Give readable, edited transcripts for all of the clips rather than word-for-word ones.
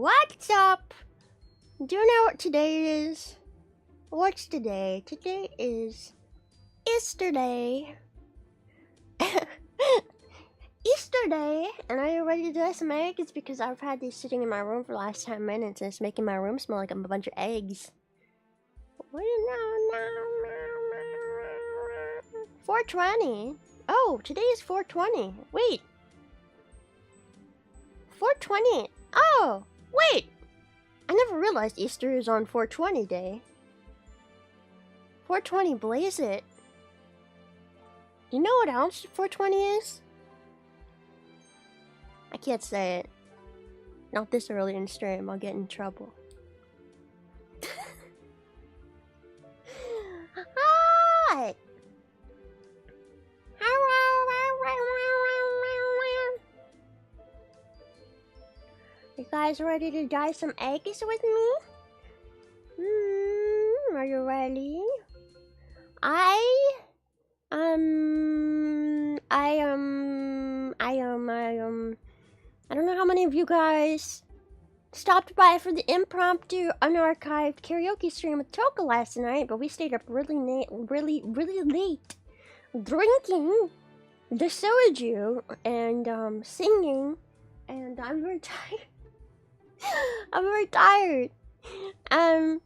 What's up? Do you know what today is? What's today? Today is Easter Day. Easter Day, and are you ready to dye some eggs? Because I've had these sitting in my room for the last 10 minutes and it's making my room smell like a bunch of eggs. 420. Oh, today is 420. Wait. 420. Oh, wait. I never realized Easter is on 420 day. 420, blaze it. You know what else 420 is? I can't say it. Not this early in stream, I'll get in trouble. Hi! You guys ready to dye some eggs with me? Are you ready? I don't know how many of you guys stopped by for the impromptu unarchived karaoke stream with Toka last night, but we stayed up really late drinking the soju and singing, and I'm very tired. I'm very tired. I'm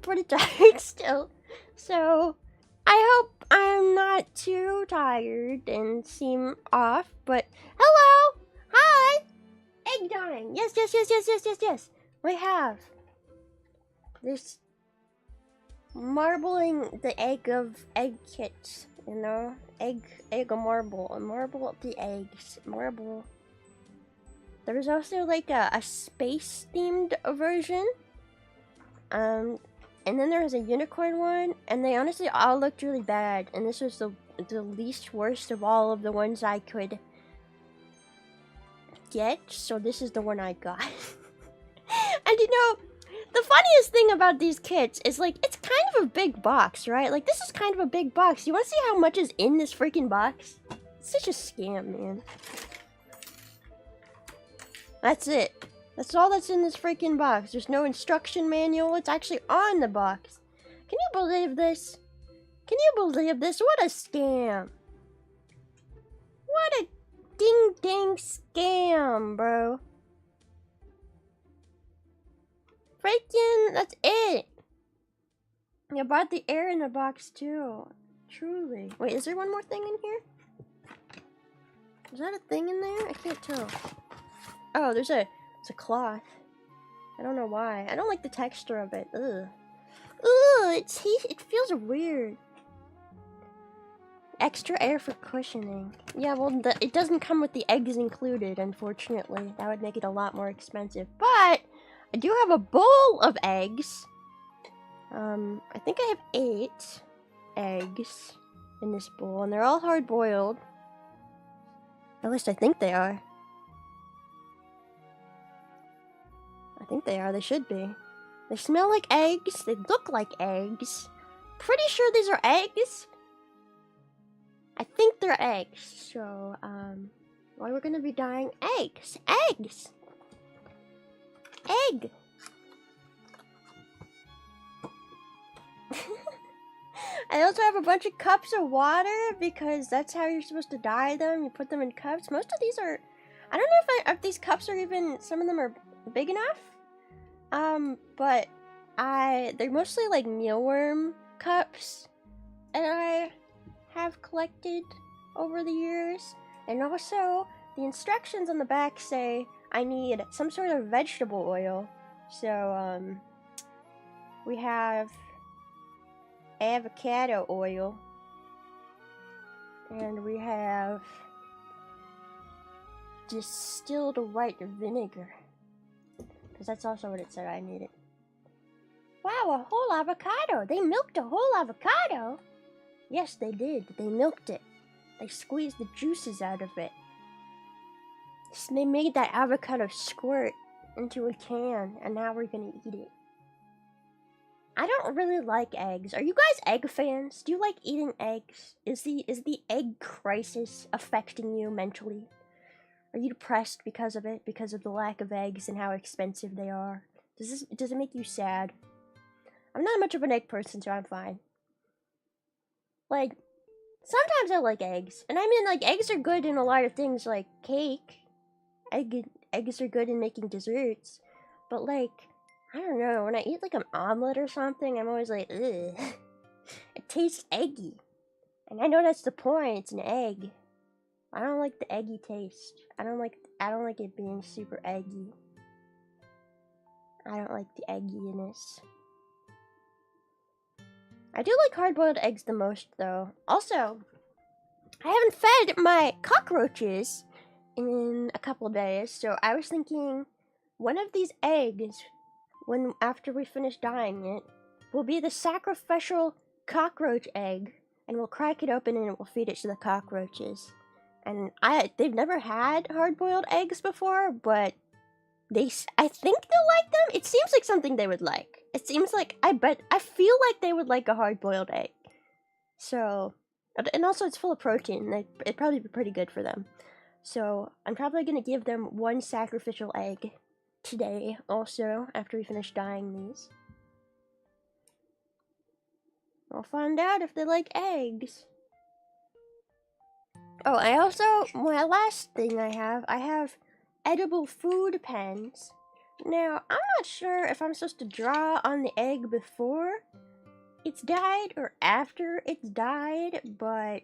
pretty tired still, so I hope I'm not too tired and seem off. But hello, hi, egg dyeing. Yes. We have this marbling the egg of egg kits. You know, egg a marble of the eggs, marble. There's also like a space themed version. And then there's a unicorn one, and they honestly all looked really bad, and this was the least worst of all of the ones I could get, so this is the one I got. And you know, the funniest thing about these kits is like, it's kind of a big box, right? Like, this is kind of a big box. You want to see how much is in this freaking box? It's such a scam, man. That's it. That's all that's in this freaking box. There's no instruction manual. It's actually on the box. Can you believe this? Can you believe this? What a scam. What a ding scam, bro. Freaking, that's it. I bought the air in the box too. Truly. Wait, is there one more thing in here? Is that a thing in there? I can't tell. Oh, it's a cloth. I don't know why. I don't like the texture of it. Ugh. Ugh, it feels weird. Extra air for cushioning. Yeah, well, it doesn't come with the eggs included, unfortunately. That would make it a lot more expensive. But I do have a bowl of eggs. I think I have 8 eggs in this bowl, and they're all hard-boiled. At least I think they are. I think they are. They should be. They smell like eggs. They look like eggs. Pretty sure these are eggs. I think they're eggs. So, well, we're gonna be dyeing eggs. Eggs! Egg! I also have a bunch of cups of water because that's how you're supposed to dye them. You put them in cups. Most of these are... I don't know if these cups are even... Some of them are big enough. But they're mostly like mealworm cups and I have collected over the years. And also, the instructions on the back say I need some sort of vegetable oil. So, we have avocado oil. And we have distilled white vinegar. Because that's also what it said I needed. Wow, a whole avocado! They milked a whole avocado! Yes, they did. They milked it. They squeezed the juices out of it. So they made that avocado squirt into a can, and now we're gonna eat it. I don't really like eggs. Are you guys egg fans? Do you like eating eggs? Is the egg crisis affecting you mentally? Are you depressed because of it? Because of the lack of eggs and how expensive they are? Does it make you sad? I'm not much of an egg person, so I'm fine. Like, sometimes I like eggs. And I mean, like, eggs are good in a lot of things, like cake. Eggs are good in making desserts. But, like, I don't know, when I eat, like, an omelet or something, I'm always like, ugh. It tastes eggy. And I know that's the point, it's an egg. I don't like the eggy taste. I don't like it being super eggy. I don't like the egginess. I do like hard-boiled eggs the most, though. Also, I haven't fed my cockroaches in a couple days, so I was thinking one of these eggs, after we finish dyeing it, will be the sacrificial cockroach egg, and we'll crack it open and we'll feed it to the cockroaches. And they've never had hard-boiled eggs before, but I think they'll like them. It seems like something they would like. It seems like, I feel like they would like a hard-boiled egg. So, and also it's full of protein. It'd probably be pretty good for them. So, I'm probably gonna give them one sacrificial egg today, also, after we finish dyeing these. We'll find out if they like eggs. Oh, my last thing I have edible food pens. Now, I'm not sure if I'm supposed to draw on the egg before it's dyed or after it's dyed, but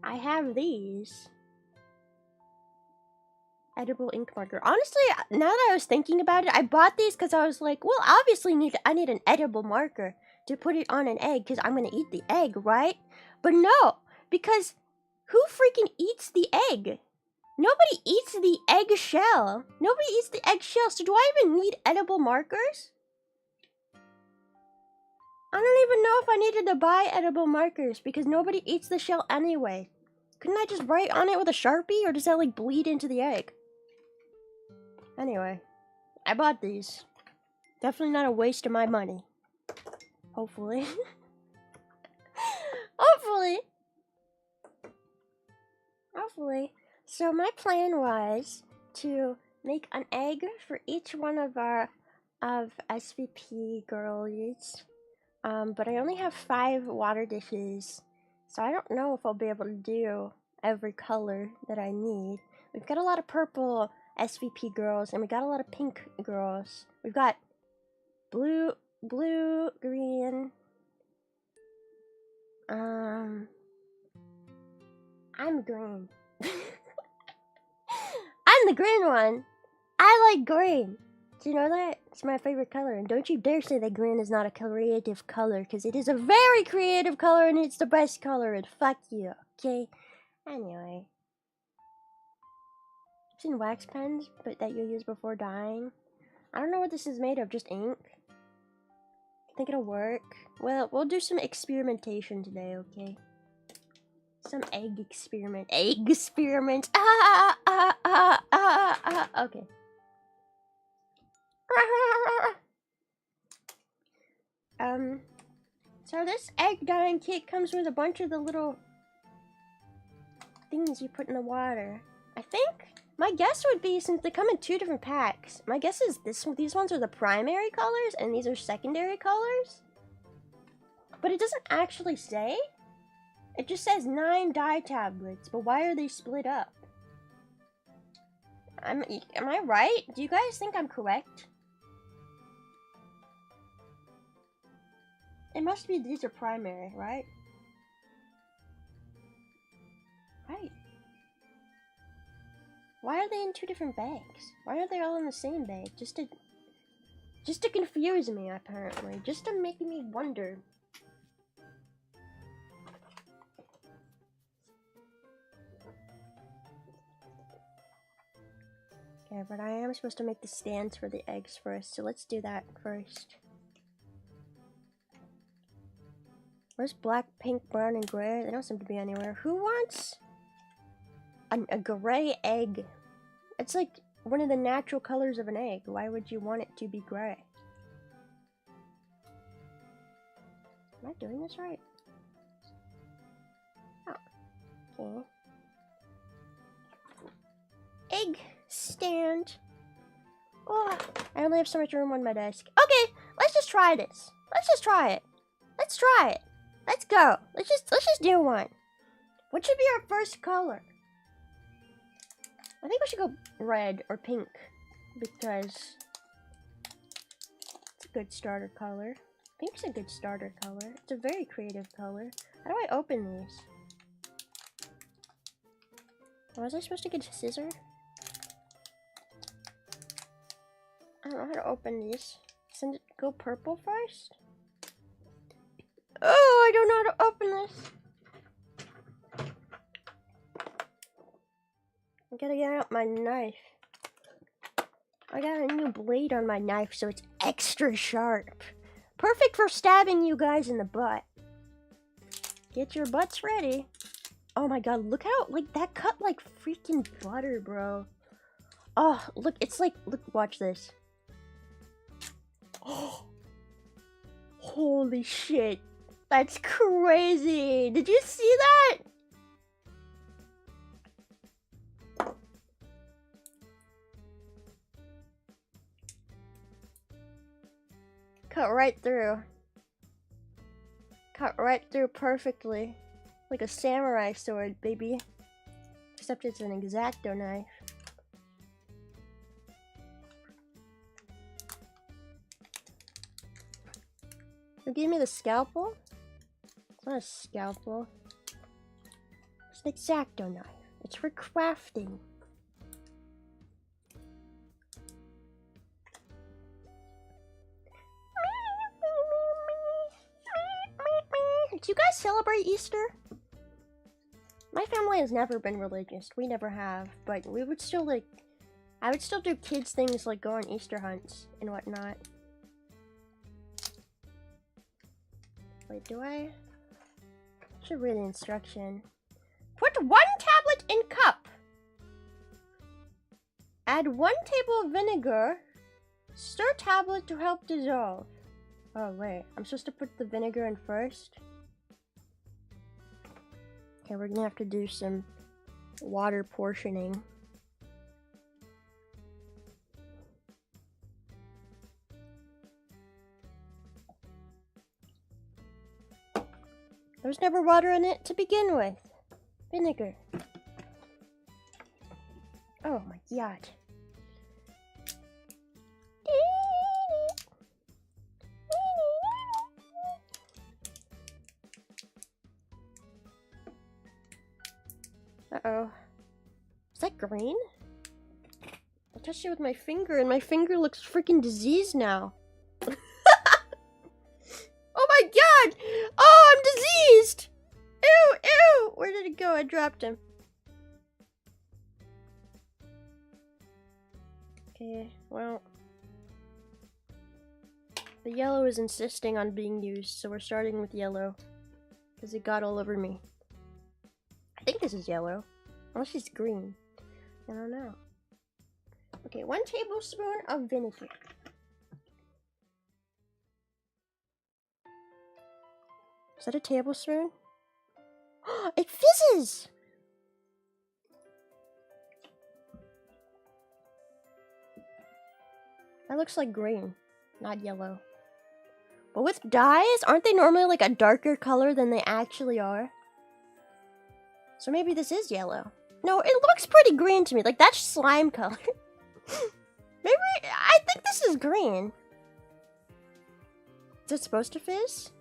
I have these. Edible ink marker. Honestly, now that I was thinking about it, I bought these because I was like, well, obviously I need an edible marker to put it on an egg because I'm going to eat the egg, right? But no, because who freaking eats the egg? Nobody eats the egg shell. Nobody eats the egg shell, so do I even need edible markers? I don't even know if I needed to buy edible markers because nobody eats the shell anyway. Couldn't I just write on it with a Sharpie, or does that like bleed into the egg? Anyway, I bought these. Definitely not a waste of my money. Hopefully. Hopefully. So my plan was to make an egg for each one of our SVP girlies. But I only have 5 water dishes, so I don't know if I'll be able to do every color that I need. We've got a lot of purple SVP girls, and we got a lot of pink girls. We've got blue, green. I'm green. I'm the green one. I like green. Do you know that? It's my favorite color, and don't you dare say that green is not a creative color, because it is a very creative color, and it's the best color, and fuck you, okay? Anyway. I've seen wax pens, but that you use before dyeing. I don't know what this is made of, just ink. I think it'll work. Well, we'll do some experimentation today, okay? Some egg experiment. Egg experiment! Okay. So this egg dyeing kit comes with a bunch of the little things you put in the water. I think my guess would be, since they come in 2 different packs, my guess is these ones are the primary colors and these are secondary colors. But it doesn't actually say. It just says 9 dye tablets, but why are they split up? Am I right? Do you guys think I'm correct? It must be these are primary, right? Right. Why are they in 2 different bags? Why aren't they all in the same bag? Just to confuse me, apparently. Just to make me wonder. Okay, but I am supposed to make the stands for the eggs first, so let's do that first. Where's black, pink, brown, and gray? They don't seem to be anywhere. Who wants a gray egg? It's like one of the natural colors of an egg. Why would you want it to be gray? Am I doing this right? Oh. Cool. Egg stand. Oh, I only have so much room on my desk. Okay, let's just try this. Let's just try it. Let's try it. Let's go. Let's just do one. What should be our first color? I think we should go red or pink because it's a good starter color. Pink's a good starter color. It's a very creative color. How do I open these? Was I supposed to get a scissor? I don't know how to open these. Send it, go purple first? Oh, I don't know how to open this. I gotta get out my knife. I got a new blade on my knife, so it's extra sharp. Perfect for stabbing you guys in the butt. Get your butts ready. Oh my god, look how, like, that cut like freaking butter, bro. Oh, look, it's like, look, watch this. Oh, holy shit. That's crazy. Did you see that? Cut right through. Cut right through perfectly. Like a samurai sword, baby. Except it's an X-Acto knife. You give me the scalpel? It's not a scalpel. It's an X-Acto knife. It's for crafting. Do you guys celebrate Easter? My family has never been religious. We never have. But we would still, like... I would still do kids things like go on Easter hunts and whatnot. Wait, do I? Should read the instruction. Put 1 tablet in cup. Add 1 table of vinegar. Stir tablet to help dissolve. Oh, wait. I'm supposed to put the vinegar in first? Okay, we're gonna have to do some water portioning. There's never water in it to begin with. Vinegar. Oh my god. Uh-oh. Is that green? I touched it with my finger and my finger looks freaking diseased now. Oh my god! Oh, I'm diseased! Ew, ew! Where did it go? I dropped him. Okay, well. The yellow is insisting on being used, so we're starting with yellow. Because it got all over me. I think this is yellow. Unless it's green. I don't know. Okay, 1 tablespoon of vinegar. Is that a tablespoon? It fizzes! That looks like green, not yellow. But with dyes, aren't they normally like a darker color than they actually are? So maybe this is yellow. No, it looks pretty green to me. Like, that's slime color. Maybe, I think this is green. Is it supposed to fizz?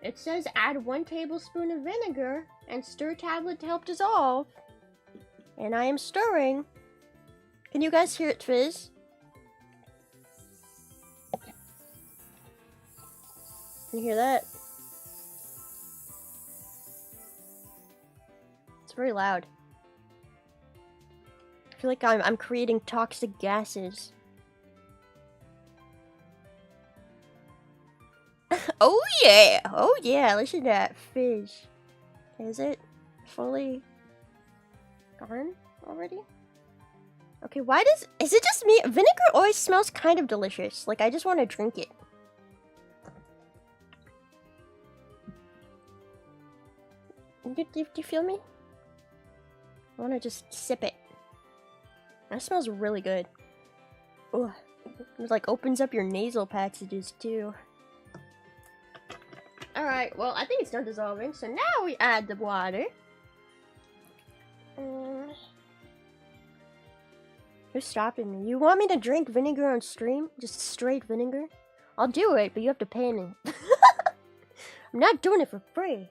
It says add 1 tablespoon of vinegar and stir tablet to help dissolve. And I am stirring. Can you guys hear it fizz? Can you hear that? It's very loud. I feel like I'm creating toxic gases. Oh yeah! Oh yeah, listen to that fizz. Is it fully gone already? Okay, is it just me? Vinegar always smells kind of delicious. Like, I just want to drink it. Do you feel me? I want to just sip it. That smells really good. Ugh. It like opens up your nasal passages too. Alright, well I think it's done dissolving, so now we add the water. Who's stopping me? You want me to drink vinegar on stream? Just straight vinegar? I'll do it, but you have to pay me. I'm not doing it for free.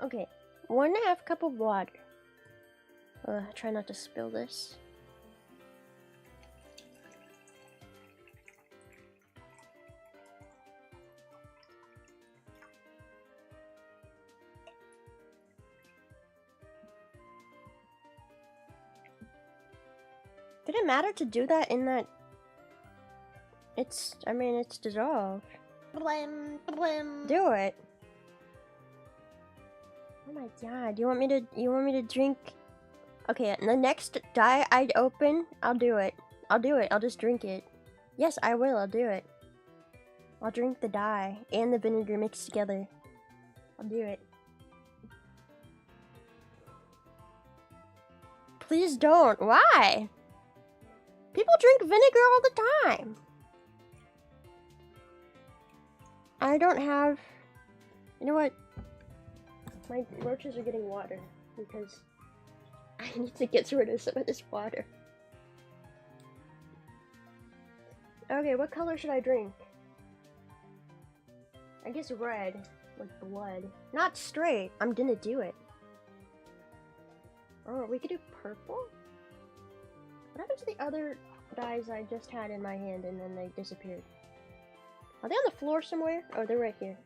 Okay. 1.5 cup of water. Try not to spill this. Did it matter to do that in that? I mean, it's dissolved. Blim, blim. Do it. Oh my god, you want me to drink? Okay, the next dye I open, I'll do it. I'll just drink it. Yes, I will, I'll do it. I'll drink the dye and the vinegar mixed together. I'll do it. Please don't. Why? People drink vinegar all the time. I don't have... You know what? My roaches are getting water because I need to get rid of some of this water. Okay, what color should I drink? I guess red, like blood. Not straight. I'm gonna do it. Oh, we could do purple? What happened to the other dyes I just had in my hand and then they disappeared? Are they on the floor somewhere? Oh, they're right here.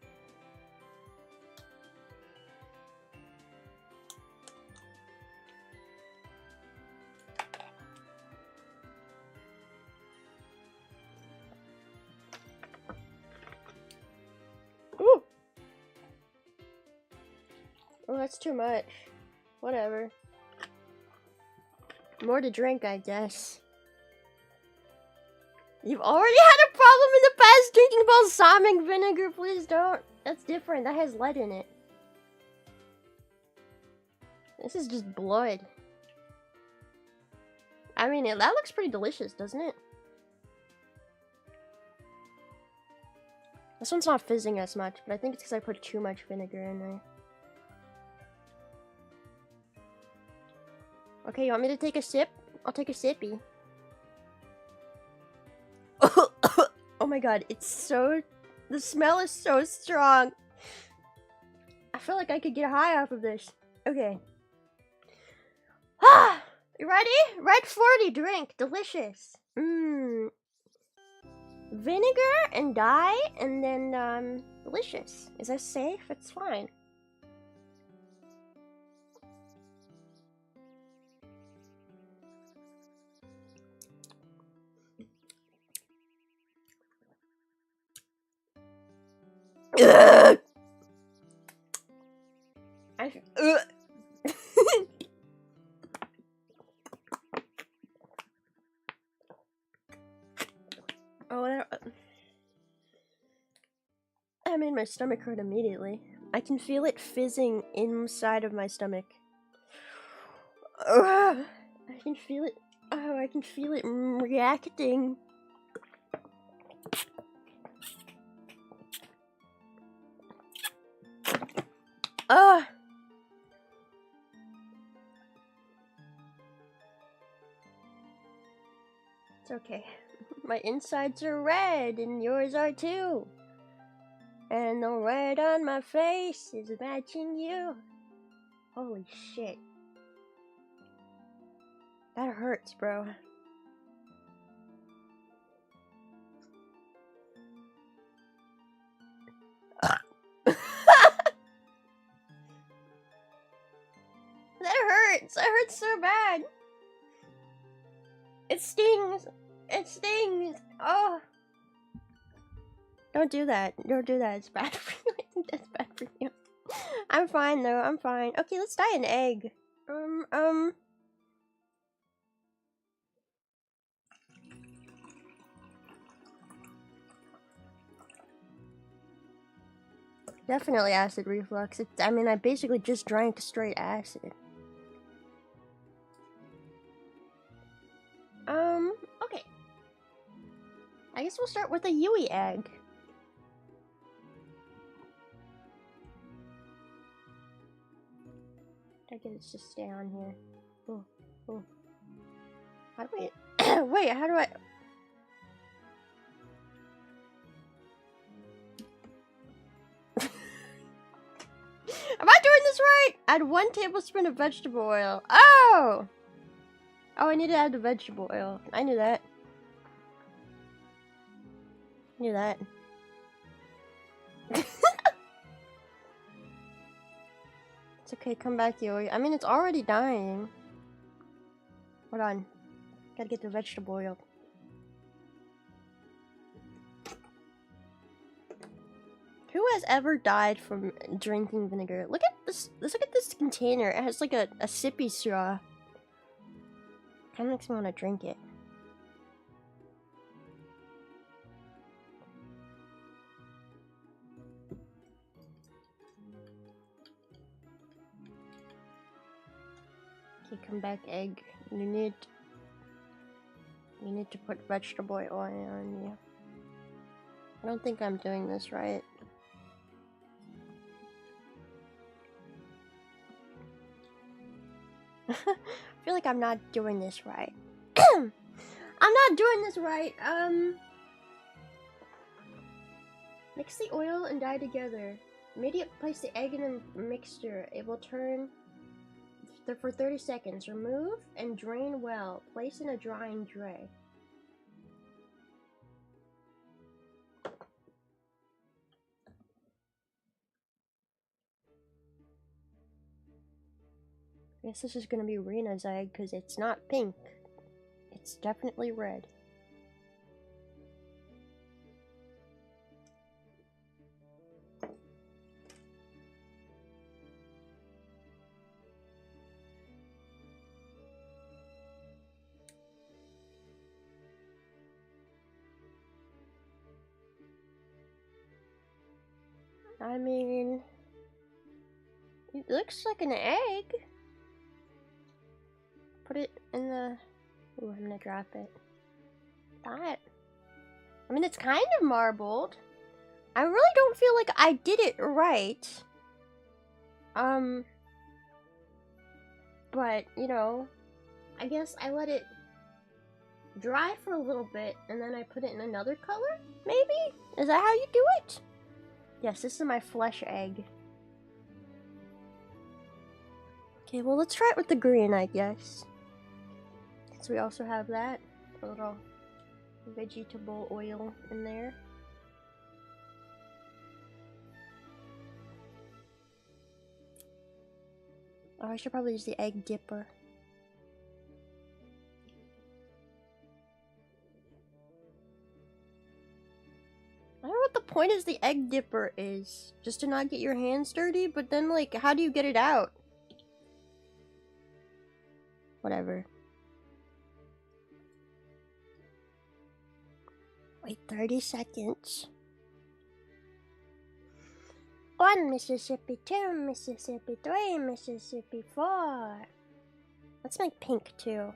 Ooh! Oh, that's too much. Whatever. More to drink, I guess. You've already had a problem in the past drinking balsamic vinegar. Please don't. That's different. That has lead in it. This is just blood. I mean, that looks pretty delicious, doesn't it? This one's not fizzing as much, but I think it's because I put too much vinegar in there. Okay, you want me to take a sip? I'll take a sippy. Oh my god, it's so... The smell is so strong. I feel like I could get high off of this. Okay. Ah! You ready? Red 40 drink. Delicious. Mmm. Vinegar and dye, and then, delicious. Is that safe? It's fine. Ugh. Oh, that made my stomach hurt immediately. I can feel it fizzing inside of my stomach. Ugh. I can feel it. Oh, I can feel it reacting. Ugh. It's okay. My insides are red and yours are too. And the red on my face is matching you. Holy shit. That hurts, bro. That hurts! That hurts so bad! It stings! It stings! Oh! Don't do that. Don't do that. It's bad for you. I think that's bad for you. I'm fine though. I'm fine. Okay, let's dye an egg. Definitely acid reflux. I mean, I basically just drank straight acid. Okay. I guess we'll start with a Yui egg. I get it to stay on here. Oh, oh. How do I... Wait, how do I... Am I doing this right? Add 1 tablespoon of vegetable oil. Oh! Oh, I need to add the vegetable oil. I knew that. I knew that. It's okay, come back, Yui. I mean, it's already dying. Hold on. Gotta get the vegetable oil. Who has ever died from drinking vinegar? Look at this. Look at this container. It has like a sippy straw. Kind of makes me want to drink it. Okay, come back, egg. You need to put vegetable oil on you. I don't think I'm doing this right. I feel like I'm not doing this right. I'm not doing this right. Mix the oil and dye together. Immediately place the egg in a mixture. It will turn for 30 seconds. Remove and drain well. Place in a drying tray. I guess this is gonna be Rena's egg because it's not pink. It's definitely red. I mean, it looks like an egg. Put it in the... Ooh, I'm gonna drop it. That... I mean, it's kind of marbled. I really don't feel like I did it right. But, you know, I guess I let it dry for a little bit and then I put it in another color, maybe? Is that how you do it? Yes, this is my flesh egg. Okay, well, let's try it with the green, I guess. So we also have that, a little vegetable oil in there. Oh, I should probably use the egg dipper. I don't know what the point is the egg dipper is. Just to not get your hands dirty, but then, like, how do you get it out? Whatever. Wait 30 seconds. 1 Mississippi, 2 Mississippi, 3 Mississippi, 4. Let's make pink too.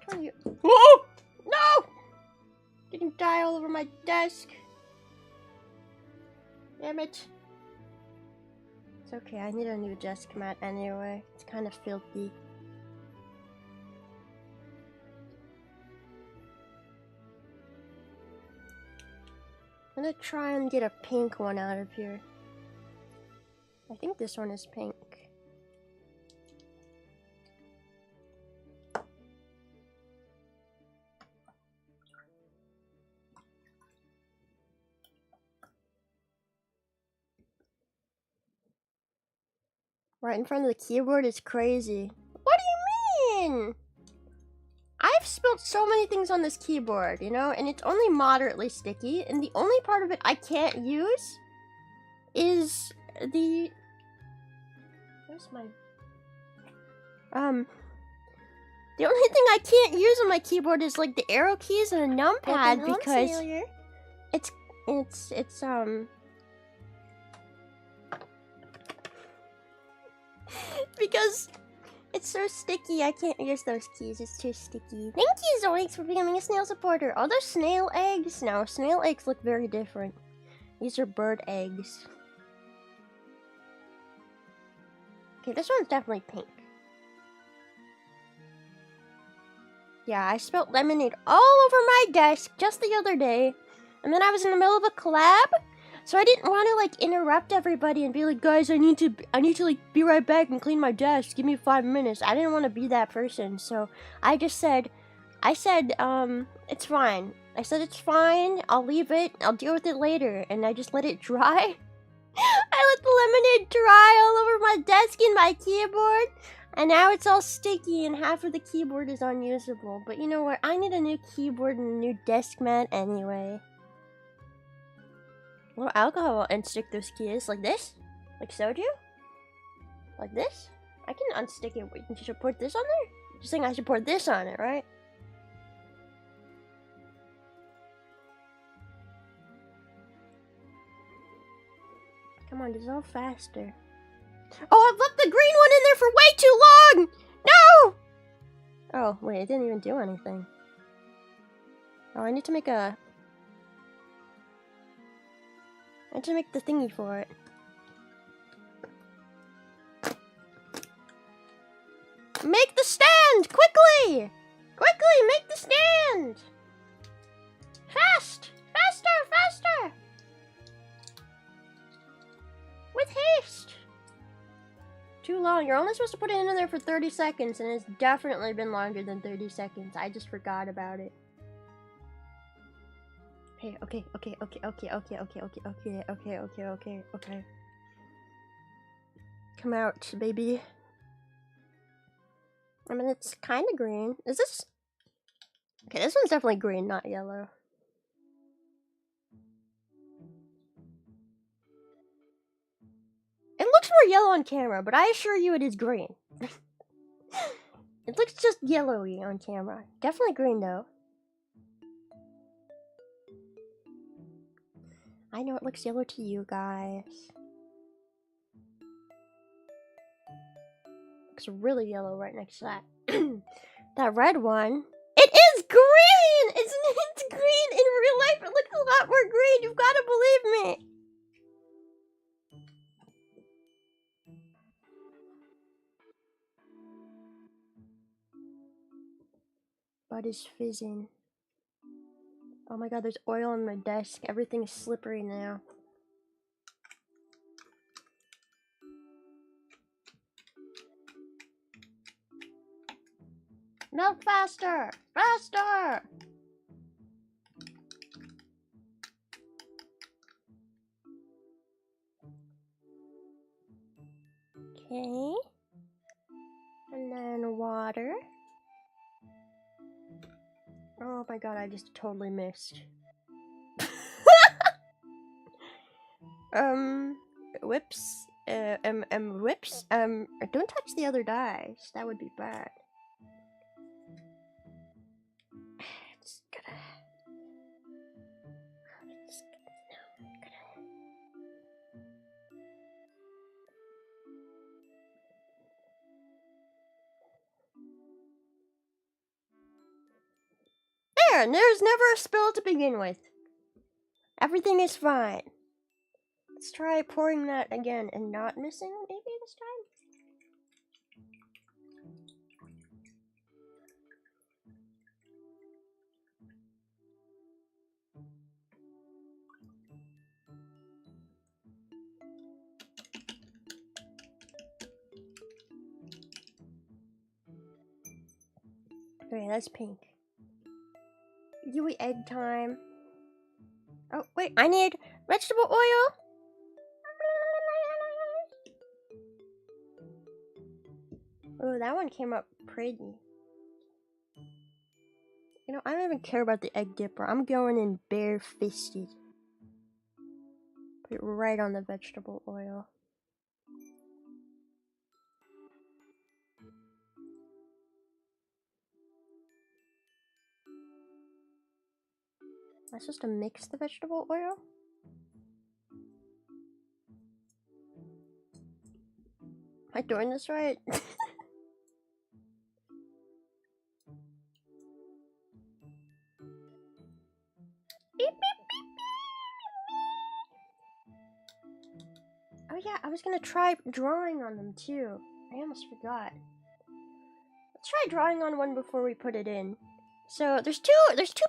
Can you? Whoa! No! Didn't die all over my desk. Damn it. It's okay, I need a new desk mat anyway. It's kind of filthy. I'm gonna try and get a pink one out of here. I think this one is pink. Right in front of the keyboard is crazy. What do you mean? I've spilled so many things on this keyboard, you know, and it's only moderately sticky, and the only part of it I can't use is the... Where's my... The only thing I can't use on my keyboard is like the arrow keys and a numpad because it's because it's so sticky. I can't use those keys. It's too sticky. Thank you, Zoinks, for becoming a snail supporter. Are those snail eggs? No, snail eggs look very different. These are bird eggs. Okay, this one's definitely pink. Yeah, I spilled lemonade all over my desk just the other day. And then I was in the middle of a collab, so I didn't want to like interrupt everybody and be like, guys, I need to like be right back and clean my desk. Give me 5 minutes. I didn't want to be that person, so I just said, it's fine. I said it's fine. I'll leave it. I'll deal with it later, and I just let it dry. I let the lemonade dry all over my desk and my keyboard. And now it's all sticky and half of the keyboard is unusable. But you know what? I need a new keyboard and a new desk mat anyway. Well, alcohol will unstick those keys like this? Like soju? Like this? I can unstick it. You should put this on there? You're saying I should put this on it, right? Come on, dissolve faster. Oh, I've left the green one in there for way too long! No! Oh, wait, it didn't even do anything. Oh, I need to make the thingy for it. Make the stand! Quickly! Quickly, make the stand! Fast! Faster, faster! With haste! Too long. You're only supposed to put it in there for 30 seconds, and it's definitely been longer than 30 seconds. I just forgot about it. Okay. Come out, baby. I mean, it's kind of green. Is this... Okay, this one's definitely green, not yellow. It looks more yellow on camera, but I assure you it is green. It looks just yellowy on camera. Definitely green, though. I know it looks yellow to you guys. Looks really yellow right next to that. That red one. It is green! It's green in real life. It looks a lot more green. You've got to believe me. Bud is fizzing. Oh my god, there's oil on my desk. Everything's slippery now. Melt faster! Faster! Okay. And then water. Oh my god, I just totally missed. Whips. Whips. Don't touch the other dice. That would be bad. Just gotta... There! There's never a spill to begin with. Everything is fine. Let's try pouring that again and not missing, maybe this time? Okay, that's pink. Yui egg time. Oh, wait, I need vegetable oil. Oh, that one came up pretty. You know, I don't even care about the egg dipper. I'm going in bare-fisted. Put it right on the vegetable oil. Am I supposed to mix the vegetable oil? Am I doing this right? Oh yeah, I was gonna try drawing on them too. I almost forgot. Let's try drawing on one before we put it in. So there's two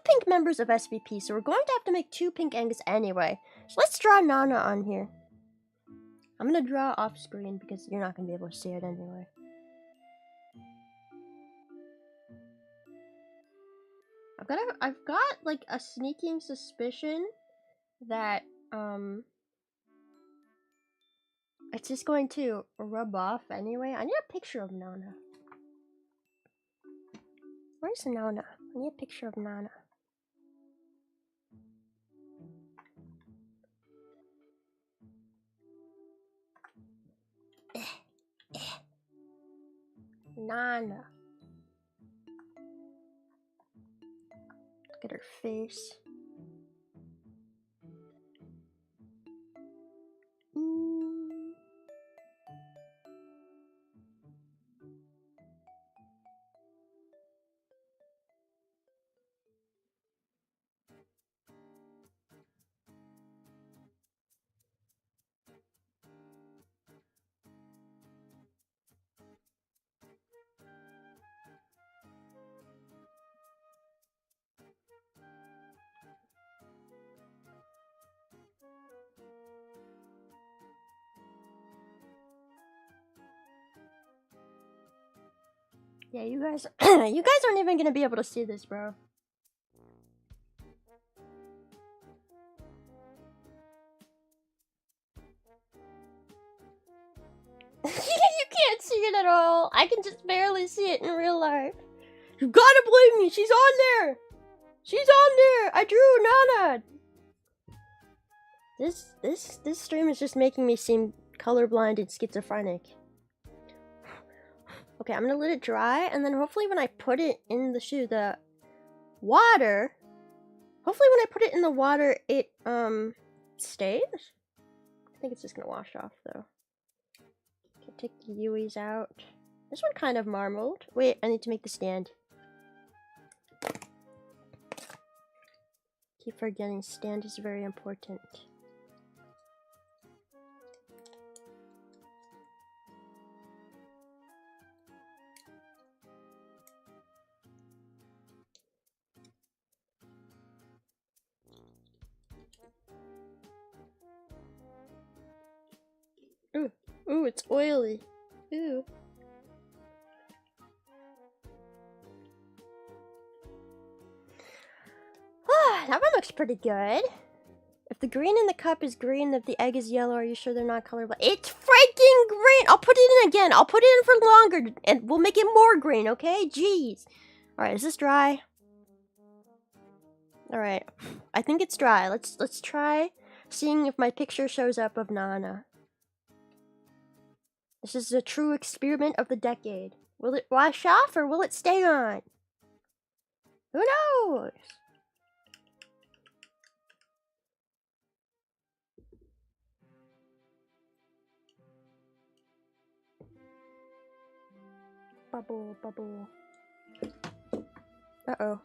pink members of SVP, so we're going to have to make 2 pink eggs anyway. So let's draw Nana on here. I'm gonna draw off screen because you're not gonna be able to see it anyway. I've got like a sneaking suspicion that it's just going to rub off anyway. I need a picture of Nana. Where's Nana? I need a picture of Nana. Nana. Look at her face. Yeah, you guys you guys aren't even gonna be able to see this, bro. You can't see it at all. I can just barely see it in real life. You gotta believe me, she's on there! She's on there! I drew Nana! This stream is just making me seem colorblind and schizophrenic. Okay, I'm gonna let it dry, and then hopefully when I put it in the water, hopefully when I put it in the water, it, stays? I think it's just gonna wash off, though. Okay, take the Yuis out. This one kind of marbled. Wait, I need to make the stand. Keep forgetting, stand is very important. Ooh, it's oily. Ooh. That one looks pretty good. If the green in the cup is green, if the egg is yellow, are you sure they're not colorblind? It's freaking green! I'll put it in again. I'll put it in for longer, and we'll make it more green, okay? Jeez. Alright, is this dry? Alright. I think it's dry. Let's try seeing if my picture shows up of Nana. This is a true experiment of the decade. Will it wash off or will it stay on? Who knows? Bubble, bubble. Uh-oh.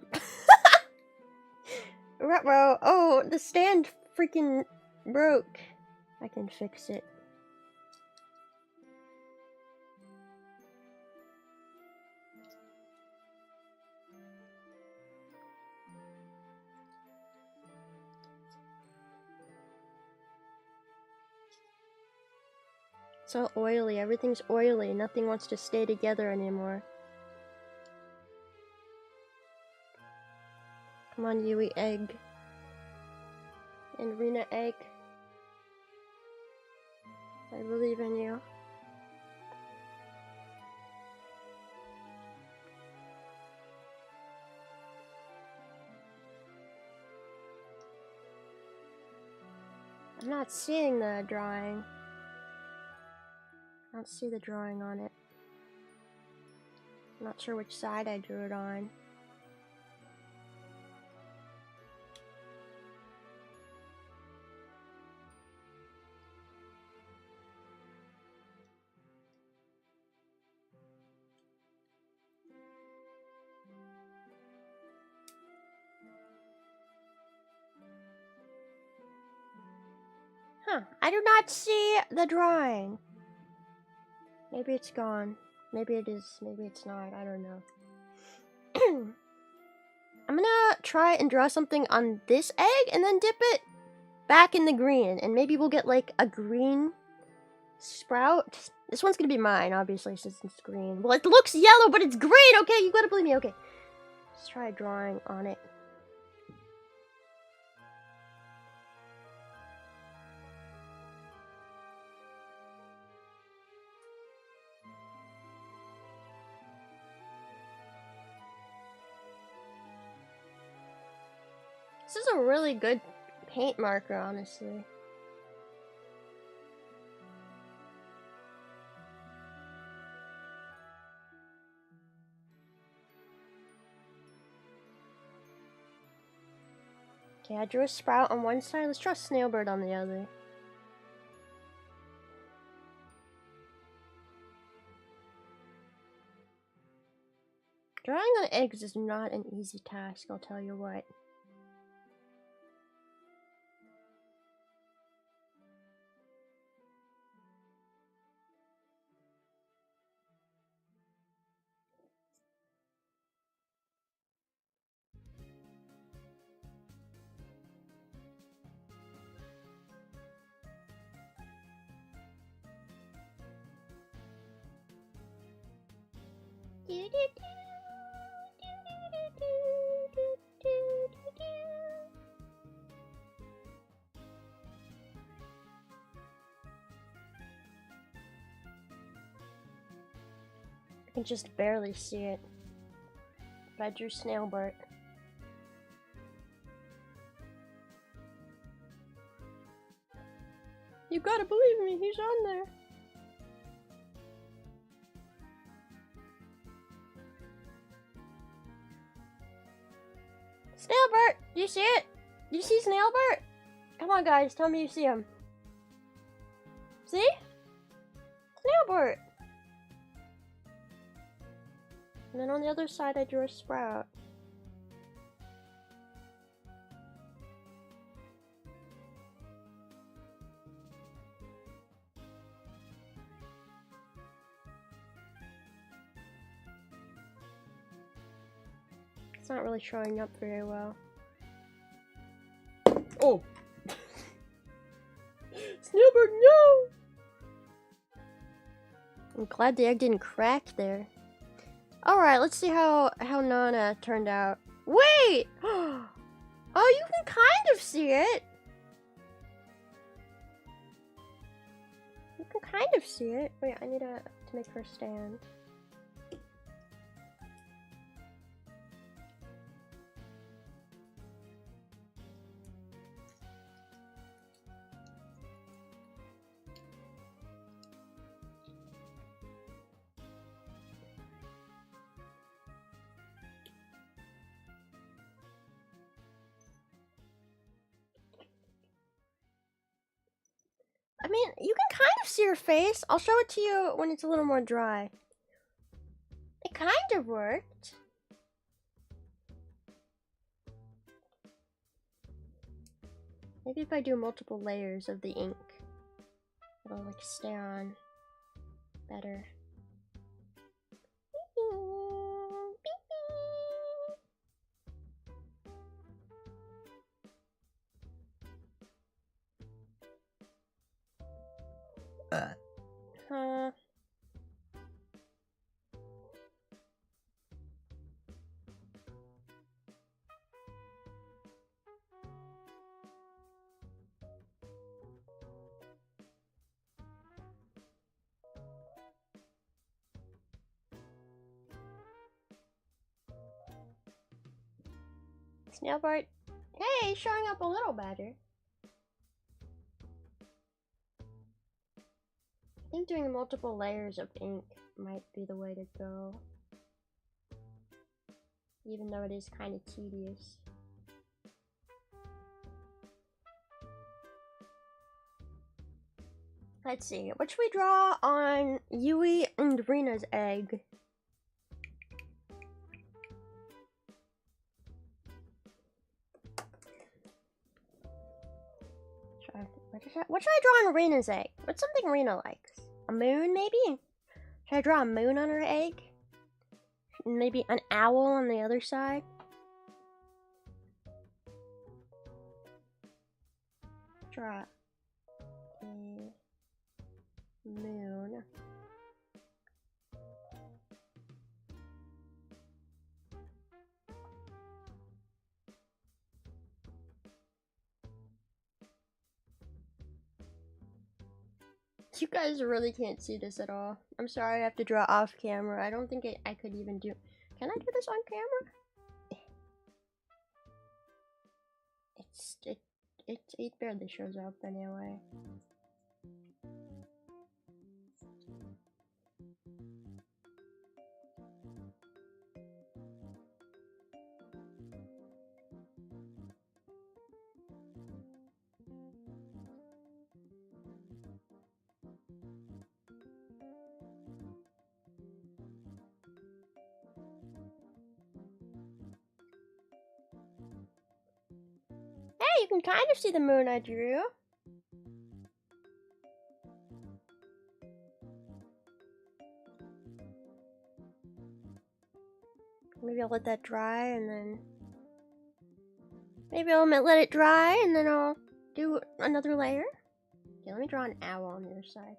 Ruh-roh. Oh, the stand freaking broke. I can fix it. It's all oily. Everything's oily. Nothing wants to stay together anymore. Come on, Yui egg. And Rena egg. I believe in you. I'm not seeing the drawing. I don't see the drawing on it. I'm not sure which side I drew it on. Huh. I do not see the drawing. Maybe it's gone. Maybe it is. Maybe it's not. I don't know. I'm gonna try and draw something on this egg and then dip it back in the green. And maybe we'll get like a green sprout. This one's gonna be mine, obviously, since it's green. Well, it looks yellow, but it's green! Okay, you gotta believe me. Okay. Let's try drawing on it. This is a really good paint marker, honestly. Okay, I drew a sprout on one side. Let's draw a Snailbert on the other. Drawing on eggs is not an easy task, I'll tell you what. I can just barely see it. But I drew Snailbert. You gotta believe me, he's on there. Snailbert! Do you see it? Do you see Snailbert? Come on, guys, tell me you see him. See? Snailbert! And then on the other side, I drew a sprout. It's not really showing up very well. Oh! Snailbert, no! I'm glad the egg didn't crack there. Alright, let's see how Nana turned out. Wait! Oh, you can kind of see it! You can kind of see it. Wait, I need to make her stand. I mean, you can kind of see her face. I'll show it to you when it's a little more dry. It kind of worked. Maybe if I do multiple layers of the ink, it'll like stay on better. Snailbert, hey, showing up a little better. I think doing multiple layers of ink might be the way to go. Even though it is kind of tedious. Let's see, what should we draw on Yui and Rena's egg? What is that? What should I draw on Rena's egg? What's something Rena likes? A moon, maybe? Should I draw a moon on her egg? Maybe an owl on the other side? Draw a moon. You guys really can't see this at all. I'm sorry I have to draw off camera. I don't think I could even do... Can I do this on camera? It barely shows up anyway. Hey, you can kind of see the moon I drew. Maybe I'll let that dry and then... Maybe I'll let it dry and then I'll do another layer. Okay, let me draw an owl on the other side.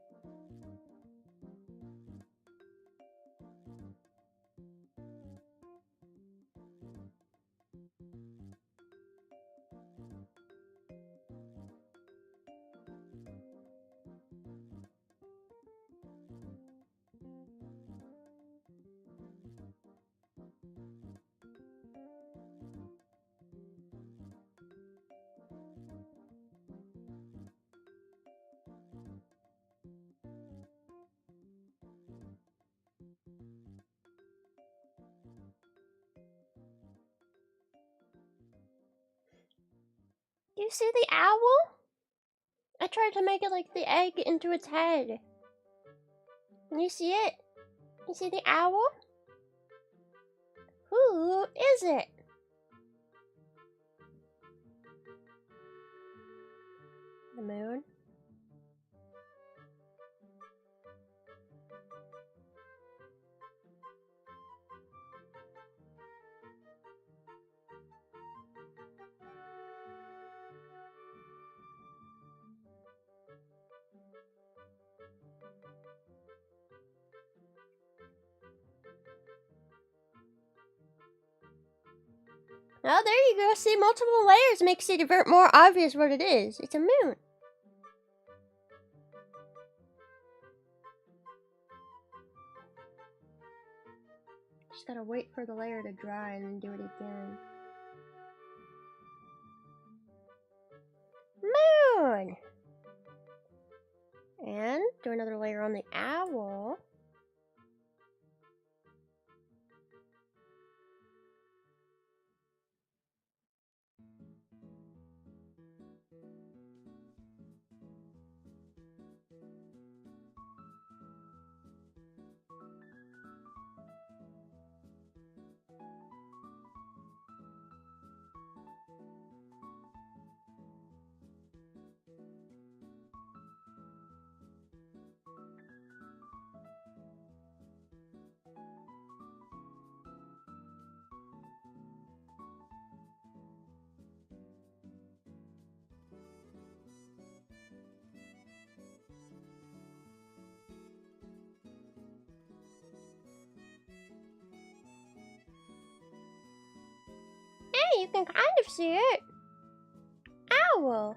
Do you see the owl? I tried to make it like the egg into its head. Can you see it? You see the owl? Who is it? The moon? Oh, there you go. See, multiple layers makes it more obvious what it is. It's a moon. Just gotta wait for the layer to dry and then do it again. Moon! And do another layer on the owl. Hey, you can kind of see it. Owl.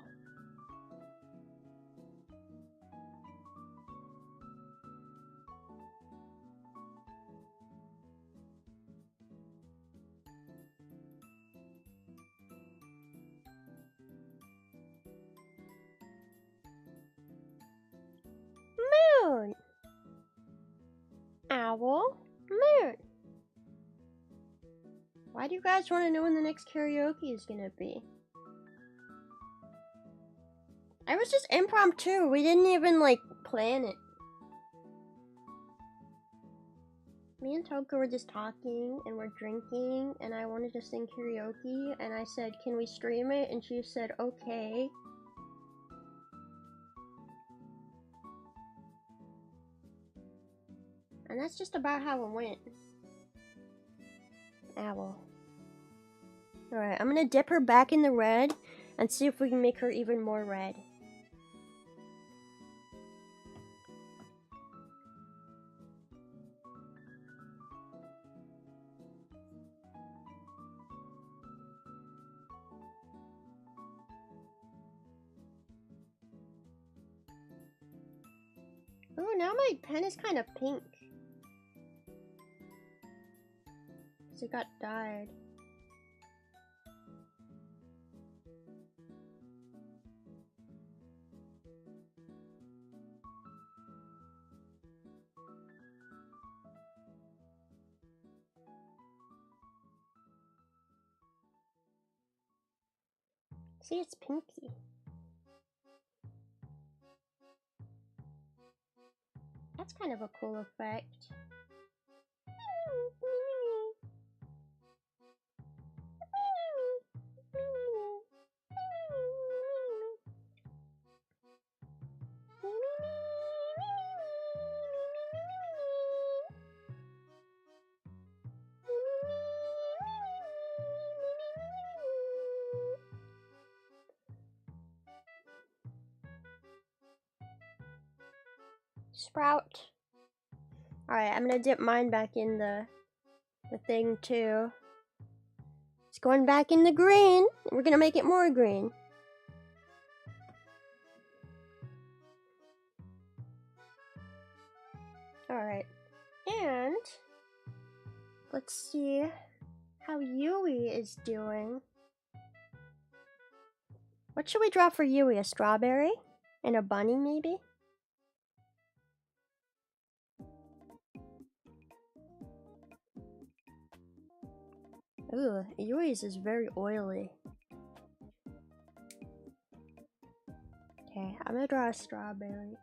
Moon. Owl. Moon. Why do you guys want to know when the next karaoke is gonna be? I was just impromptu. We didn't even, like, plan it. Me and Toka were just talking, and we're drinking, and I wanted to sing karaoke, and I said, can we stream it? And she said, okay. And that's just about how it went. Owl. Alright, I'm gonna dip her back in the red and see if we can make her even more red. Oh, now my pen is kind of pink. Because it got dyed. See, it's pinky. That's kind of a cool effect. Sprout. Alright, I'm gonna dip mine back in the thing too. It's going back in the green. We're gonna make it more green. Alright. And let's see how Yui is doing. What should we draw for Yui? A strawberry? And a bunny, maybe? Ooh, Yui's is very oily. Okay, I'm gonna draw a strawberry.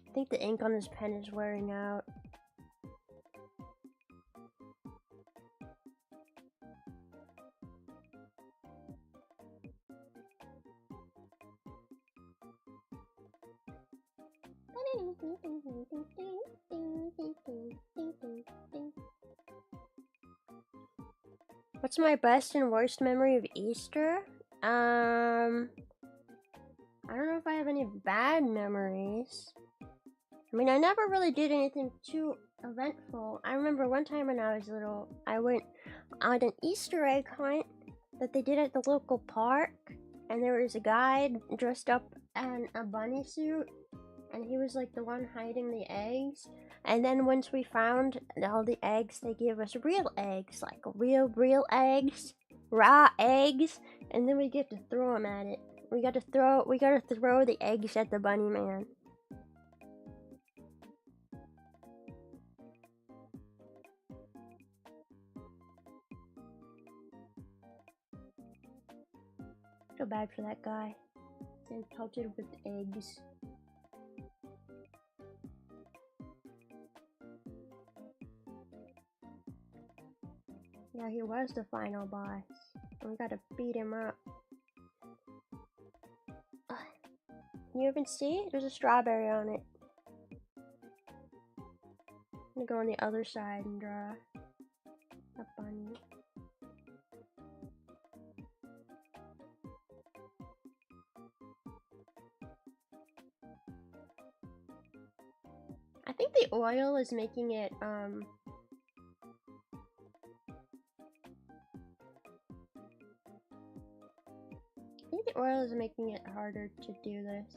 I think the ink on this pen is wearing out. What's my best and worst memory of Easter? I don't know if I have any bad memories. I mean, I never really did anything too eventful. I remember one time when I was little, I went on an Easter egg hunt that they did at the local park, and there was a guy dressed up in a bunny suit, and he was like the one hiding the eggs. And then once we found all the eggs, they gave us real eggs, like real eggs, raw eggs, and then we get to throw them at it. We gotta throw the eggs at the bunny man. Feel bad for that guy. And pelted with eggs. Yeah, he was the final boss. We gotta beat him up. Ugh. Can you even see? There's a strawberry on it. I'm gonna go on the other side and draw a bunny. I think the oil is making it, I think the oil is making it harder to do this.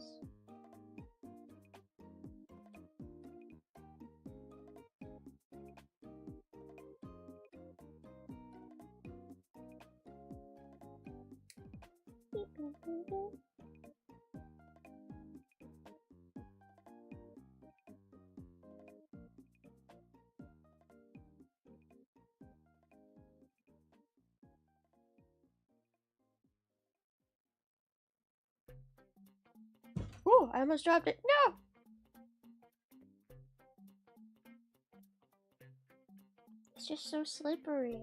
Oh, I almost dropped it. No! It's just so slippery.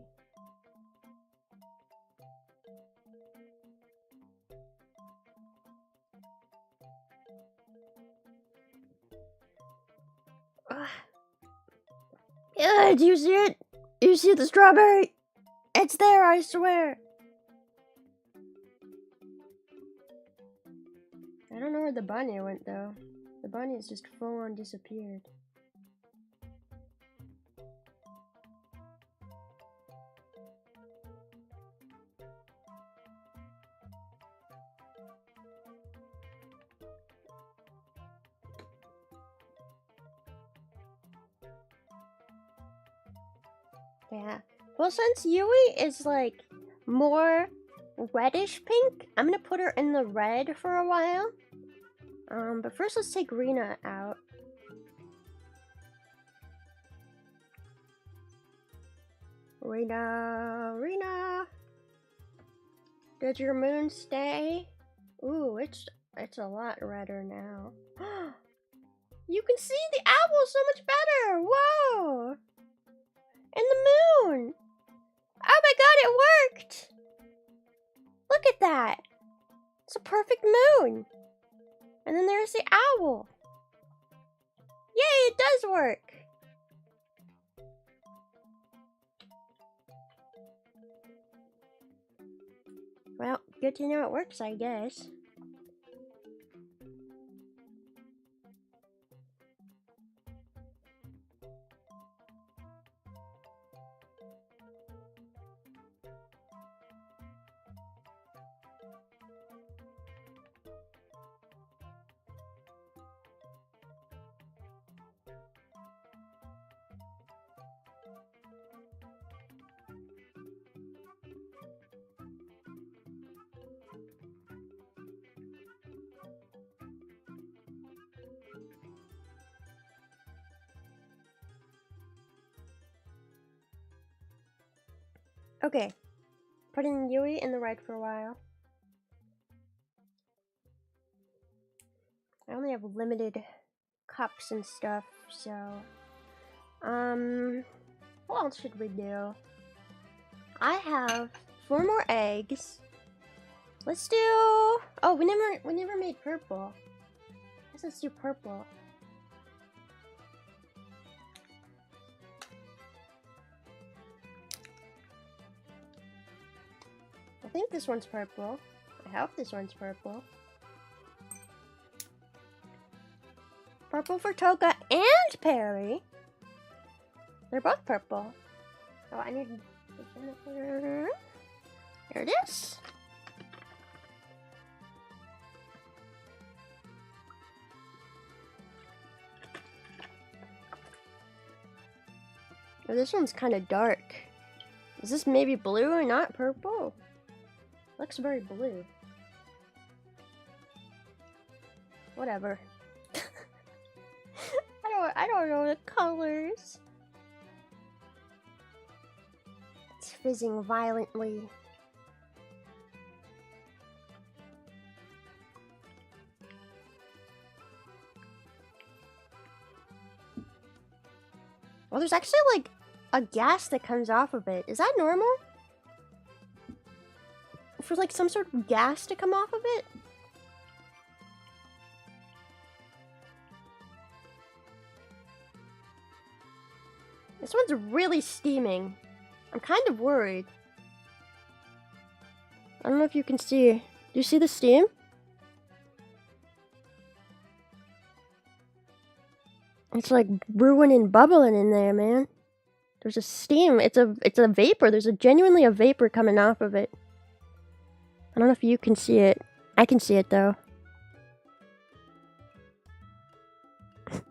Yeah, do you see it? You see the strawberry? It's there, I swear. I don't know where the bunny went though. The bunny's just full on disappeared. Yeah. Well, since Yui is like more reddish pink, I'm gonna put her in the red for a while. But first let's take Rena out. Rena. Did your moon stay? Ooh, it's a lot redder now. You can see the apple so much better! Whoa! And the moon! Oh my god, it worked! Look at that! It's a perfect moon! And then there's the owl! Yay, it does work! Well, good to know it works, I guess. Okay, putting Yui in the red for a while. I only have limited cups and stuff, so... what else should we do? I have 4 more eggs. Let's do... Oh, we never made purple. I guess let's do purple. I think this one's purple. I hope this one's purple. Purple for Toka and Perry. They're both purple. Oh, I need... Here it is. Oh, this one's kind of dark. Is this maybe blue and not purple? Looks very blue. Whatever. I don't know the colors. It's fizzing violently. Well, there's actually like a gas that comes off of it. Is that normal? For like some sort of gas to come off of it? This one's really steaming. I'm kind of worried. I don't know if you can see. Do you see the steam? It's like brewing and bubbling in there, man. There's a steam. It's a vapor. There's genuinely a vapor coming off of it. I don't know if you can see it. I can see it though.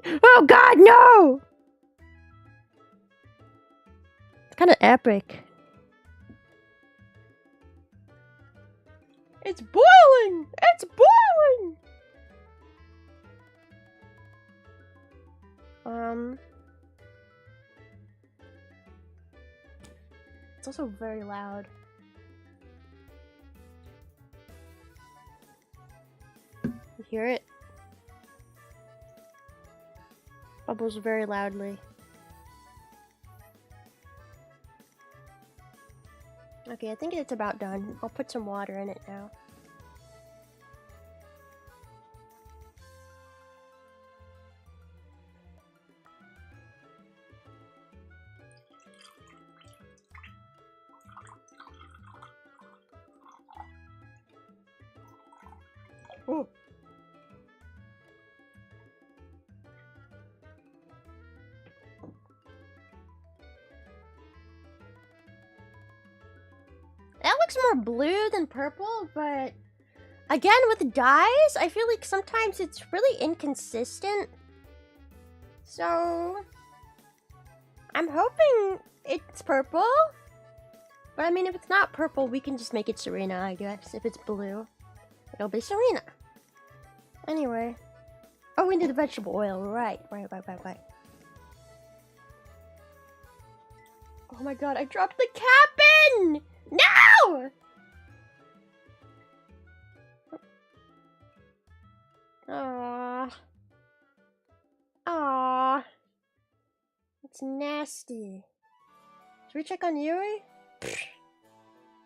Oh god, no! It's kind of epic. It's boiling! It's boiling! It's also very loud. You hear it? Bubbles very loudly. Okay, I think it's about done. I'll put some water in it now. Ooh. That looks more blue than purple, but again, with dyes, I feel like sometimes it's really inconsistent. So, I'm hoping it's purple. But I mean, if it's not purple, we can just make it Serena, I guess. If it's blue, it'll be Serena. Anyway. Oh, we need the vegetable oil. Right. Oh my god, I dropped the cap in! No! Aww. Aww. It's nasty. Should we check on Yui?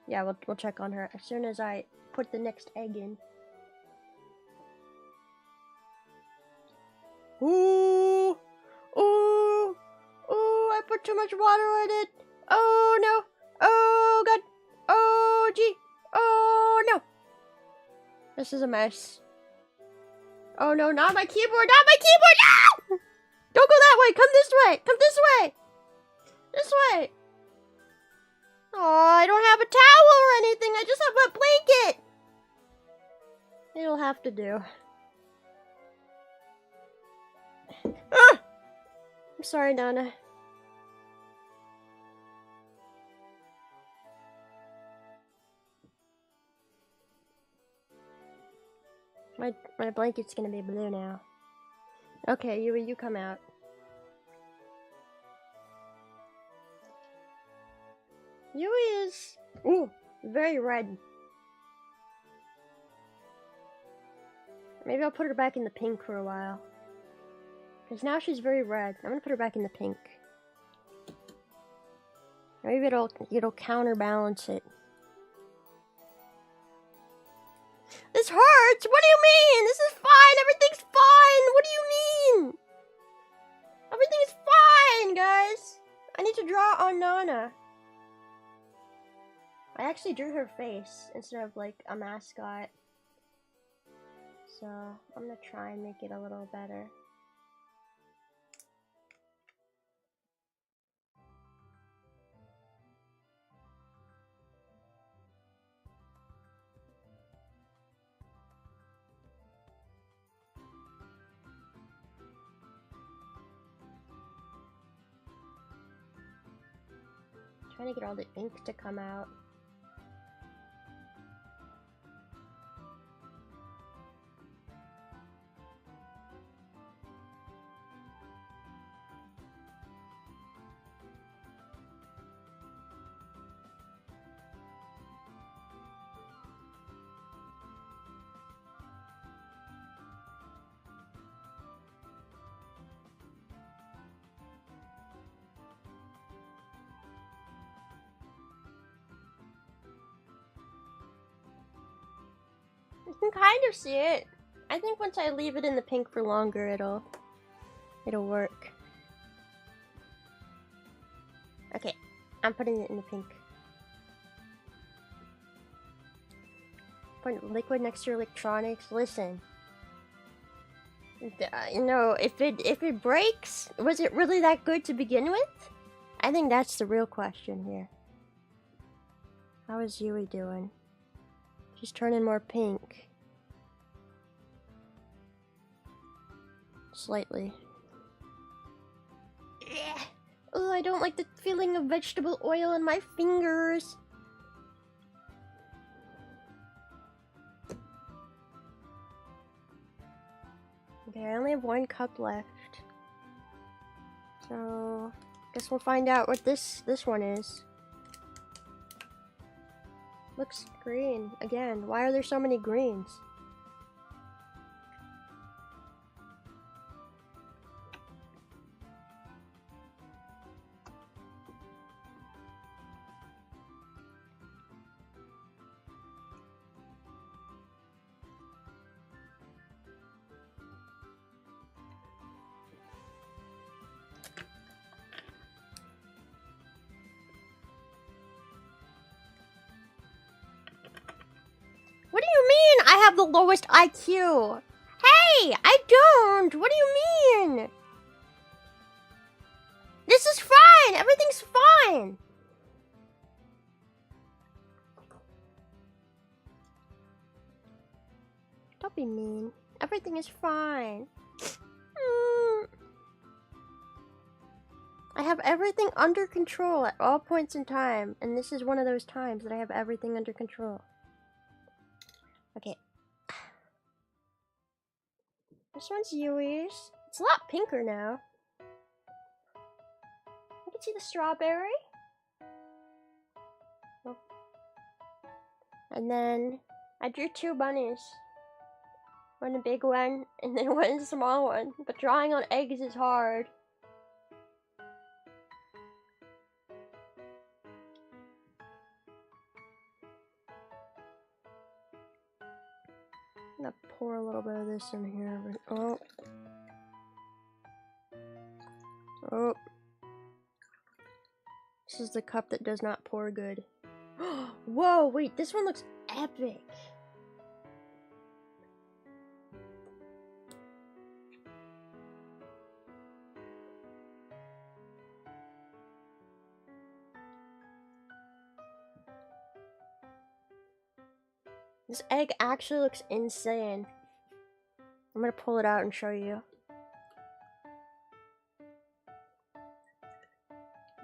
Yeah, we'll check on her as soon as I put the next egg in. Ooh! Ooh! Ooh! I put too much water in it! Oh no! Oh god! Oh gee! Oh no! This is a mess. Oh no, not my keyboard! Not my keyboard! No! Don't go that way! Come this way! Come this way! This way! Oh, I don't have a towel or anything. I just have a blanket. It'll have to do. Ah! I'm sorry, Nana. My blanket's gonna be blue now. Okay, you come out. Yui is very red. Maybe I'll put her back in the pink for a while. Because now she's very red. I'm gonna put her back in the pink. Maybe it'll counterbalance it. This hurts! What do you mean? This is fine! Everything's fine! What do you mean? Everything is fine, guys! I need to draw on Nana. I actually drew her face instead of like a mascot. So I'm gonna try and make it a little better. Trying to get all the ink to come out. You can kind of see it. I think once I leave it in the pink for longer, it'll work. Okay, I'm putting it in the pink. Put liquid next to your electronics. Listen, you know, if it breaks, was it really that good to begin with? I think that's the real question here. How is Yui doing? She's turning more pink. Slightly. Oh, I don't like the feeling of vegetable oil in my fingers. Okay, I only have 1 cup left. So, guess we'll find out what this one is. Looks green. Again, why are there so many greens? have the lowest IQ. Hey, I don't. What do you mean? This is fine. Everything's fine. Don't be mean. Everything is fine. I have everything under control at all points in time, and this is one of those times that I have everything under control. Okay. This one's Yui's. It's a lot pinker now. You can see the strawberry. Oh. And then I drew two bunnies. One a big one, and then one small one. But drawing on eggs is hard. I'm gonna pour a little bit of this in here. Oh. Oh. This is the cup that does not pour good. Whoa, wait, this one looks epic. This egg actually looks insane. I'm gonna pull it out and show you.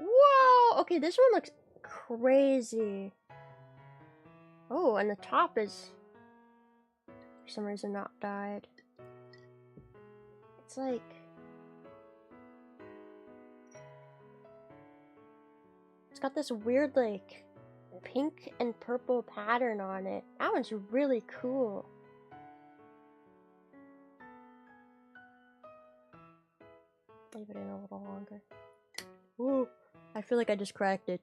Whoa! Okay, this one looks crazy. Oh, and the top is, for some reason, not dyed. It's like... It's got this weird, like, pink and purple pattern on it. That one's really cool. Leave it in a little longer. Ooh, I feel like I just cracked it.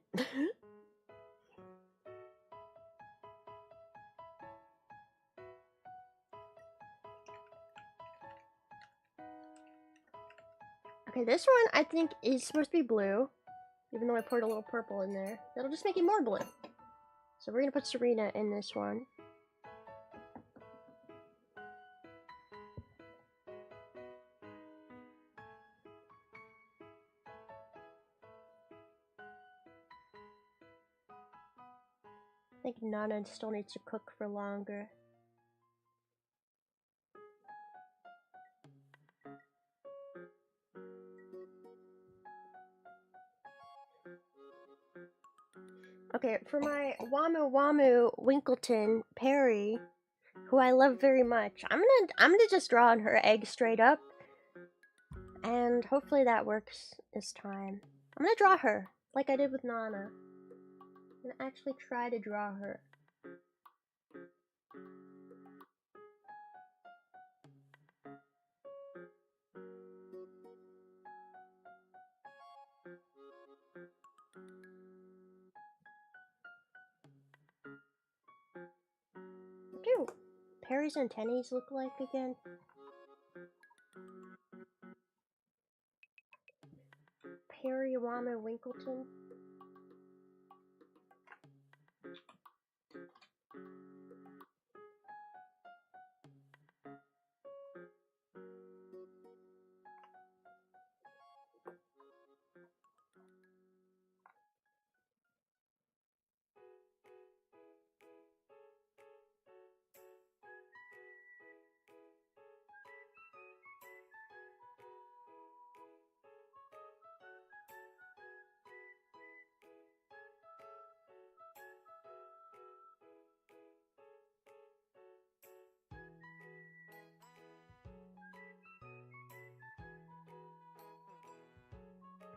Okay, this one I think is supposed to be blue, even though I poured a little purple in there. That'll just make it more blue. So we're gonna put Serena in this one. I think Nana still needs to cook for longer. Okay, for my Wamu Wamu Winkleton Perry, who I love very much, I'm gonna just draw on her egg straight up, and hopefully that works this time. I'm gonna draw her like I did with Nana. I'm gonna actually try to draw her. What do Perry's antennae look like again? Perry Wamu Winkleton.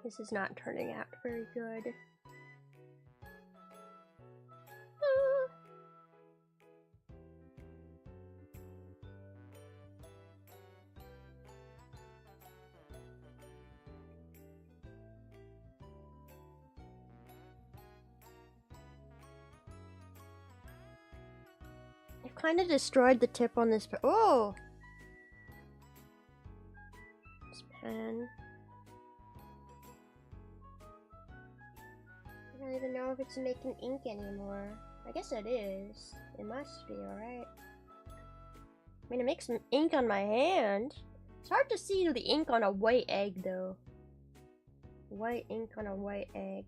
This is not turning out very good. I've kind of destroyed the tip on this, but oh! This pen. I don't even know if it's making ink anymore. I guess it is. It must be, alright. I mean, it makes some ink on my hand. It's hard to see the ink on a white egg, though. White ink on a white egg.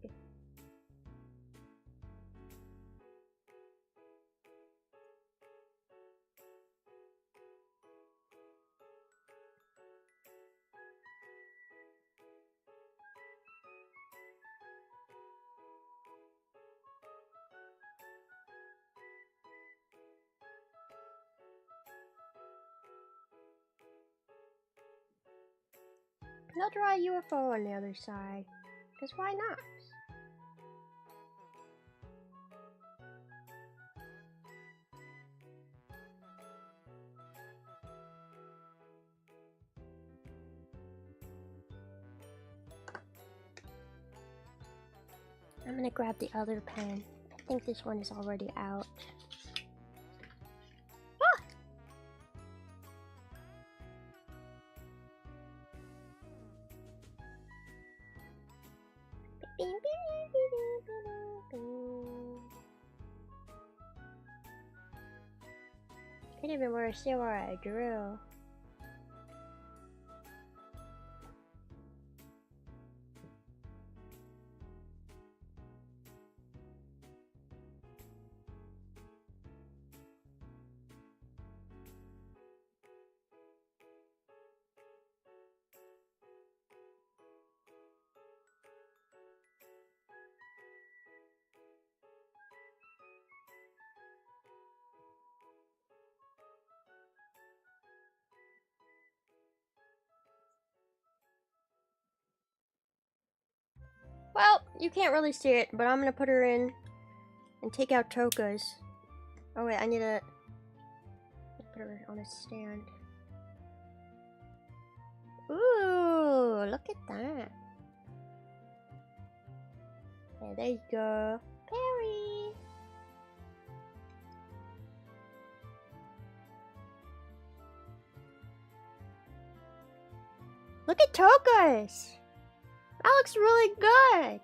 I'll draw a UFO on the other side. Because why not? I'm gonna grab the other pen. I think this one is already out. I didn't even want to see where I drew. Well, you can't really see it, but I'm gonna put her in and take out Toka's. Oh wait, I need to put her on a stand. Ooh, look at that. Yeah, there you go. Perry! Look at Toka's! That looks really good!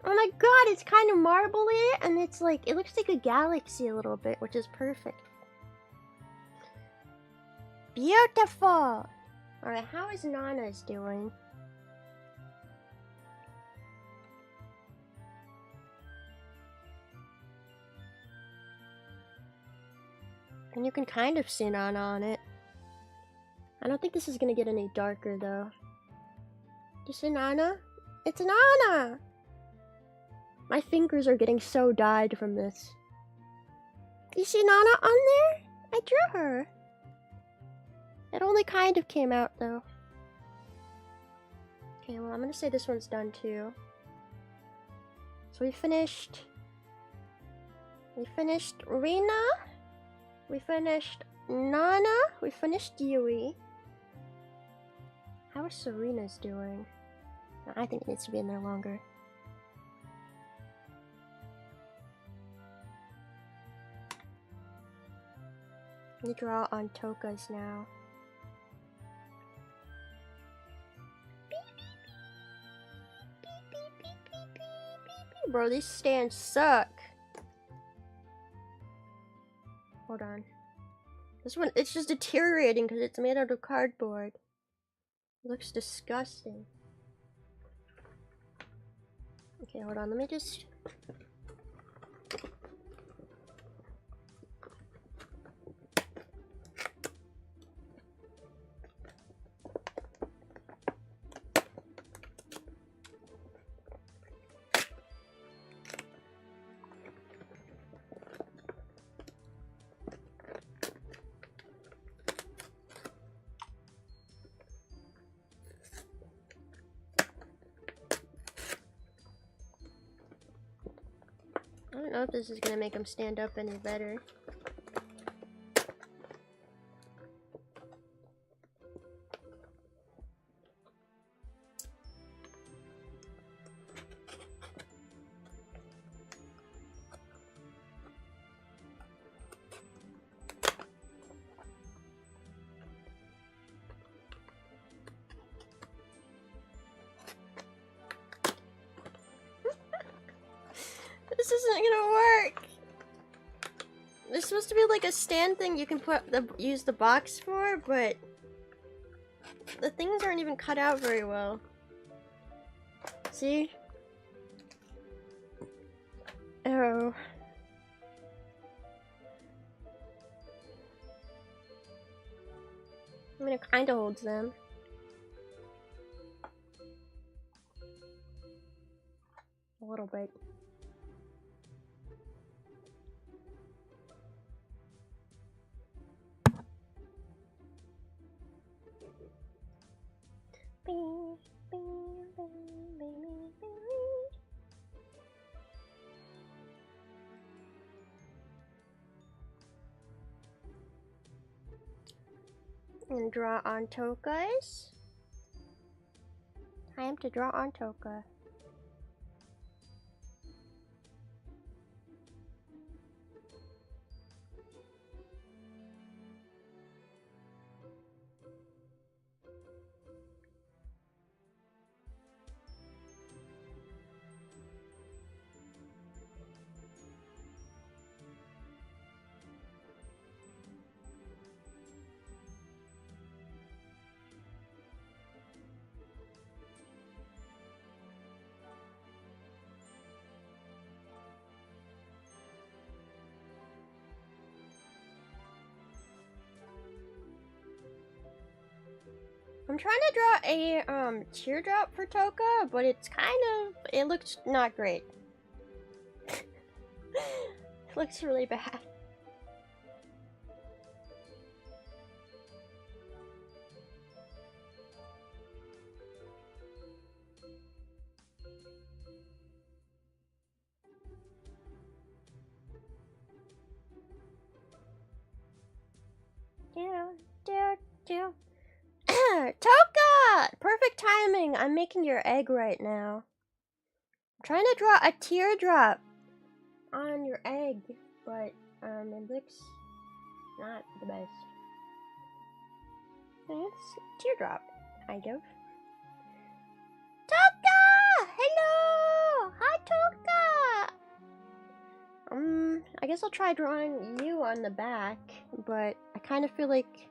Oh my god, it's kind of marbly, and it's like, it looks like a galaxy a little bit, which is perfect. Beautiful! Alright, how is Nana's doing? And you can kind of see Nana on it. I don't think this is gonna get any darker though. Do you see Nana? It's Nana! My fingers are getting so dyed from this. Do you see Nana on there? I drew her. It only kind of came out though. Okay, well I'm gonna say this one's done too. So we finished Rena. We finished Nana. We finished Yui. How is Serena's doing? I think it needs to be in there longer. Let me draw on Toka's now. Bro, these stands suck. Hold on. This one, it's just deteriorating because it's made out of cardboard. It looks disgusting. Okay, hold on, let me just... I don't know if this is gonna make him stand up any better. This isn't gonna work. There's supposed to be like a stand thing you can use the box for, but the things aren't even cut out very well. See? Oh. I mean, it kind of holds them. A little bit. And draw on Tokas. Time to draw on Toka. I'm trying to draw a teardrop for Toka, but it's it looks not great. It looks really bad. Toka! Perfect timing! I'm making your egg right now. I'm trying to draw a teardrop on your egg, but it looks not the best. It's teardrop, kind of. Toka! Hello! Hi, Toka! I guess I'll try drawing you on the back, but I kind of feel like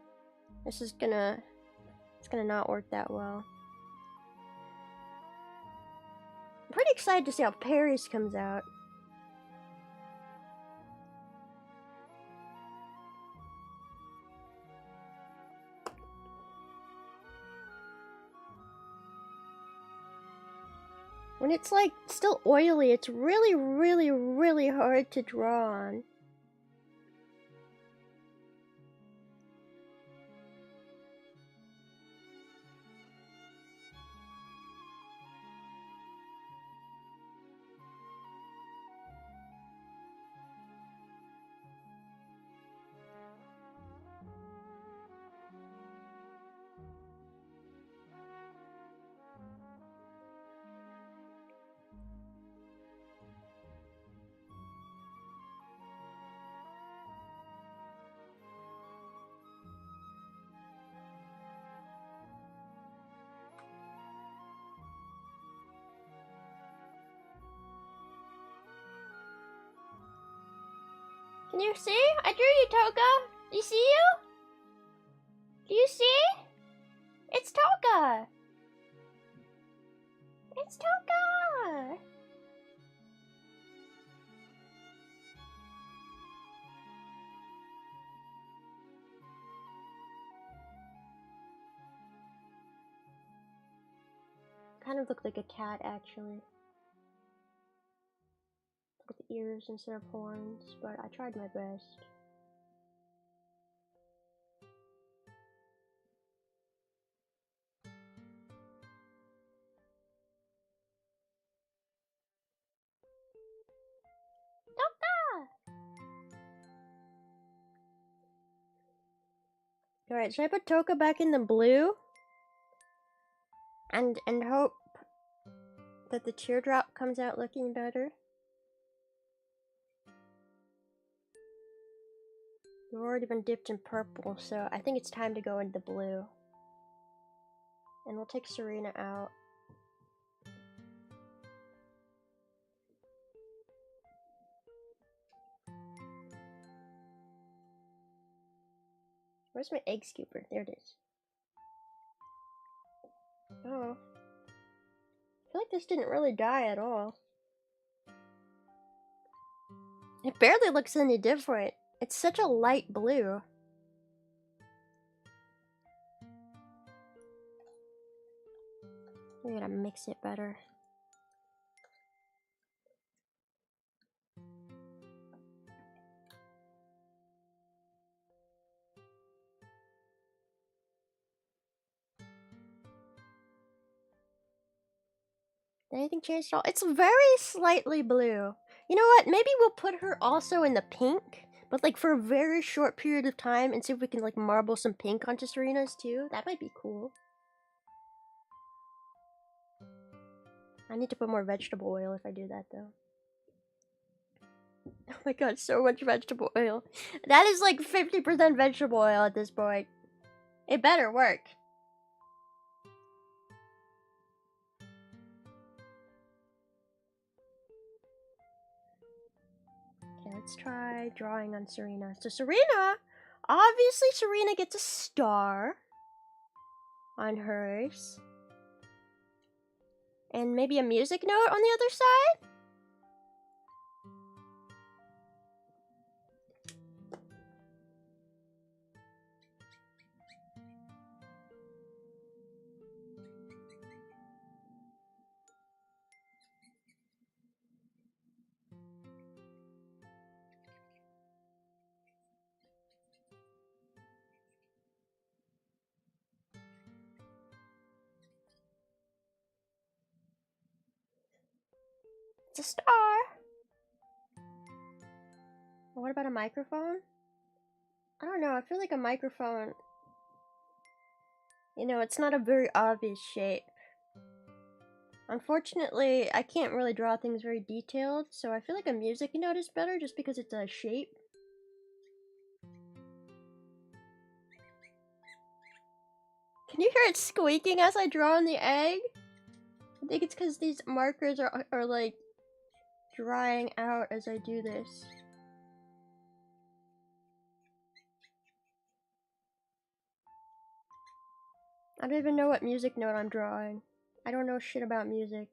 this is gonna not work that well. I'm pretty excited to see how Paris comes out. When it's like still oily, it's really, really, really hard to draw on. Can you see? I drew you, Toka. Do you see you? Do you see? It's Toka. It's Toka. Kind of looked like a cat, actually. With ears instead of horns, but I tried my best. Alright, should I put Toka back in the blue? And hope that the teardrop comes out looking better? We've already been dipped in purple, so I think it's time to go into the blue. And we'll take Serena out. Where's my egg scooper? There it is. Oh. I feel like this didn't really die at all. It barely looks any different. It's such a light blue. I gotta mix it better. Did anything change at all? It's very slightly blue. You know what? Maybe we'll put her also in the pink, but like for a very short period of time and see if we can like marble some pink onto Serena's too. That might be cool. I need to put more vegetable oil if I do that though. Oh my god, so much vegetable oil. That is like 50% vegetable oil at this point. It better work. Okay, let's try drawing on Serena. So Serena, obviously Serena gets a star on hers. And maybe a music note on the other side? It's a star. What about a microphone? I don't know, I feel like a microphone, you know, it's not a very obvious shape. Unfortunately, I can't really draw things very detailed, so I feel like a music note is better just because it's a shape. Can you hear it squeaking as I draw on the egg? I think it's because these markers are like drying out as I do this. I don't even know what music note I'm drawing. I don't know shit about music.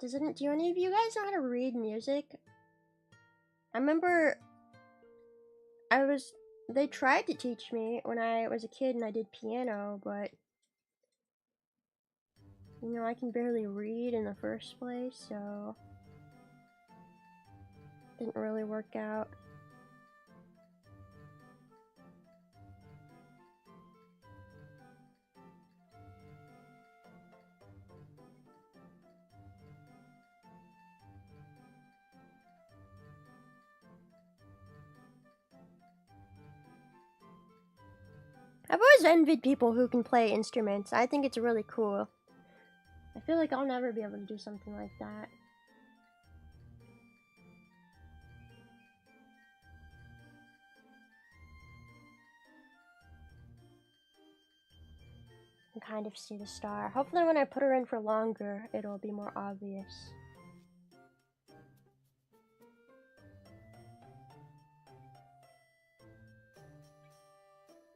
Do any of you guys know how to read music? I remember they tried to teach me when I was a kid and I did piano, but you know, I can barely read in the first place, so it didn't really work out. I've always envied people who can play instruments. I think it's really cool. I feel like I'll never be able to do something like that. I can kind of see the star. Hopefully when I put her in for longer, it'll be more obvious.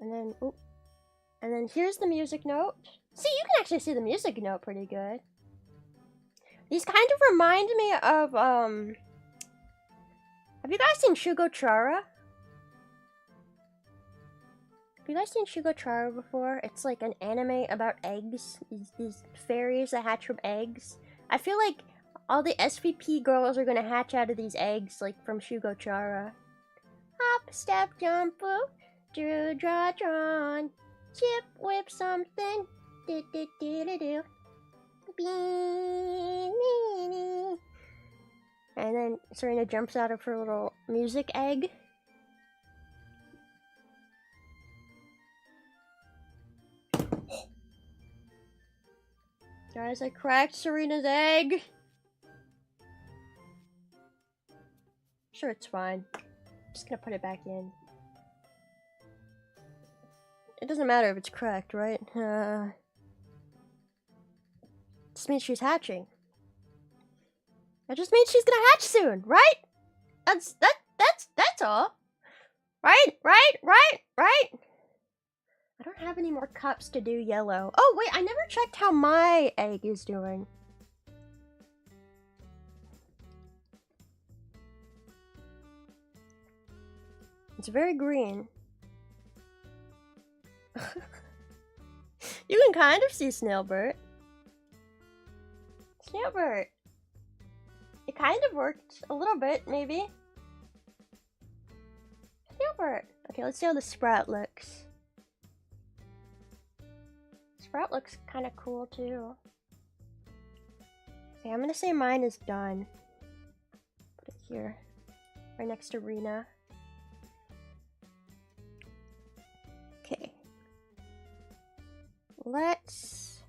And then, oop. And then here's the music note. See, you can actually see the music note pretty good. These kind of remind me of, have you guys seen Shugo Chara? Have you guys seen Shugo Chara before? It's like an anime about eggs. These fairies that hatch from eggs. I feel like all the SVP girls are gonna hatch out of these eggs, like from Shugo Chara. Hop, step, jump, boo. Drew, draw, drawn. Chip, whip something. Do, do, do, do, do. Beanie. And then Serena jumps out of her little music egg. Guys, I cracked Serena's egg. Sure, it's fine. I'm just gonna put it back in. It doesn't matter if it's cracked, right? Just means she's hatching. That just means she's gonna hatch soon, right? That's all. Right. I don't have any more cups to do yellow. Oh wait, I never checked how my egg is doing. It's very green. You can kind of see Snailbert. Snailbert. It kind of worked a little bit, maybe. Snailbert. Okay, let's see how the sprout looks. Sprout looks kind of cool too. Okay, I'm gonna say mine is done. Put it here, right next to Serena. Okay. Let's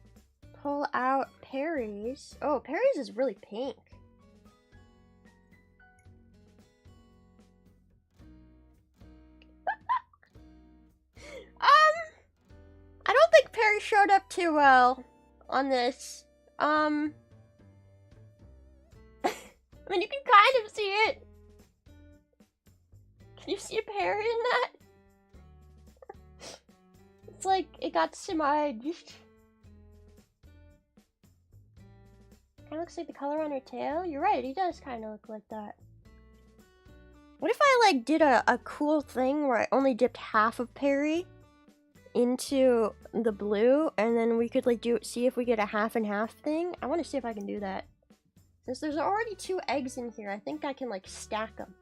pull out Perry's. Oh, Perry's is really pink. I don't think Perry showed up too well on this. I mean, you can kind of see it. Can you see a Perry in that? It's like it got smudged. Kind of looks like the color on her tail. You're right, he does kind of look like that. What if I like did a cool thing where I only dipped half of Perry into the blue, and then we could like see if we get a half and half thing? I want to see if I can do that. Since there's already 2 eggs in here, I think I can like stack them.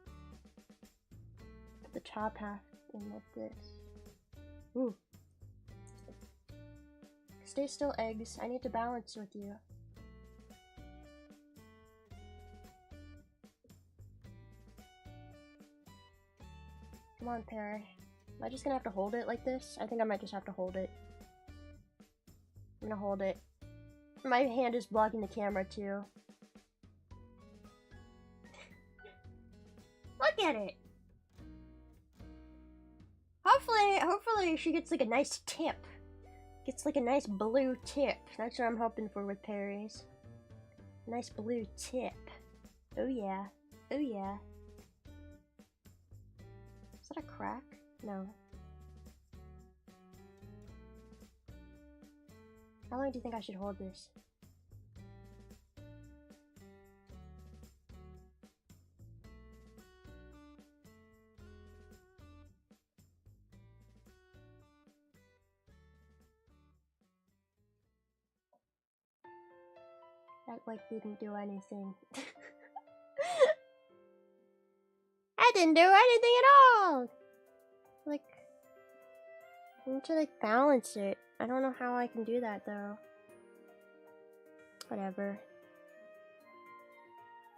Put the top half in like this. Ooh. Stay still, eggs. I need to balance with you. Come on, Perry. Am I just gonna have to hold it like this? I think I might just have to hold it. I'm gonna hold it. My hand is blocking the camera too. Look at it! Hopefully she gets like a nice tip. Gets like a nice blue tip. That's what I'm hoping for with Perry's. Nice blue tip. Oh yeah. Oh yeah. Is that a crack? No. How long do you think I should hold this? That like didn't do anything. I didn't do anything at all! Like, I need to like balance it. I don't know how I can do that though. Whatever.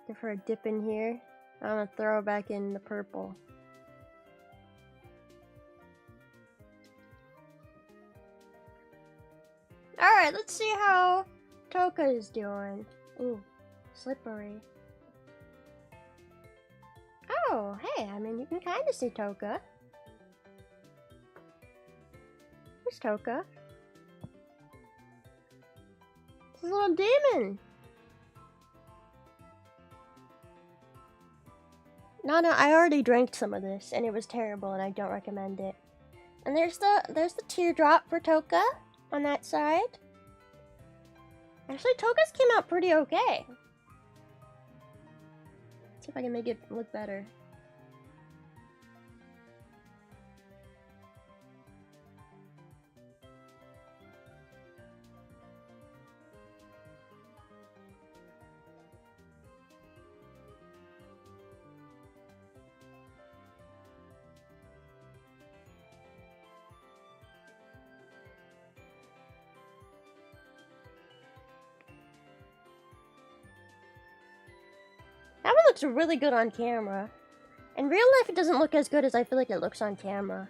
Give her a dip in here. I'm gonna throw it back in the purple. Alright, let's see how Toka is doing. Ooh, slippery. Oh, hey, I mean, you can kind of see Toka. Where's Toka? It's a little demon. No, I already drank some of this, and it was terrible, and I don't recommend it. And there's the teardrop for Toka on that side. Actually, Toka's came out pretty okay. Let's see if I can make it look better. That one looks really good on camera. In real life, it doesn't look as good as I feel like it looks on camera.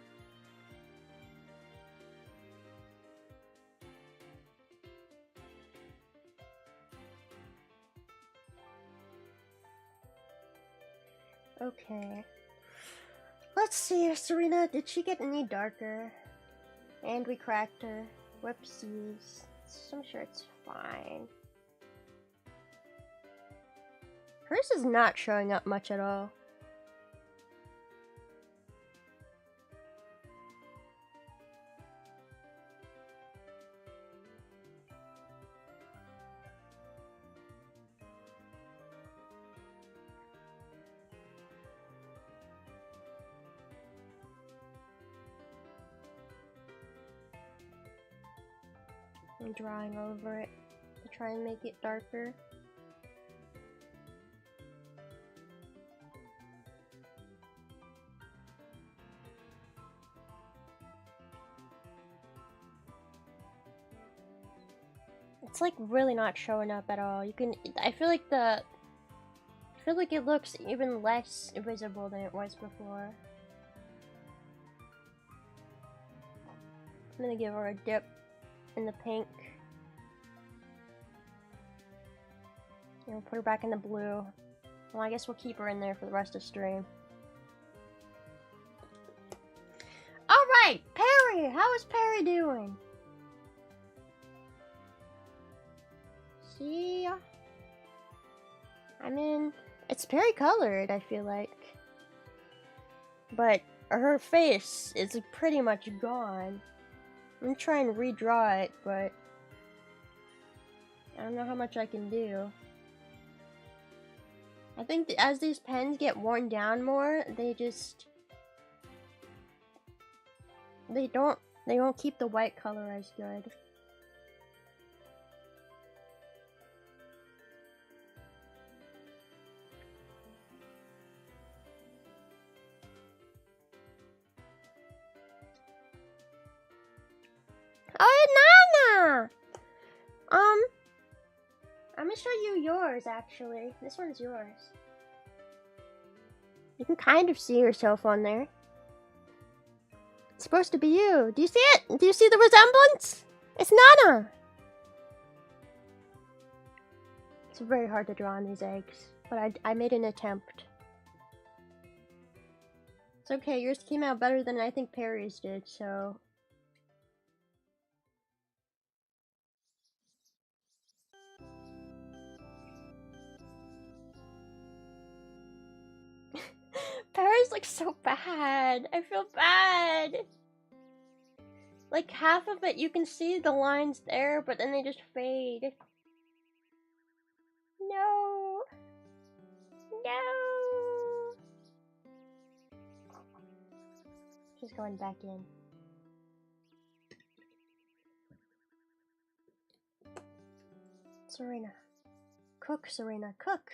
Okay. Let's see, Serena, did she get any darker? And we cracked her. Whoopsies. I'm sure it's fine. Hers is not showing up much at all. I'm drawing over it to try and make it darker. It's like really not showing up at all. You can, I feel like it looks even less visible than it was before. I'm gonna give her a dip in the pink. And we'll put her back in the blue. Well, I guess we'll keep her in there for the rest of the stream. Alright, Perry! How is Perry doing? See? I mean, it's Perry colored, I feel like. But her face is pretty much gone. I'm gonna try and redraw it, but I don't know how much I can do. I think that as these pens get worn down more, they don't keep the white color as good. Oh, Nana! I'm gonna show you yours, actually. This one's yours. You can kind of see yourself on there. It's supposed to be you. Do you see it? Do you see the resemblance? It's Nana! It's very hard to draw on these eggs, but I made an attempt. It's okay, yours came out better than I think Perry's did, so... Perry's looks so bad. I feel bad. Like half of it, you can see the lines there, but then they just fade. No. No. She's going back in. Serena. Cook, Serena, cook.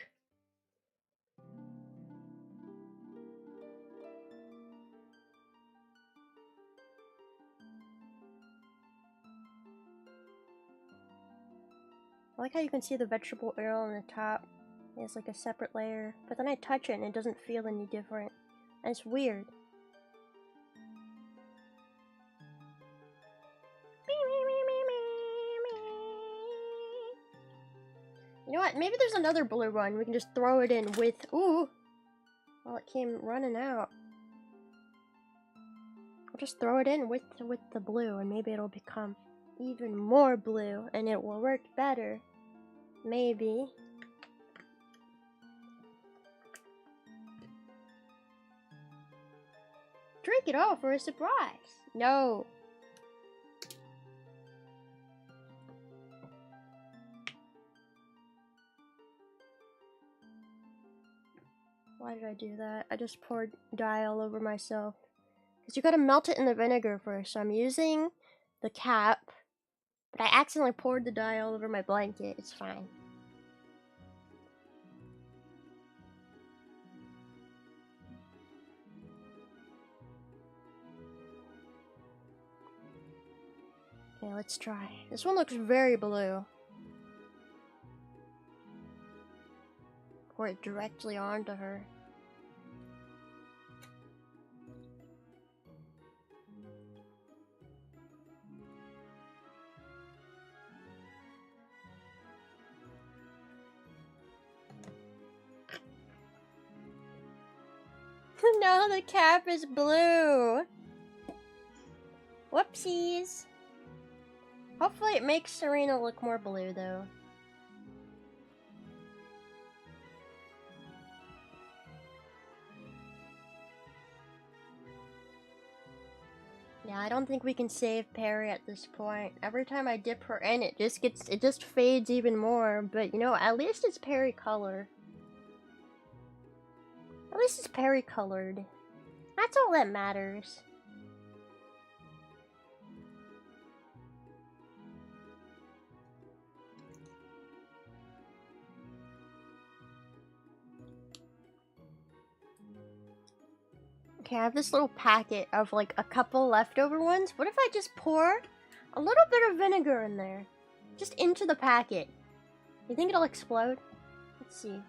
I like how you can see the vegetable oil on the top. It's like a separate layer, but then I touch it and it doesn't feel any different. And it's weird. You know what? Maybe there's another blue one. We can just throw it in with... Ooh! Well, it came running out. I'll just throw it in with the blue and maybe it'll become even more blue and it will work better. Maybe. Drink it all for a surprise. No. Why did I do that? I just poured dye all over myself. Because you gotta melt it in the vinegar first. So I'm using the cap. But I accidentally poured the dye all over my blanket. It's fine. Okay, let's try. This one looks very blue. Pour it directly onto her. No, the cap is blue. Whoopsies. Hopefully it makes Serena look more blue, though. Yeah, I don't think we can save Perry at this point. Every time I dip her in, it just fades even more. But, you know, at least it's Perry color. At least it's Perry colored. That's all that matters. Okay, I have this little packet of like a couple leftover ones. What if I just pour a little bit of vinegar in there? Just into the packet. You think it'll explode? Let's see.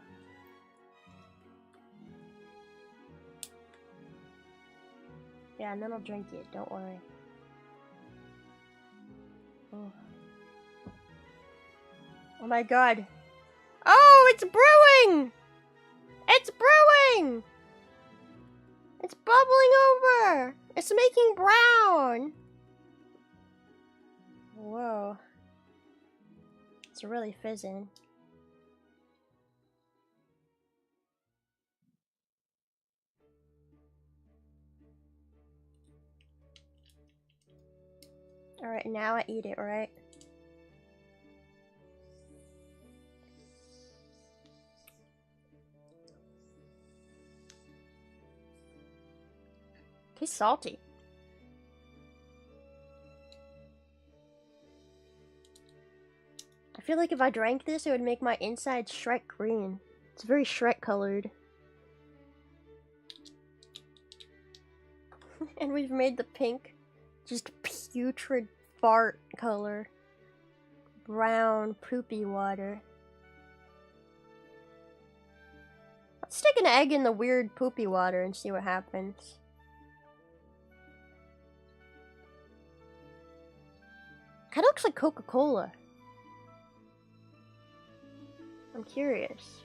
Yeah, and then I'll drink it, don't worry. Oh. Oh my god. Oh, it's brewing! It's brewing! It's bubbling over! It's making brown! Whoa. It's really fizzing. Alright, now I eat it, right? Tastes salty. I feel like if I drank this, it would make my inside Shrek green. It's very Shrek colored. And we've made the pink just putrid fart color. Brown poopy water. Let's stick an egg in the weird poopy water and see what happens. Kinda looks like Coca-Cola. I'm curious.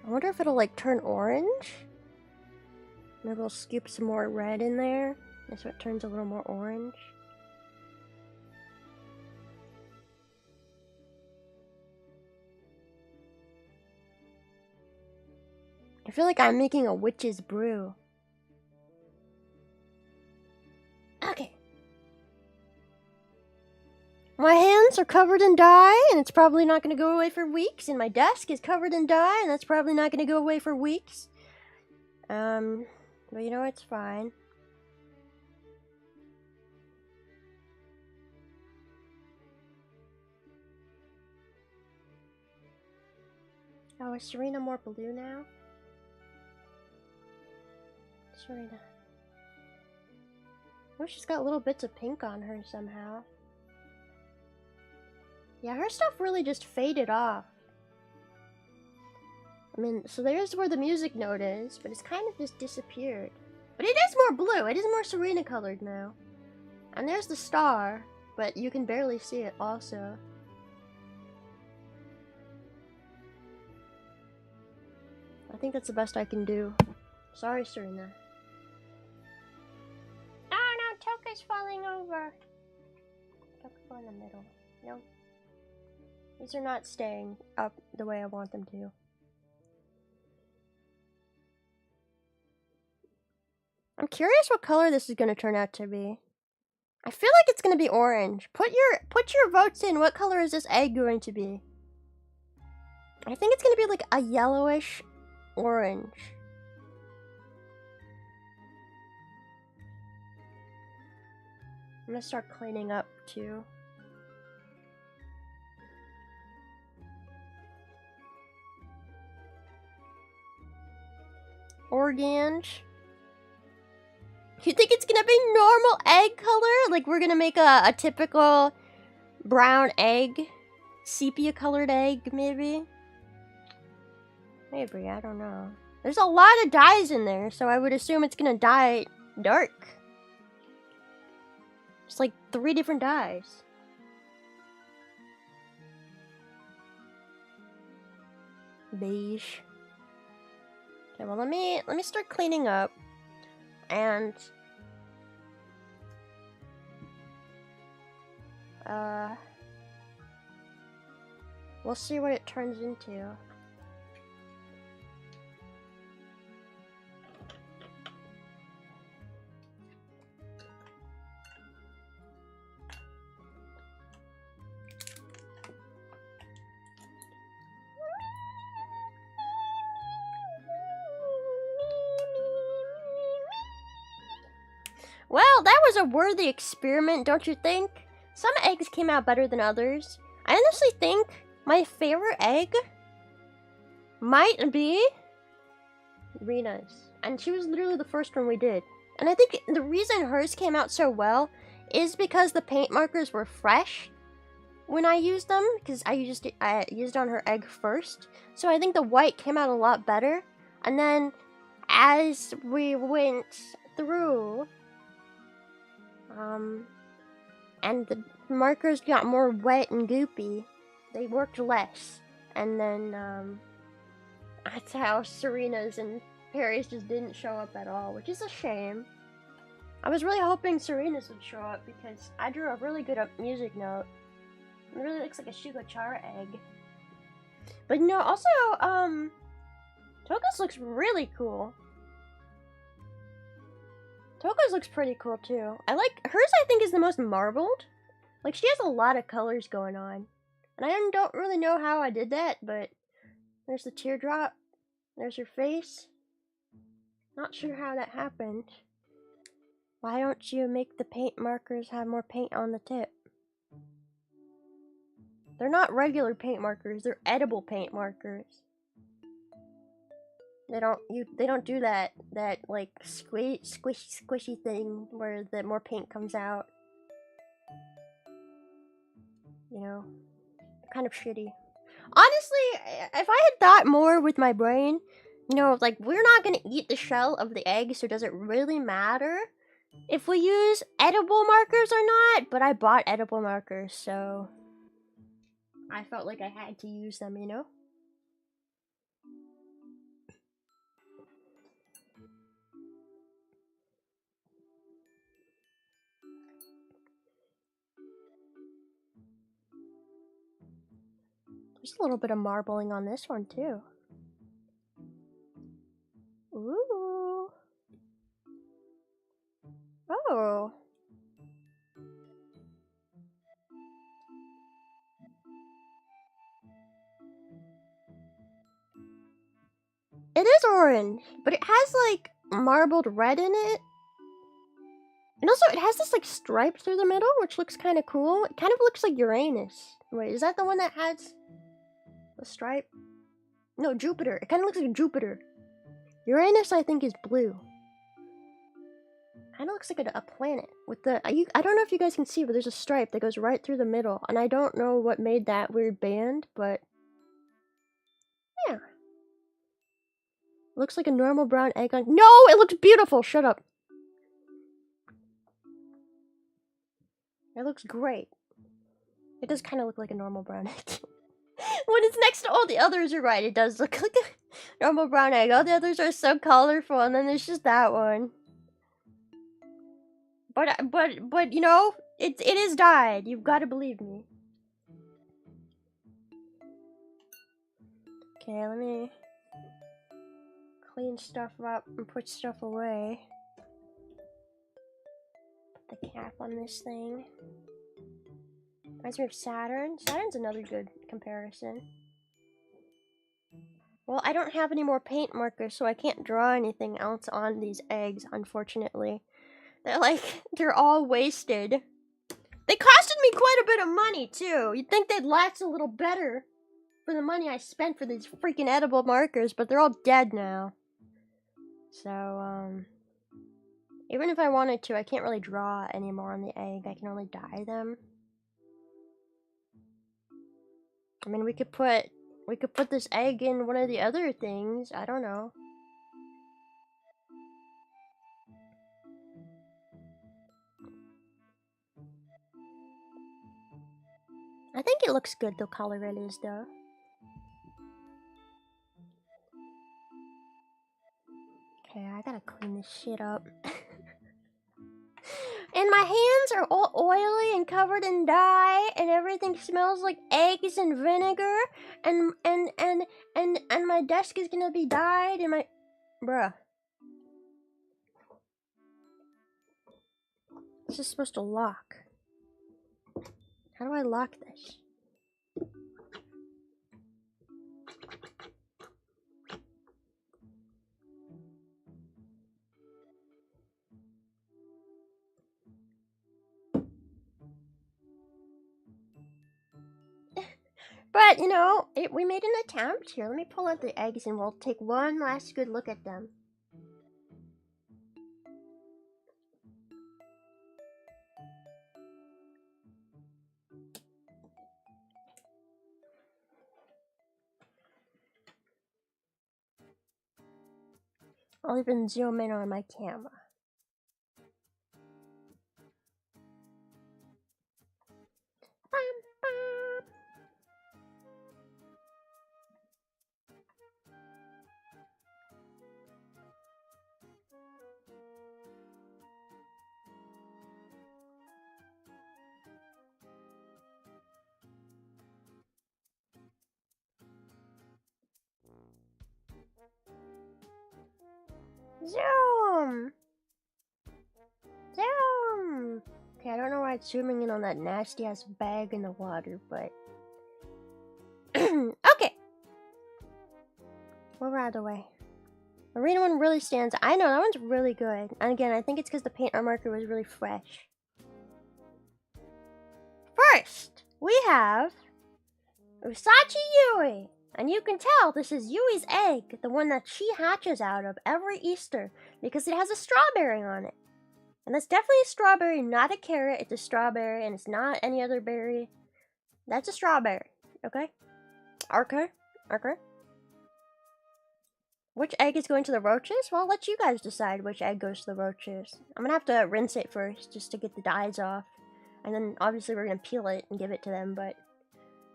I wonder if it'll like turn orange? Maybe we'll scoop some more red in there, so it turns a little more orange. I feel like I'm making a witch's brew. Okay. My hands are covered in dye, and it's probably not going to go away for weeks. And my desk is covered in dye, and that's probably not going to go away for weeks. But you know, it's fine. Oh, is Serena more blue now? Serena. Oh, she's got little bits of pink on her somehow. Yeah, her stuff really just faded off. I mean, so there's where the music note is, but it's kind of just disappeared. But it is more blue. It is more Serena colored now. And there's the star, but you can barely see it also. I think that's the best I can do. Sorry, Serena. Oh no, Toka's falling over. Toka in the middle. No. These are not staying up the way I want them to. I'm curious what color this is going to turn out to be. I feel like it's going to be orange. Put your votes in. What color is this egg going to be? I think it's going to be like a yellowish orange. I'm going to start cleaning up too. Orange. You think it's gonna be normal egg color? Like we're gonna make a typical brown egg? Sepia colored egg, maybe? Maybe, I don't know. There's a lot of dyes in there, so I would assume it's gonna dye dark. It's like 3 different dyes. Beige. Okay, well let me start cleaning up. And we'll see what it turns into. Well, that was a worthy experiment, don't you think? Some eggs came out better than others. I honestly think My favorite egg might be Serena's. And she was literally the first one we did. And I think the reason hers came out so well is because the paint markers were fresh when I used them, because I used on her egg first. So I think the white came out a lot better. And then as we went through, and the markers got more wet and goopy, they worked less. And then that's how Serena's and Perry's just didn't show up at all, which is a shame. I was really hoping Serena's would show up because I drew a really good music note. It really looks like a Shugachara egg. But no, also, Toka's looks really cool. Toka's looks pretty cool too. I like hers. I think is the most marbled. Like she has a lot of colors going on, and I don't really know how I did that. But there's the teardrop. There's her face. Not sure how that happened. Why don't you make the paint markers have more paint on the tip? They're not regular paint markers. They're edible paint markers. They don't do that like squishy thing where the more paint comes out. You know, kind of shitty. Honestly, if I had thought more with my brain, you know, like we're not gonna eat the shell of the egg, so does it really matter if we use edible markers or not? But I bought edible markers, so I felt like I had to use them, you know? There's a little bit of marbling on this one, too. Ooh. Oh. It is orange, but it has like marbled red in it. And also it has this like stripe through the middle, which looks kind of cool. It kind of looks like Uranus. Wait, is that the one that has the stripe? No, Jupiter. It kind of looks like Jupiter. Uranus, I think, is blue. Kind of looks like a planet with the. I don't know if you guys can see, but there's a stripe that goes right through the middle, and I don't know what made that weird band, but yeah, looks like a normal brown egg on. No, it looks beautiful. Shut up. It looks great. It does kind of look like a normal brown egg. When it's next to all the others, you're right. It does look like a normal brown egg. All the others are so colorful, and then there's just that one. But you know, it is dyed. You've got to believe me. Okay, let me clean stuff up and put stuff away. Put the cap on this thing. Reminds me of Saturn. Saturn's another good comparison. Well, I don't have any more paint markers, so I can't draw anything else on these eggs, unfortunately. They're all wasted. They costed me quite a bit of money, too. You'd think they'd last a little better for the money I spent for these freaking edible markers, but they're all dead now. So, even if I wanted to, I can't really draw anymore on the egg. I can only dye them. I mean, we could put this egg in one of the other things. I don't know. I think it looks good the color it is, though. Okay, I gotta clean this shit up. And my hands are all oily and covered in dye, and everything smells like eggs and vinegar, and my desk is gonna be dyed, and my... Bruh. This is supposed to lock. How do I lock this? But, you know, we made an attempt. Here, let me pull out the eggs and we'll take one last good look at them. I'll even zoom in on my camera. Zoom! Zoom! Okay, I don't know why it's zooming in on that nasty ass bag in the water, but... Okay! We're out of the way. The Arena one really stands. I know, that one's really good. And again, I think it's because the paint on marker was really fresh. First, we have Usachi Yui. And you can tell this is Yui's egg, the one that she hatches out of every Easter, because it has a strawberry on it. And that's definitely a strawberry, not a carrot. It's a strawberry, and it's not any other berry. That's a strawberry, okay? Okay? Okay? Which egg is going to the Roaches? Well, I'll let you guys decide which egg goes to the Roaches. I'm gonna have to rinse it first, just to get the dyes off. And then, obviously, we're gonna peel it and give it to them, but...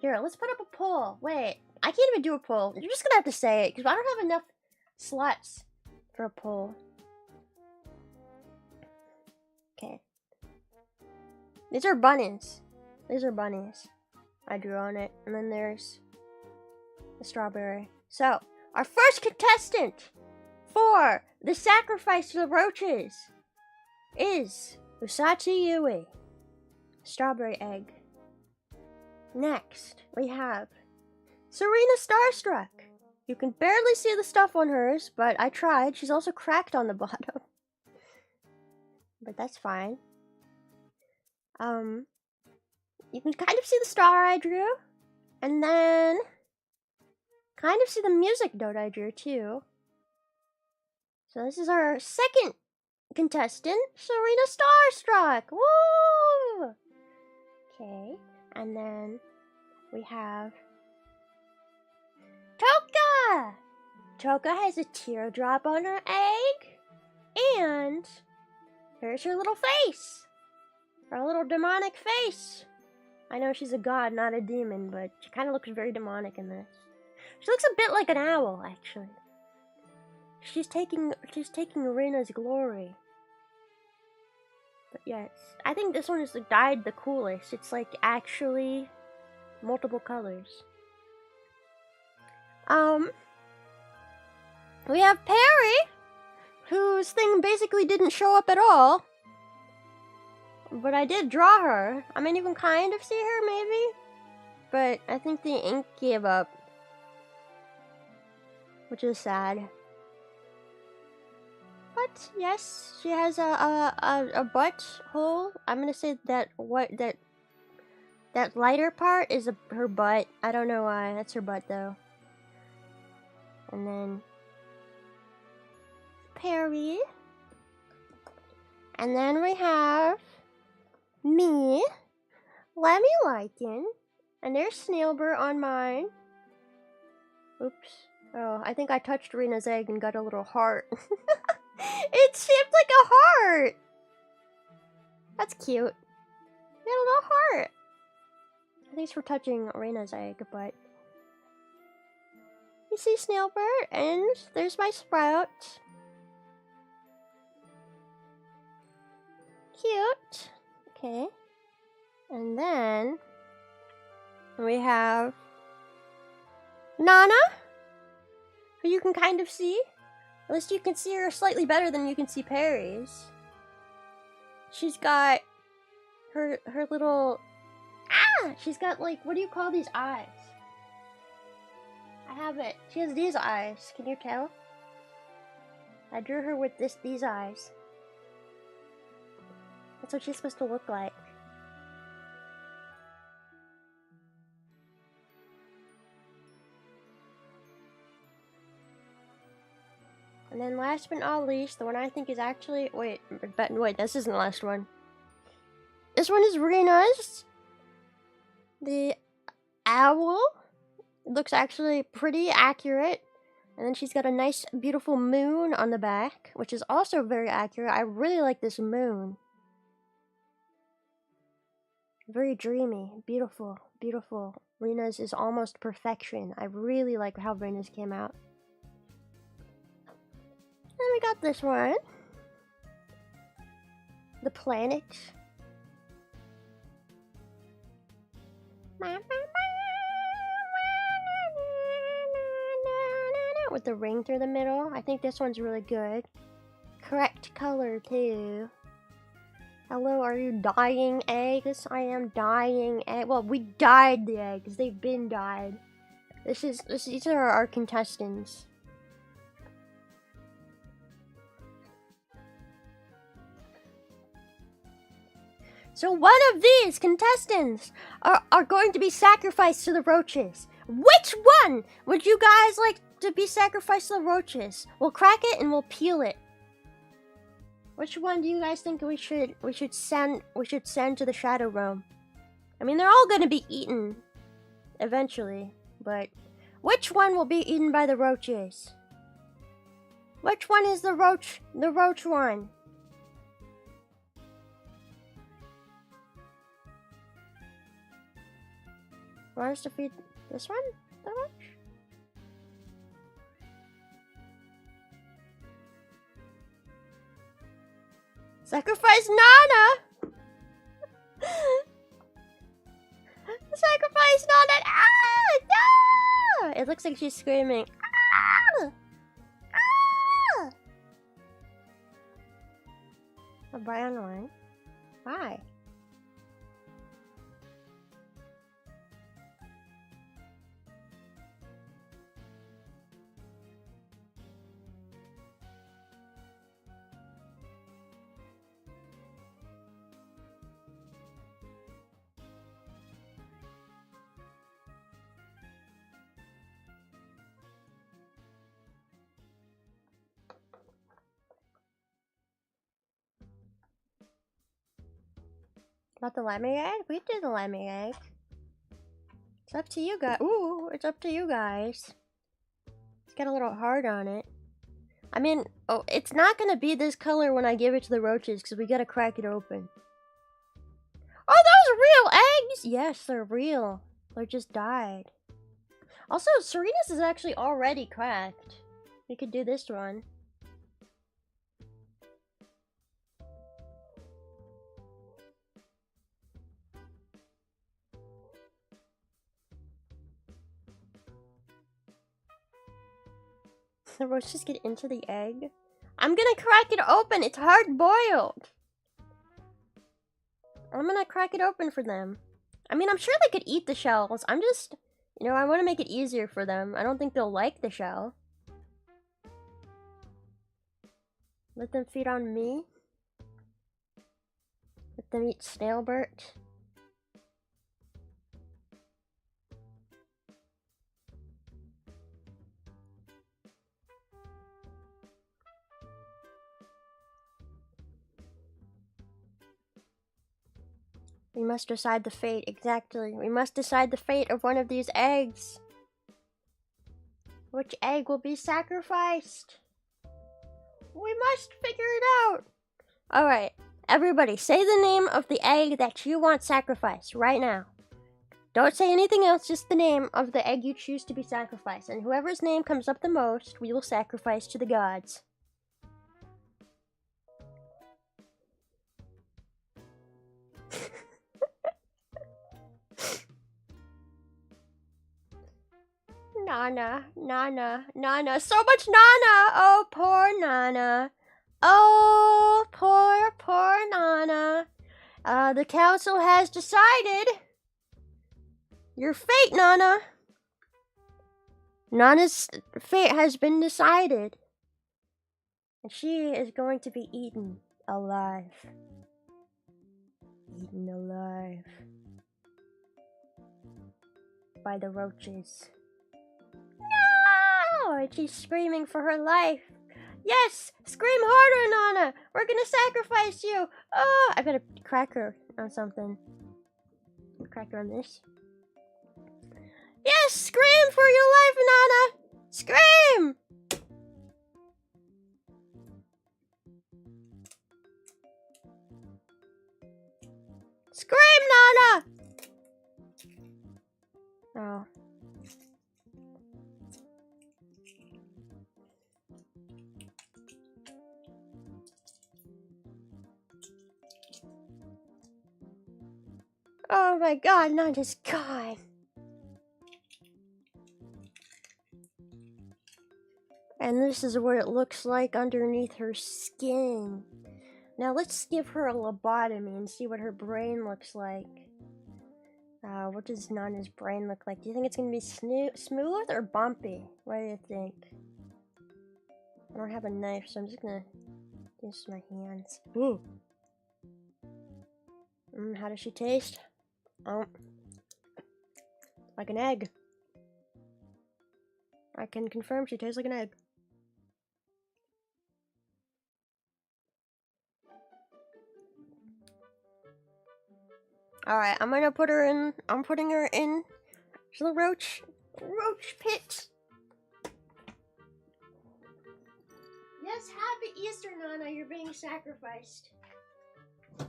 Here, let's put up a poll. Wait, I can't even do a poll. You're just gonna have to say it, because I don't have enough slots for a poll. Okay. These are bunnies. These are bunnies. I drew on it. And then there's the strawberry. So, our first contestant for the sacrifice to the Roaches is Usachi Yui. Strawberry egg. Next, we have Serena Starstruck. You can barely see the stuff on hers, but I tried. She's also cracked on the bottom. But that's fine. You can kind of see the star I drew. And then kind of see the music note I drew too. So this is our second contestant, Serena Starstruck. Woo! Okay, and then we have Toka! Toka has a teardrop on her egg. And here's her little face. Her little demonic face. I know she's a god, not a demon, but she kind of looks very demonic in this. She looks a bit like an owl, actually. She's taking Arena's glory. But yes, I think this one is dyed the coolest. It's like actually multiple colors. We have Perry, whose thing basically didn't show up at all. But I did draw her. I mean, you can kind of see her, maybe. But I think the ink gave up. Which is sad. But, yes, she has a butt hole. I'm gonna say that that lighter part is her butt. I don't know why. That's her butt, though. And then Perry. And then we have me, Lemmy Lycan, and there's Snailbert on mine. Oops. Oh, I think I touched Rena's egg and got a little heart. It's shaped like a heart! That's cute. Got a little heart. Thanks for touching Rena's egg, but... You see Snailbert, and there's my sprout. Cute. Okay. And then we have Nana, who you can kind of see. At least you can see her slightly better than you can see Perry's. She's got her little... Ah! She's got, like, what do you call these eyes? I have it. She has these eyes. Can you tell? I drew her with these eyes. That's what she's supposed to look like. then last but not least, the one I think is actually... Wait, this isn't the last one. This one is Serena's. The owl. It looks actually pretty accurate. And then she's got a nice, beautiful moon on the back, which is also very accurate. I really like this moon. Very dreamy. Beautiful. Beautiful. Rena's is almost perfection. I really like how Rena's came out. Then we got this one. The planet. With the ring through the middle. I think this one's really good. Correct color too. Hello, are you dyeing eggs? I am dyeing eggs. Well, we dyed the eggs. They've been dyed. These are our contestants. So one of these contestants are going to be sacrificed to the Roaches. Which one would you guys like to be sacrificed to the Roaches? We'll crack it and we'll peel it. Which one do you guys think we should send to the Shadow Realm? I mean, they're all gonna be eaten eventually, but which one will be eaten by the Roaches? Which one is the Roach one? Want us to feed this one? The Roach? Sacrifice Nana! Sacrifice Nana! Ah! No! It looks like she's screaming. Ah! Ah! A brown one? Why? About the lemon egg? We did the lemon egg. It's up to you guys. Ooh, it's up to you guys. It's got a little heart on it. I mean, oh, it's not gonna be this color when I give it to the Roaches because we gotta crack it open. Are those real eggs? Yes, they're real. They're just dyed. Also, Serena's is actually already cracked. We could do this one. The Roaches get into the egg. I'm gonna crack it open. It's hard boiled. I'm gonna crack it open for them. I mean, I'm sure they could eat the shells. I'm just, you know, I want to make it easier for them. I don't think they'll like the shell. Let them feed on me. Let them eat Snailbert. We must decide the fate, exactly. We must decide the fate of one of these eggs. Which egg will be sacrificed? We must figure it out. Alright, everybody, say the name of the egg that you want sacrificed right now. Don't say anything else, just the name of the egg you choose to be sacrificed. And whoever's name comes up the most, we will sacrifice to the gods. Nana, Nana, Nana, so much Nana! Oh, poor Nana. Oh, poor Nana. The council has decided your fate, Nana. Nana's fate has been decided. And she is going to be eaten alive. Eaten alive. By the Roaches. No! And she's screaming for her life. Yes! Scream harder, Nana! We're gonna sacrifice you! Oh! I better crack her on something. Crack her on this. Yes! Scream for your life, Nana! Scream! Scream, Nana! Oh. Oh my god, Nana's gone. And this is what it looks like underneath her skin. Now let's give her a lobotomy and see what her brain looks like. What does Nana's brain look like? Do you think it's gonna be smooth or bumpy? What do you think? I don't have a knife, so I'm just gonna use my hands. Ooh. How does she taste? Oh. Like an egg. I can confirm she tastes like an egg. Alright, I'm gonna put her in. I'm putting her in the roach pit. Yes, happy Easter, Nana. You're being sacrificed. Trying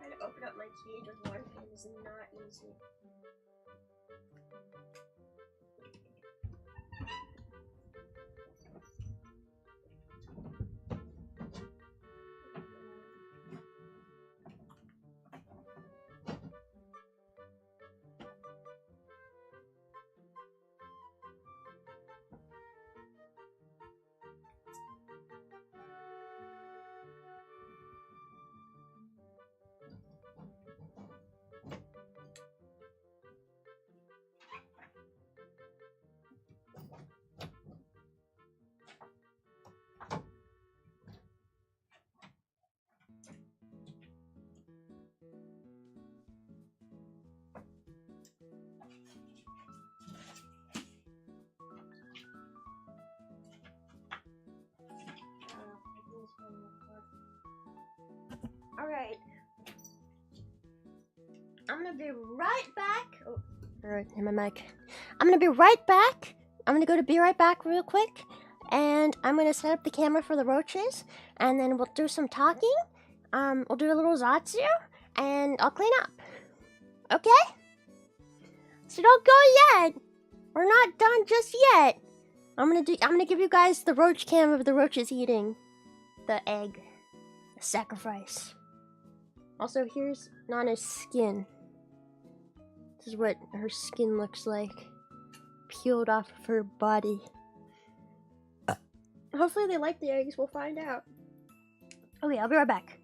to open up my cage with one hand is not easy. Alright. I'm gonna be right back. Oh, alright, in my mic. I'm gonna be right back. I'm gonna go to be right back real quick. And I'm gonna set up the camera for the roaches. And then we'll do some talking. We'll do a little Zatsu. And I'll clean up. Okay? So don't go yet. We're not done just yet. I'm gonna give you guys the roach cam of the roaches eating the egg. The sacrifice. Also, here's Nana's skin. This is what her skin looks like. Peeled off of her body. Hopefully they like the eggs, we'll find out. Okay, I'll be right back.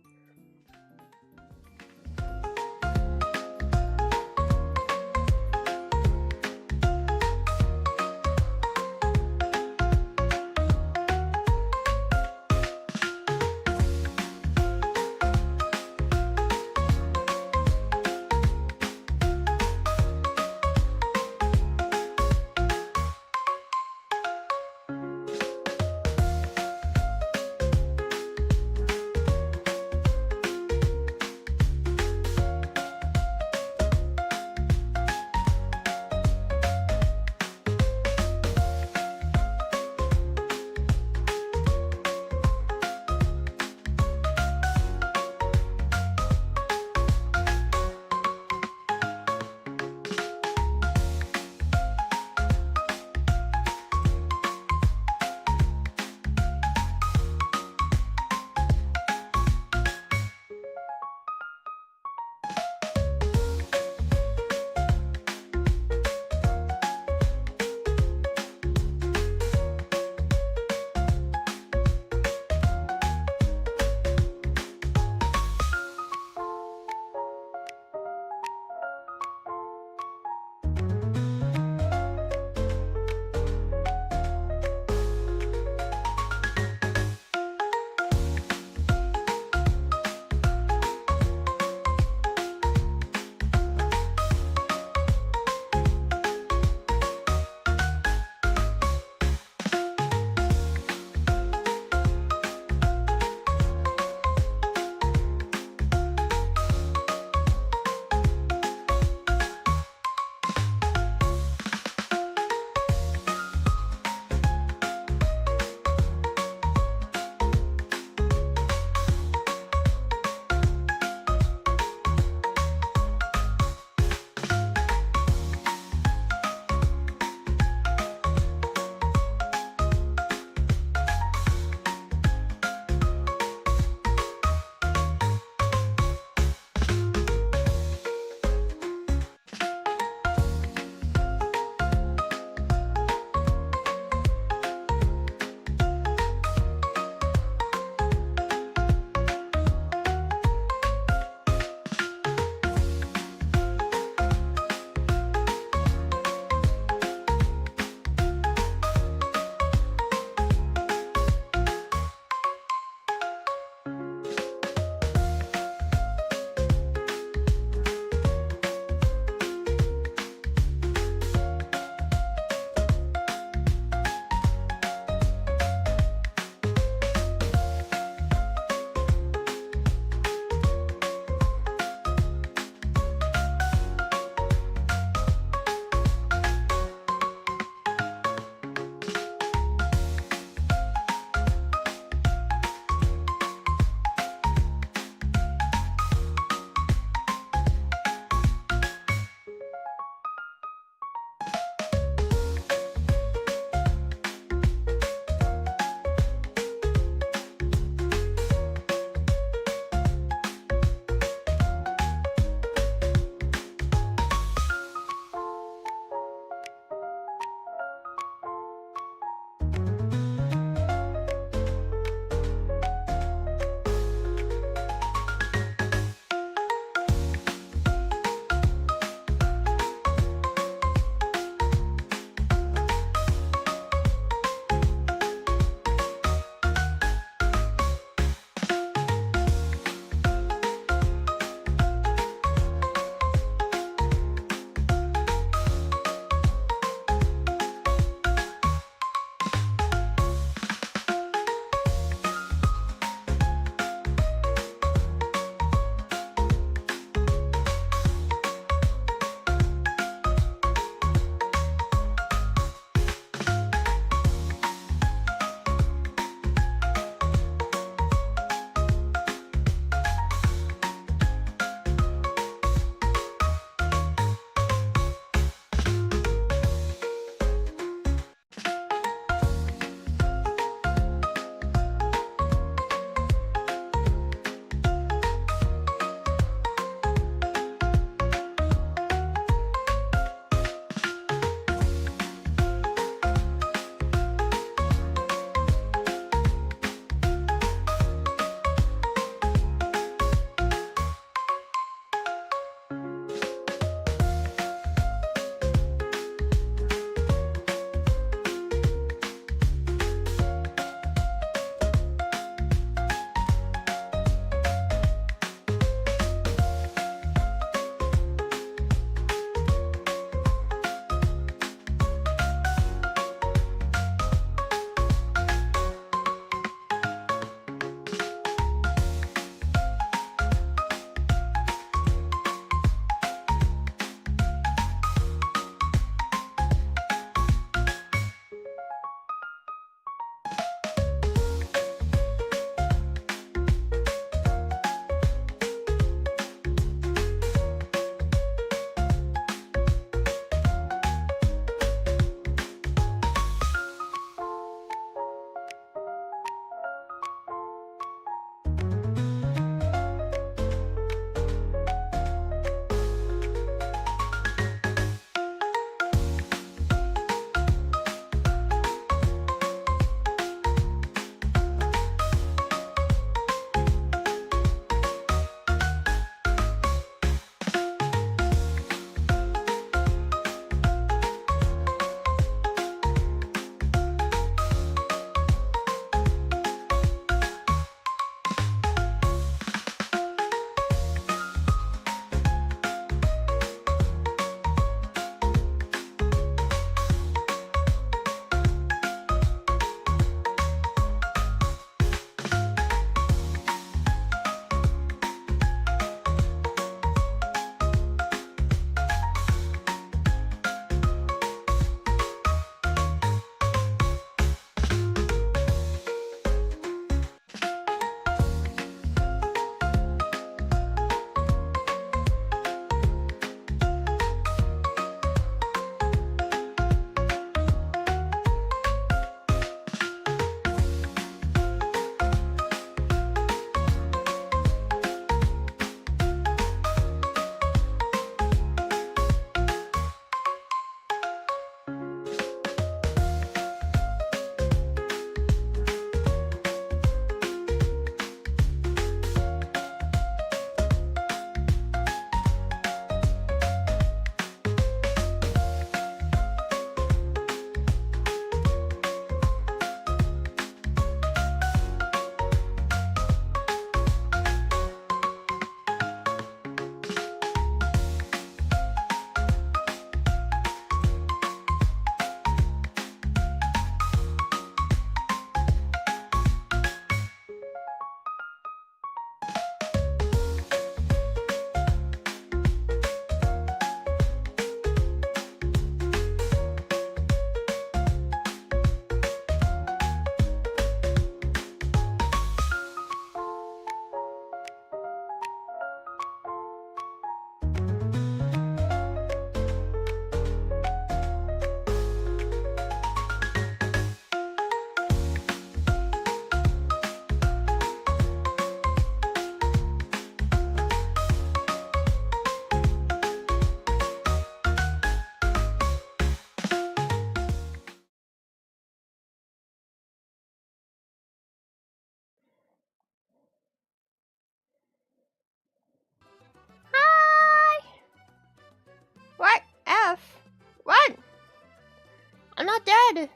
not dead.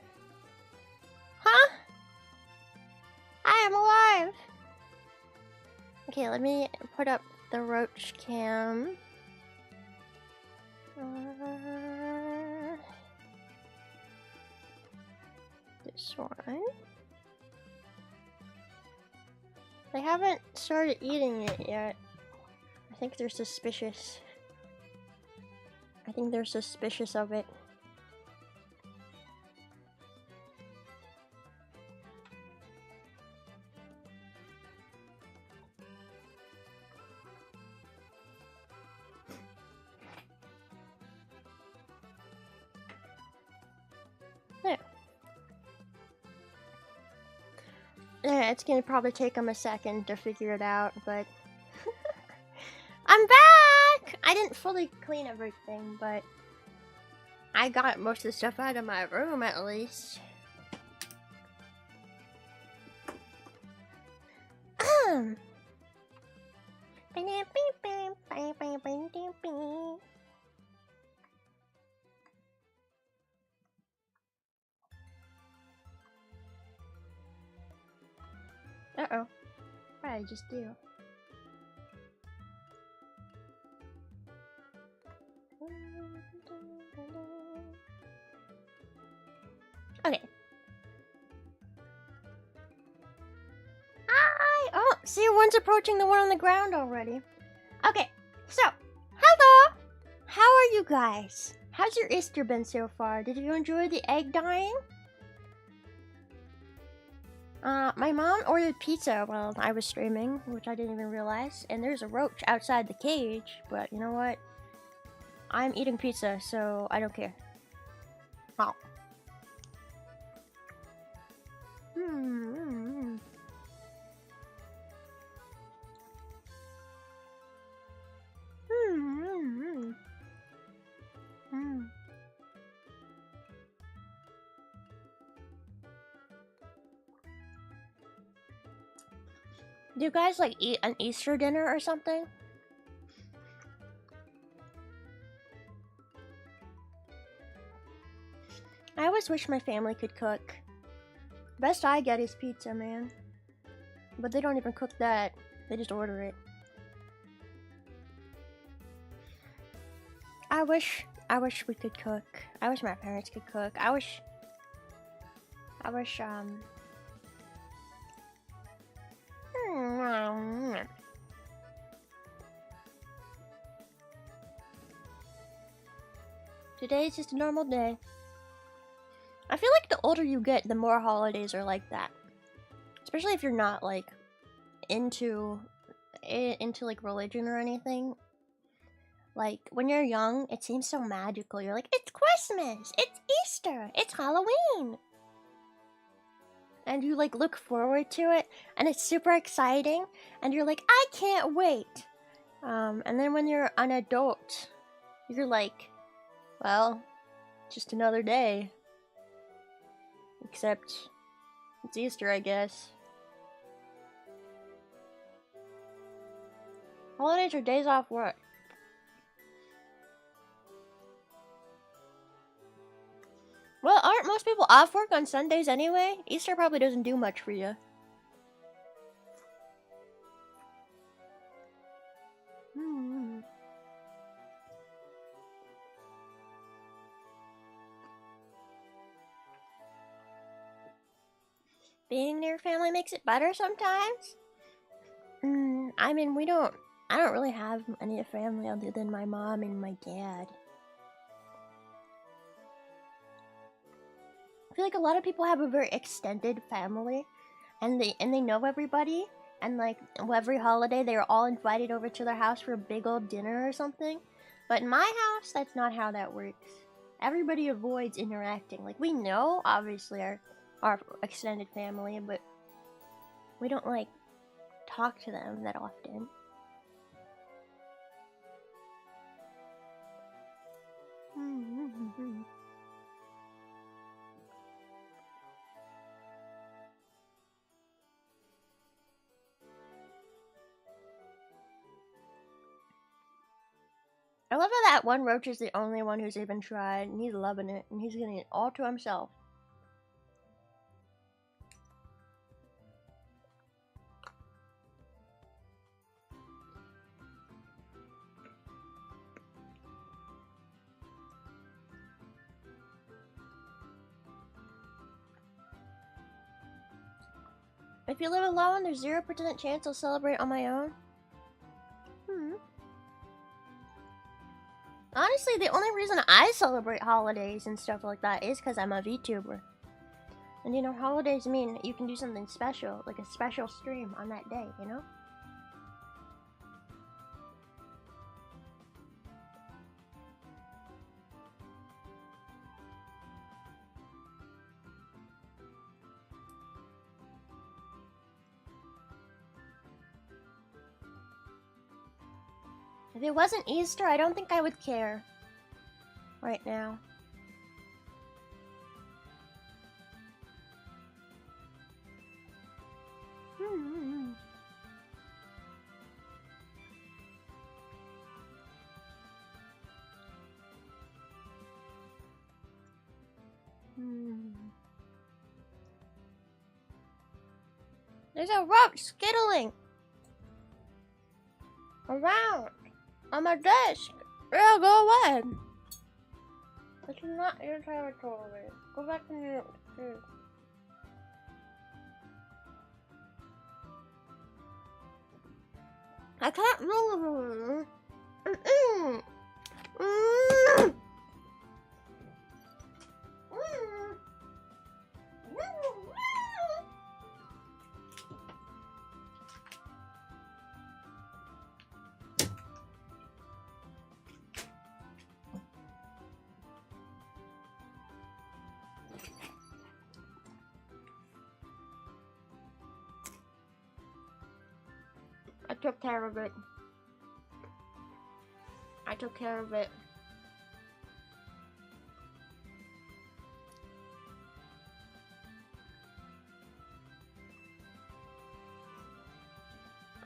Huh? I am alive. Okay, let me put up the Roach cam. This one. They haven't started eating it yet. I think they're suspicious. I think they're suspicious of it. There. Yeah, it's gonna probably take them a second to figure it out, but I'm back! I didn't fully clean everything, but I got most of the stuff out of my room at least. Uh-oh. What did I just do? Okay. Oh, see, one's approaching the one on the ground already. Okay, so, hello! How are you guys? How's your Easter been so far? Did you enjoy the egg dyeing? My mom ordered pizza while I was streaming, which I didn't even realize. And there's a roach outside the cage, but you know what? I'm eating pizza, so I don't care. Oh. Do you guys like eat an Easter dinner or something? I always wish my family could cook. Best I get is pizza, man. But they don't even cook that. They just order it. I wish we could cook. I wish my parents could cook. I wish today's just a normal day. I feel like the older you get, the more holidays are like that. Especially if you're not like into like religion or anything. Like when you're young, it seems so magical. You're like, it's Christmas, it's Easter, it's Halloween. And you like look forward to it, and it's super exciting, and you're like, I can't wait. And then when you're an adult, you're like, well, just another day. Except it's Easter, I guess. Holidays are days off work. Well, aren't most people off work on Sundays anyway? Easter probably doesn't do much for you. Being near family makes it better sometimes. I mean, I don't really have any family other than my mom and my dad. I feel like a lot of people have a very extended family, and they know everybody, and like every holiday they're all invited over to their house for a big old dinner or something. But in my house, that's not how that works. Everybody avoids interacting. Like, we know, obviously, our extended family, but we don't like talk to them that often. I love how that one Roach is the only one who's even tried, and he's loving it, and he's getting it all to himself. If you live alone, there's 0% chance I'll celebrate on my own. Honestly, the only reason I celebrate holidays and stuff like that is because I'm a VTuber. And you know, holidays mean you can do something special, like a special stream on that day, you know? If it wasn't Easter, I don't think I would care right now. There's a roach skittling around on my desk. Yeah, go away. This is not your territory. Go back in your food. I can't move. I took care of it. I took care of it.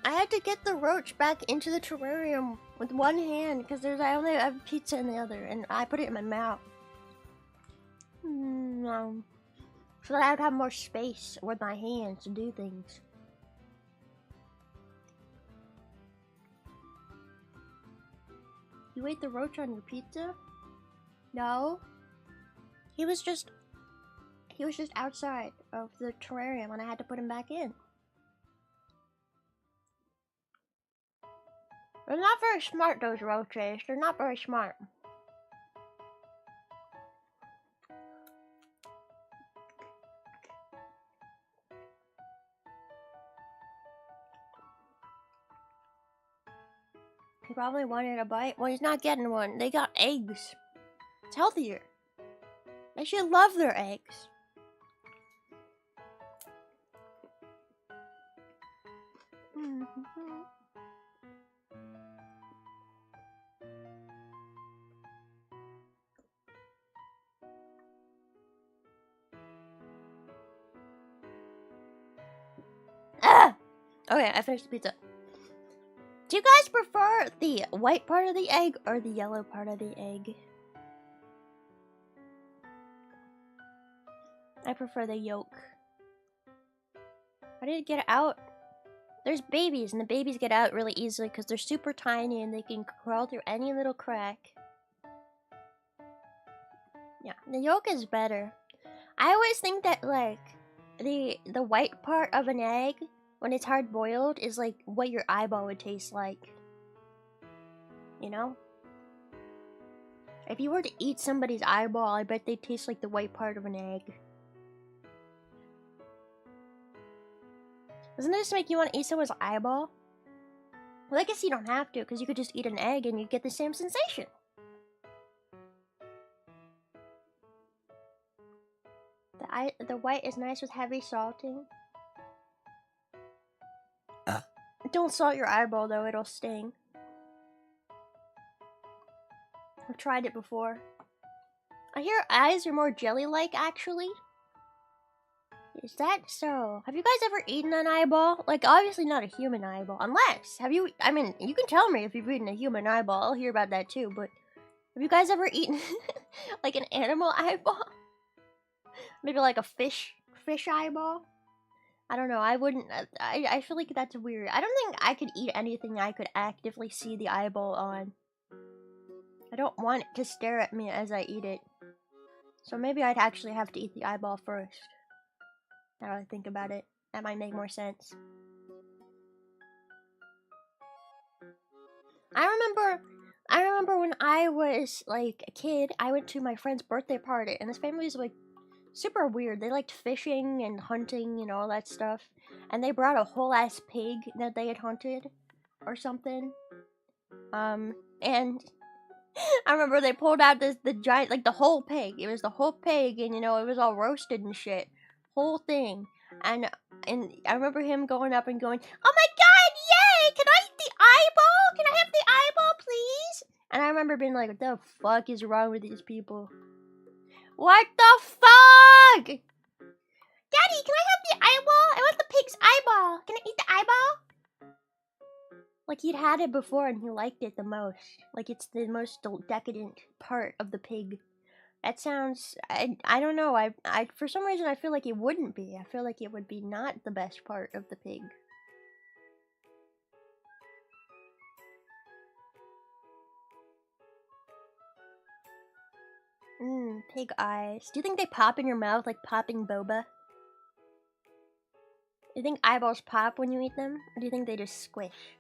I had to get the roach back into the terrarium with one hand because I only have pizza in the other, and I put it in my mouth. So that I would have more space with my hands to do things. You ate the roach on your pizza? No. He was just outside of the terrarium and I had to put him back in. They're not very smart, those roaches. They're not very smart. He probably wanted a bite. Well, he's not getting one. They got eggs. It's healthier. They should love their eggs. Ah! Okay, I finished the pizza. Do you guys prefer the white part of the egg or the yellow part of the egg? I prefer the yolk. How did it get out? There's babies, and the babies get out really easily because they're super tiny and they can crawl through any little crack. Yeah, the yolk is better. I always think that, like, the white part of an egg, when it's hard boiled, is like what your eyeball would taste like. You know? If you were to eat somebody's eyeball, I bet they'd taste like the white part of an egg. Doesn't this make you want to eat someone's eyeball? Well, I guess you don't have to, because you could just eat an egg and you get the same sensation. The white is nice with heavy salting. Don't salt your eyeball though, it'll sting. I've tried it before. I hear eyes are more jelly-like, actually. Is that so? Have you guys ever eaten an eyeball? Like, obviously not a human eyeball. Unless, have you, I mean, you can tell me if you've eaten a human eyeball. I'll hear about that too, but have you guys ever eaten, like, an animal eyeball? Maybe like a fish eyeball? I don't know, I wouldn't, I feel like that's weird. I don't think I could eat anything I could actively see the eyeball on. I don't want it to stare at me as I eat it. So maybe I'd actually have to eat the eyeball first. Now that I think about it, that might make more sense. I remember when I was like a kid, I went to my friend's birthday party, and this family was like super weird. They liked fishing and hunting and all that stuff, and they brought a whole ass pig that they had hunted or something. And I remember they pulled out the giant, like the whole pig. It was the whole pig, and you know, it was all roasted and shit. Whole thing. And I remember him going up and going, "Oh my god, yay! Can I eat the eyeball? Can I have the eyeball, please?" And I remember being like, what the fuck is wrong with these people? What the fuck? Daddy, can I have the eyeball? I want the pig's eyeball. Can I eat the eyeball? Like, he'd had it before and he liked it the most. Like, it's the most decadent part of the pig. That sounds, I don't know, I for some reason I feel like it wouldn't be. I feel like it would be not the best part of the pig. Pig eyes. Do you think they pop in your mouth like popping boba? Do you think eyeballs pop when you eat them? Or do you think they just squish?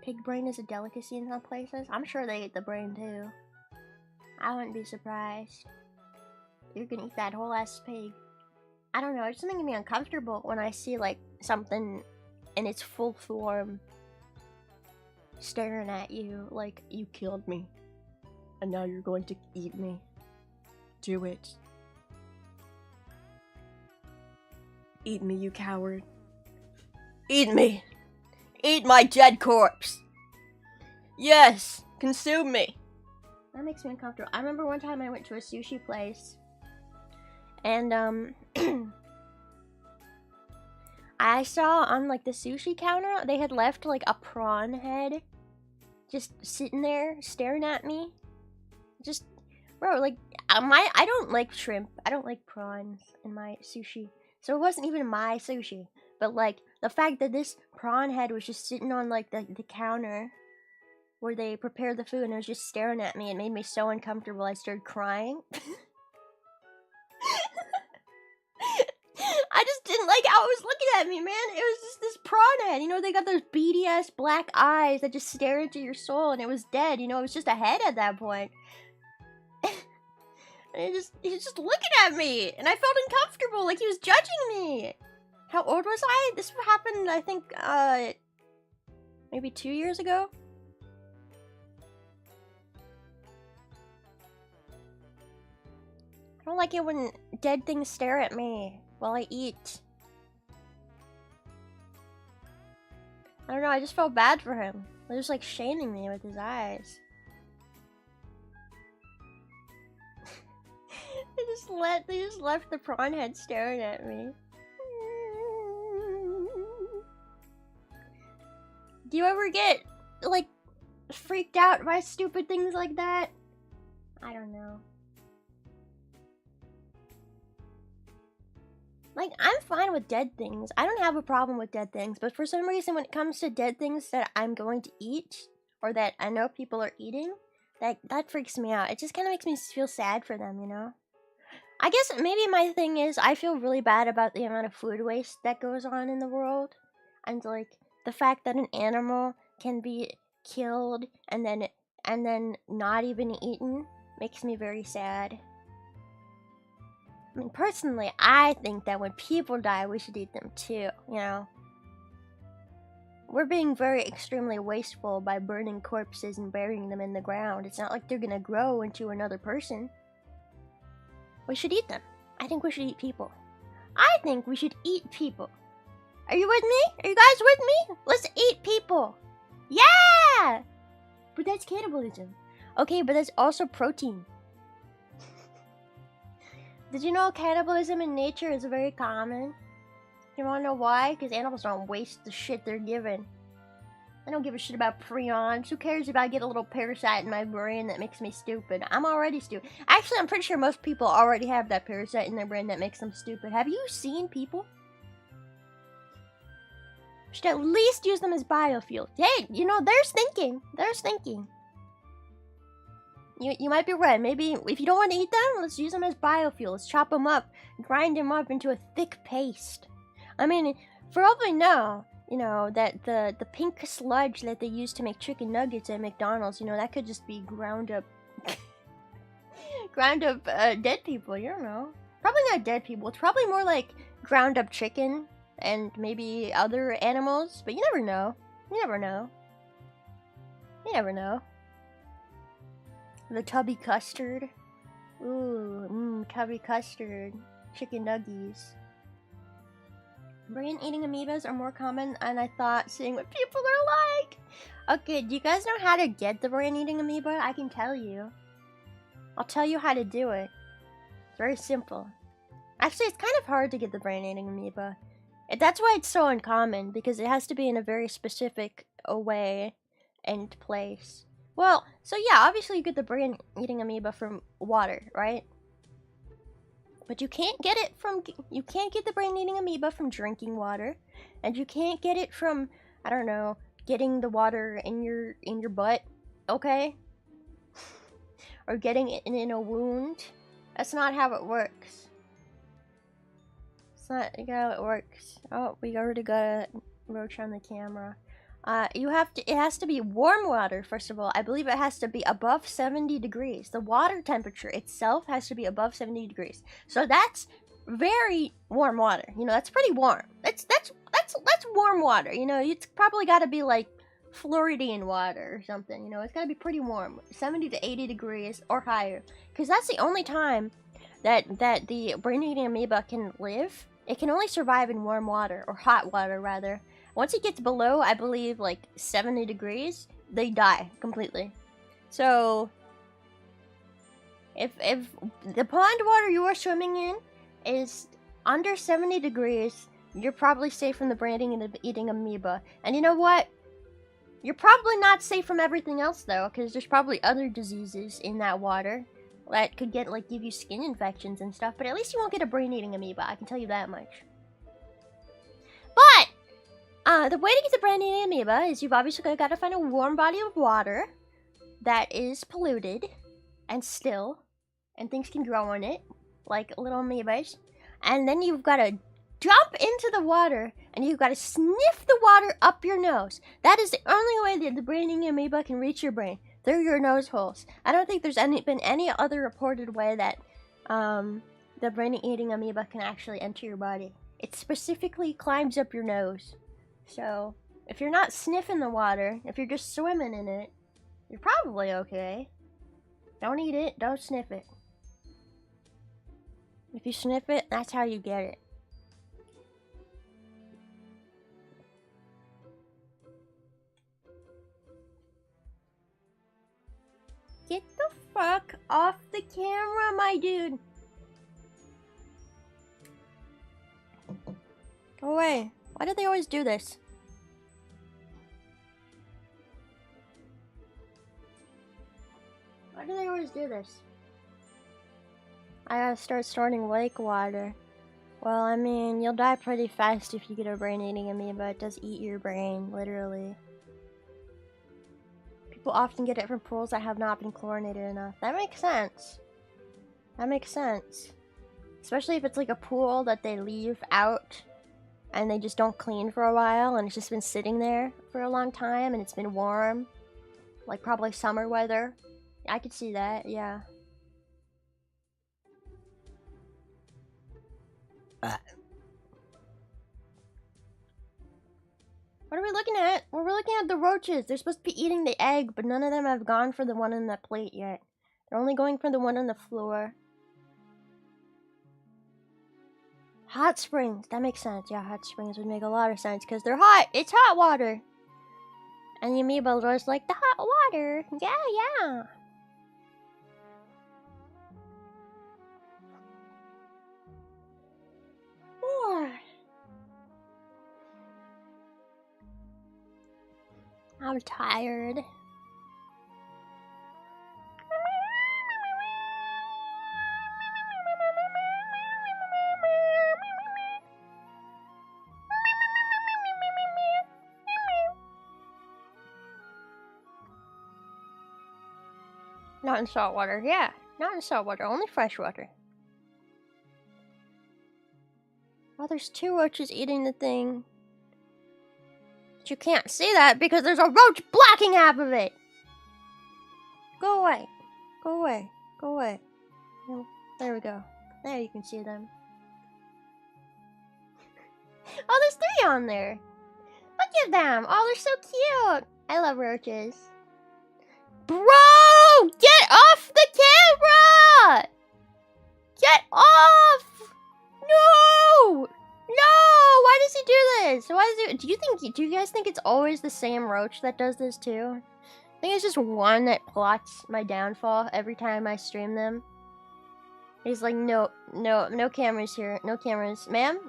Pig brain is a delicacy in some places. I'm sure they eat the brain too. I wouldn't be surprised. You can eat that whole ass pig. I don't know, it's just making me uncomfortable when I see like something in its full form staring at you like, you killed me and now you're going to eat me. Do it. Eat me, you coward. Eat me. Eat my dead corpse. Yes, consume me. That makes me uncomfortable. I remember one time I went to a sushi place, and I saw on like the sushi counter they had left like a prawn head just sitting there staring at me. Just, bro, like I don't like shrimp. I don't like prawns in my sushi, so it wasn't even my sushi. But like the fact that this prawn head was just sitting on like the counter where they prepared the food and it was just staring at me, it made me so uncomfortable I started crying. I just didn't like how it was looking at me, man. It was just this prawn head. You know, they got those beady ass black eyes that just stare into your soul, and it was dead. You know, it was just a head at that point. And he was just looking at me, and I felt uncomfortable, like he was judging me. How old was I? This happened, I think, maybe 2 years ago? I don't like it when dead things stare at me while I eat. I don't know, I just felt bad for him. He was like shaming me with his eyes. They just left the prawn head staring at me. Do you ever get, like, freaked out by stupid things like that? I don't know. Like, I'm fine with dead things. I don't have a problem with dead things, but for some reason when it comes to dead things that I'm going to eat, or that I know people are eating, that freaks me out. It just kind of makes me feel sad for them, you know? I guess maybe my thing is I feel really bad about the amount of food waste that goes on in the world. And like, the fact that an animal can be killed and then not even eaten makes me very sad. I mean, personally, I think that when people die, we should eat them too, you know? We're being very extremely wasteful by burning corpses and burying them in the ground. It's not like they're gonna grow into another person. We should eat them. I think we should eat people. I think we should eat people. Are you with me? Are you guys with me? Let's eat people. Yeah! But that's cannibalism. Okay, but that's also protein. Did you know cannibalism in nature is very common? You wanna know why? Because animals don't waste the shit they're given. I don't give a shit about prions. Who cares if I get a little parasite in my brain that makes me stupid? I'm already stupid. Actually, I'm pretty sure most people already have that parasite in their brain that makes them stupid. Have you seen people? Should at least use them as biofuel. Hey, you know, there's thinking. There's thinking. You might be right. Maybe if you don't want to eat them, let's use them as biofuel. Let's chop them up, grind them up into a thick paste. I mean, for all we know, you know, that the pink sludge that they use to make chicken nuggets at McDonald's, you know, that could just be ground up dead people. You don't know. Probably not dead people. It's probably more like ground up chicken and maybe other animals, but you never know. You never know. You never know. The tubby custard. Ooh, tubby custard. Chicken nuggies. Brain-eating amoebas are more common than I thought, seeing what people are like. Okay, do you guys know how to get the brain-eating amoeba? I can tell you. I'll tell you how to do it. It's very simple. Actually, it's kind of hard to get the brain-eating amoeba. That's why it's so uncommon, because it has to be in a very specific way and place. Well, so yeah, obviously you get the brain-eating amoeba from water, right? But you can't get the brain-eating amoeba from drinking water, and you can't get it from, I don't know, getting the water in your butt, okay? Or getting it in a wound. That's not how it works. It's not how it works. Oh, we already got a Roach on the camera. It has to be warm water, first of all. I believe it has to be above 70 degrees. The water temperature itself has to be above 70 degrees. So that's very warm water. You know, that's pretty warm. That's warm water. You know, it's probably got to be like Floridian water or something. You know, it's got to be pretty warm. 70 to 80 degrees or higher. Because that's the only time that the brain-eating amoeba can live. It can only survive in warm water, or hot water, rather. Once it gets below, I believe, like 70 degrees, they die completely. So, if the pond water you are swimming in is under 70 degrees, you're probably safe from the brain-eating amoeba. And you know what? You're probably not safe from everything else, though, because there's probably other diseases in that water that could give you skin infections and stuff. But at least you won't get a brain-eating amoeba, I can tell you that much. But the way to get the brain-eating amoeba is you've obviously got to find a warm body of water that is polluted and still, and things can grow in it, like little amoebas. And then you've got to jump into the water, and you've got to sniff the water up your nose. That is the only way that the brain-eating amoeba can reach your brain, through your nose holes. I don't think there's been any other reported way that the brain-eating amoeba can actually enter your body. It specifically climbs up your nose. So, if you're not sniffing the water, if you're just swimming in it, you're probably okay. Don't eat it, don't sniff it. If you sniff it, that's how you get it. Get the fuck off the camera, my dude! Go away. Why do they always do this? Why do they always do this? I gotta start storing lake water. Well, I mean, you'll die pretty fast if you get a brain-eating amoeba. It does eat your brain, literally. People often get it from pools that have not been chlorinated enough. That makes sense. That makes sense. Especially if it's like a pool that they leave out and they just don't clean for a while and it's just been sitting there for a long time and it's been warm. Like probably summer weather. I could see that, yeah. What are we looking at? We're looking at the roaches. They're supposed to be eating the egg, but none of them have gone for the one on the plate yet. They're only going for the one on the floor. Hot springs. That makes sense. Yeah, hot springs would make a lot of sense because they're hot. It's hot water. And the amoeba just like the hot water. Yeah, yeah. I'm tired. Not in salt water, yeah. Not in salt water, only fresh water. Oh, there's 2 roaches eating the thing. But you can't see that because there's a roach blocking half of it. Go away. Go away. Go away. There we go. There you can see them. Oh, there's 3 on there. Look at them. Oh, they're so cute. I love roaches. Bro! Get off the camera! Get off! No! No! Why does he do this? Why does he... Do you guys think it's always the same roach that does this too? I think it's just one that plots my downfall every time I stream them. He's like, no cameras here. No cameras. Ma'am?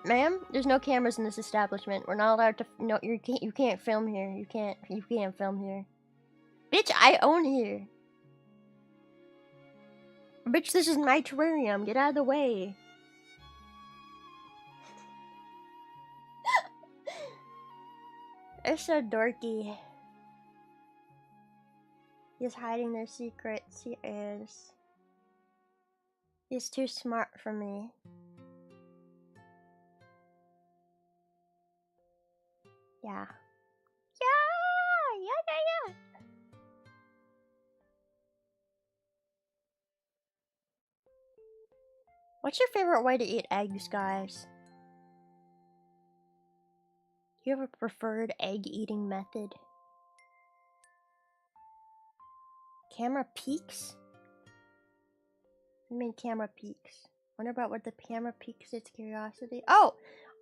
There's no cameras in this establishment. We're not allowed to... No, you can't film here. You can't film here. Bitch, I own here. Bitch, this is my terrarium. Get out of the way. They're so dorky. He's hiding their secrets. He is. He's too smart for me. Yeah. Yeah. What's your favorite way to eat eggs, guys? Do you have a preferred egg eating method? Camera peeks? I mean camera peeks. Wonder about what the camera peeks its curiosity. Oh!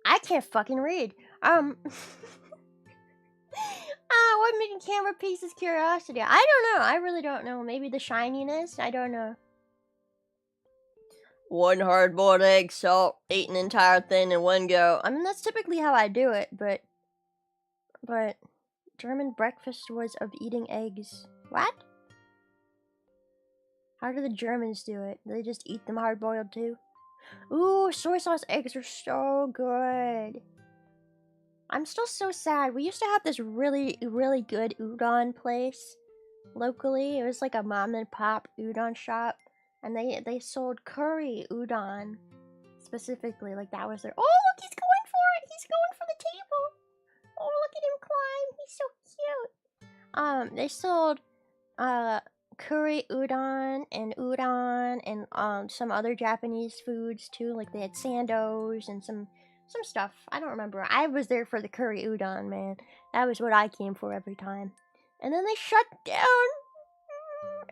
I can't fucking read. What making camera peeks its curiosity? I don't know. I really don't know. Maybe the shininess? I don't know. 1 hard-boiled egg, salt, eat an entire thing in one go. I mean, that's typically how I do it, but German breakfast was of eating eggs. What? How do the Germans do it? Do they just eat them hard-boiled too? Ooh, soy sauce eggs are so good. I'm still so sad. We used to have this really, really good udon place locally. It was like a mom and pop udon shop. And they sold curry udon specifically. Like that was their... Oh, look, he's going for it. He's going for the table. Oh, look at him climb. He's so cute. They sold curry udon and some other Japanese foods too. Like they had sandos and some stuff. I don't remember. I was there for the curry udon, man. That was what I came for every time. And then they shut down.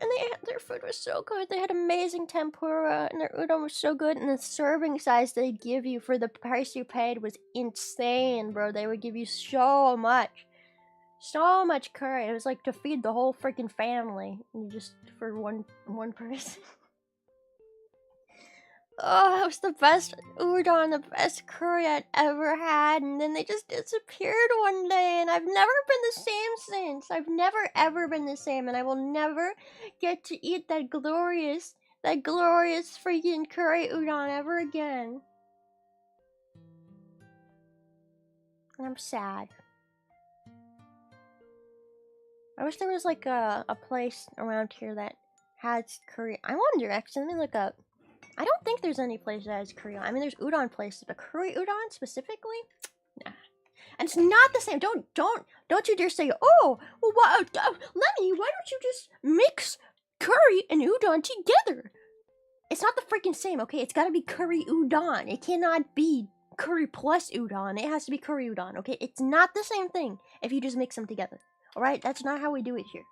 And their food was so good. They had amazing tempura, and their udon was so good. And the serving size they'd give you for the price you paid was insane, bro. They would give you so much curry. It was like to feed the whole freaking family, just for one person. Oh, that was the best udon, the best curry I'd ever had. And then they just disappeared one day, and I've never been the same since. I've never ever been the same, and I will never get to eat that glorious freaking curry udon ever again. And I'm sad. I wish there was like a place around here that has curry. I wonder, actually, let me look up. I don't think there's any place that has curry. I mean, there's udon places, but curry udon specifically? Nah. And it's not the same. Don't you dare say, oh, well, Lemmy, why don't you just mix curry and udon together? It's not the freaking same, okay? It's gotta be curry udon. It cannot be curry plus udon. It has to be curry udon, okay? It's not the same thing if you just mix them together. Alright? That's not how we do it here.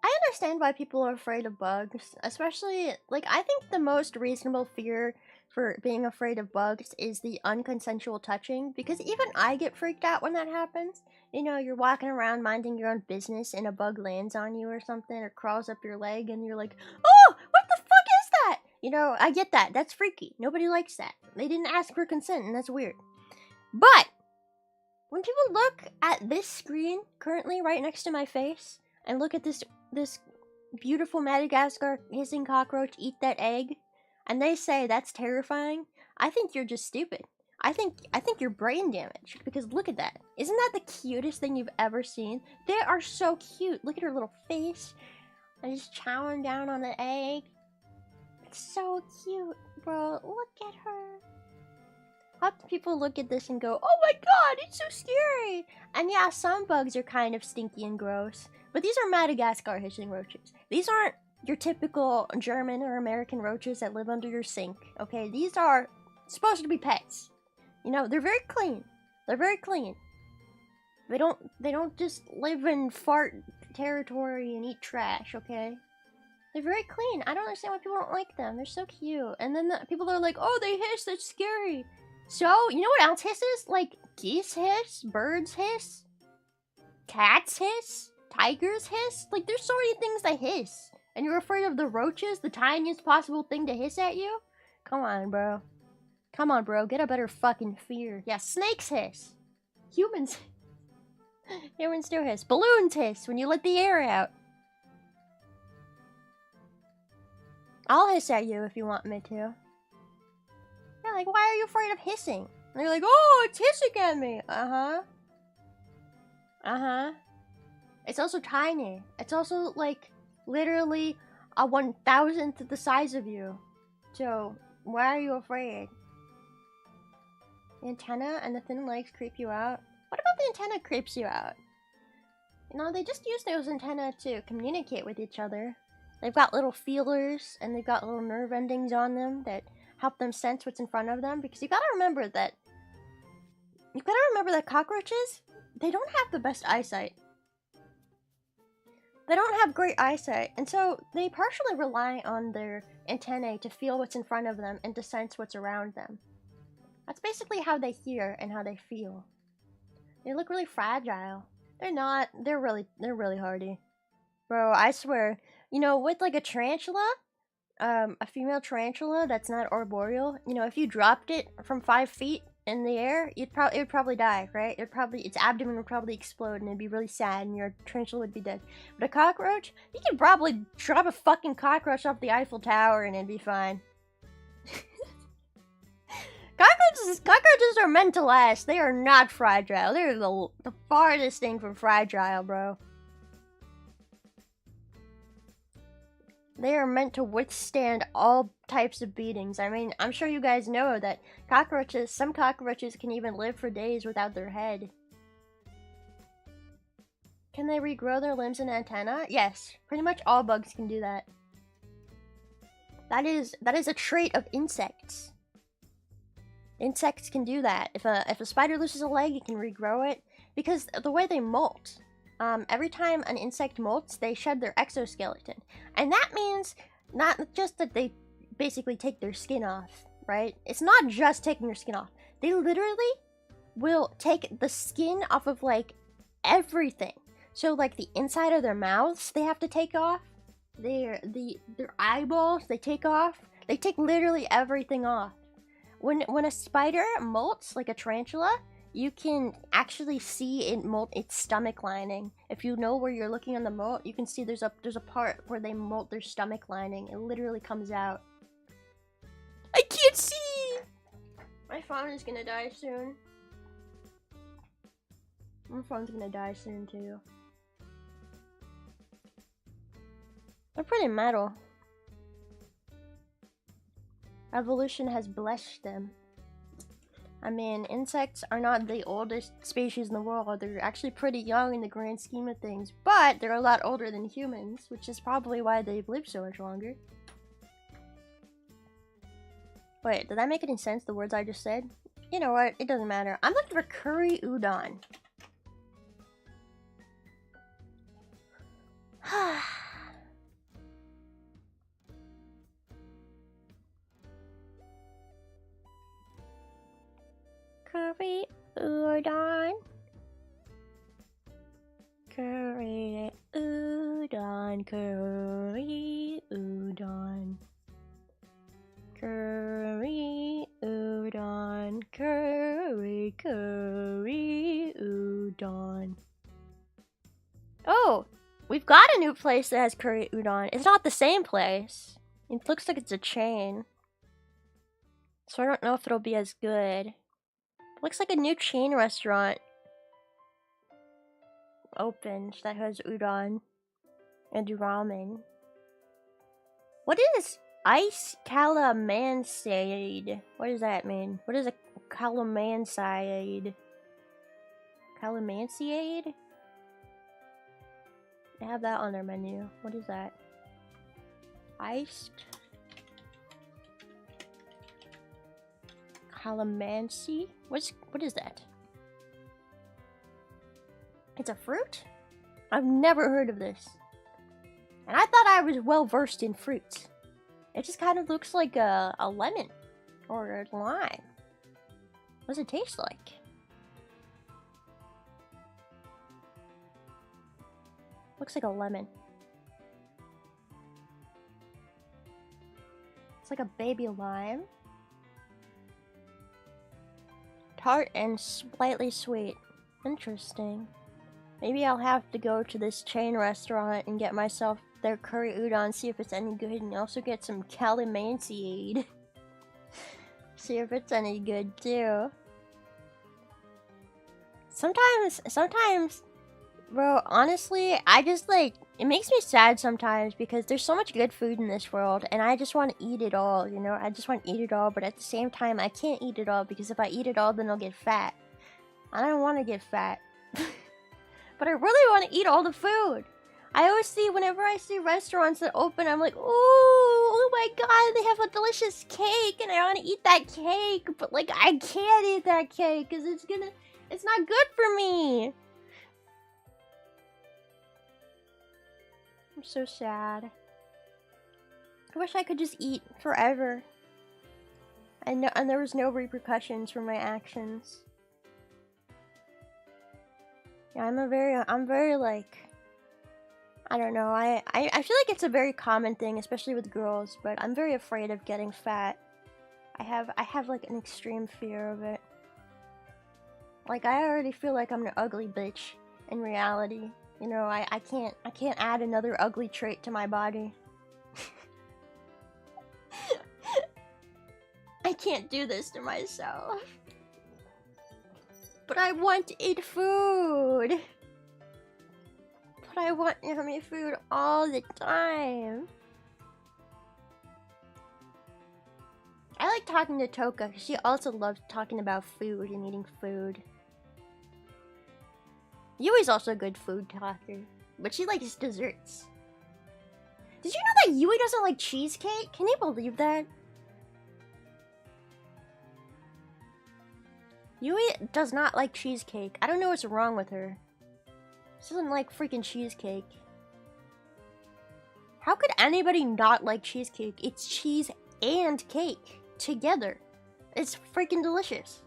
I understand why people are afraid of bugs, especially, like, I think the most reasonable fear for being afraid of bugs is the unconsensual touching, because even I get freaked out when that happens. You know, you're walking around minding your own business and a bug lands on you or something, or crawls up your leg, and you're like, oh, what the fuck is that? You know, I get that. That's freaky. Nobody likes that. They didn't ask for consent, and that's weird. But when people look at this screen currently right next to my face and look at this beautiful Madagascar hissing cockroach eat that egg, and they say that's terrifying, I think you're just stupid. I think you're brain damaged, because look at that. Isn't that the cutest thing you've ever seen? They are so cute. Look at her little face. And just chowing down on the egg. It's so cute, bro. Look at her. Lots of people look at this and go, oh my god, it's so scary! And yeah, some bugs are kind of stinky and gross, but these are Madagascar hissing roaches. These aren't your typical German or American roaches that live under your sink, okay? These are supposed to be pets. You know, they're very clean. They're very clean. They don't just live in fart territory and eat trash, okay? They're very clean. I don't understand why people don't like them. They're so cute. And then people are like, oh, they hiss, that's scary. So, you know what else hisses? Like, geese hiss, birds hiss, cats hiss, tigers hiss. Like, there's so many things that hiss. And you're afraid of the roaches, the tiniest possible thing to hiss at you? Come on, bro. Come on, bro. Get a better fucking fear. Yeah, snakes hiss. Humans. Humans do hiss. Balloons hiss when you let the air out. I'll hiss at you if you want me to. Yeah, like, why are you afraid of hissing? And they're like, oh, it's hissing at me. Uh-huh. Uh-huh. It's also tiny. It's also, like, literally a 1,000th the size of you. So, why are you afraid? The antenna and the thin legs creep you out? What about the antenna creeps you out? You know, they just use those antennae to communicate with each other. They've got little feelers, and they've got little nerve endings on them that help them sense what's in front of them, because you gotta remember that cockroaches, they don't have the best eyesight. They don't have great eyesight, and so they partially rely on their antennae to feel what's in front of them and to sense what's around them. That's basically how they hear and how they feel. They look really fragile. They're not. They're really hardy. Bro, I swear. You know, with like a tarantula, a female tarantula that's not arboreal, you know, if you dropped it from 5 feet in the air, it would probably die, right? Its abdomen would probably explode and it'd be really sad and your tarantula would be dead. But a cockroach, you could probably drop a fucking cockroach off the Eiffel Tower and it'd be fine. Cockroaches are meant to last. They are not fragile. They're the farthest thing from fragile, bro. They are meant to withstand all types of beatings. I mean, I'm sure you guys know that some cockroaches can even live for days without their head. Can they regrow their limbs and antenna? Yes, pretty much all bugs can do that. That is a trait of insects. Insects can do that. If a spider loses a leg, it can regrow it, because the way they molt. Every time an insect molts, they shed their exoskeleton. And that means not just that they basically take their skin off, right? It's not just taking your skin off. They literally will take the skin off of, like, everything. So, like, the inside of their mouths, they have to take off. Their eyeballs, they take off. They take literally everything off. When a spider molts, like a tarantula, you can actually see it molt its stomach lining. If you know where you're looking on the molt, you can see there's a part where they molt their stomach lining. It literally comes out. I can't see! My phone is gonna die soon. My phone's gonna die soon too. They're pretty metal. Evolution has blessed them. I mean, insects are not the oldest species in the world. They're actually pretty young in the grand scheme of things, but they're a lot older than humans, which is probably why they've lived so much longer. Wait, did that make any sense, the words I just said? You know what? It doesn't matter. I'm looking for curry udon. udon. Curry udon, curry udon. Curry udon, curry udon. Oh, we've got a new place that has curry udon. It's not the same place. It looks like it's a chain. So I don't know if it'll be as good. It looks like a new chain restaurant opened that has udon and ramen. What is ice calamansiade? What does that mean? What is a calamansiade? Calamansiade? They have that on their menu. What is that? Iced calamansi? What is that? It's a fruit? I've never heard of this. And I thought I was well versed in fruits. It just kind of looks like a lemon or a lime. What does it taste like? Looks like a lemon. It's like a baby lime. Tart and slightly sweet. Interesting. Maybe I'll have to go to this chain restaurant and get myself their curry udon, see if it's any good, and also get some calamansiade. See if it's any good too. Sometimes, bro, honestly, I just like, it makes me sad sometimes because there's so much good food in this world and I just want to eat it all, you know? I just want to eat it all, but at the same time, I can't eat it all because if I eat it all, then I'll get fat. I don't want to get fat. But I really want to eat all the food. I always see, whenever I see restaurants that open, I'm like, ooh, oh my god, they have a delicious cake, and I want to eat that cake, but like, I can't eat that cake, because it's not good for me. I'm so sad. I wish I could just eat forever. And there was no repercussions for my actions. Yeah, I'm very like, I don't know, I feel like it's a very common thing, especially with girls, but I'm very afraid of getting fat. I have like an extreme fear of it. Like, I already feel like I'm an ugly bitch in reality. You know, I can't add another ugly trait to my body. I can't do this to myself. But I want to eat food. But I want yummy food all the time. I like talking to Toka because she also loves talking about food and eating food. Yui's also a good food talker, but she likes desserts. Did you know that Yui doesn't like cheesecake? Can you believe that? Yui does not like cheesecake. I don't know what's wrong with her. She doesn't like freaking cheesecake. How could anybody not like cheesecake? It's cheese and cake together. It's freaking delicious.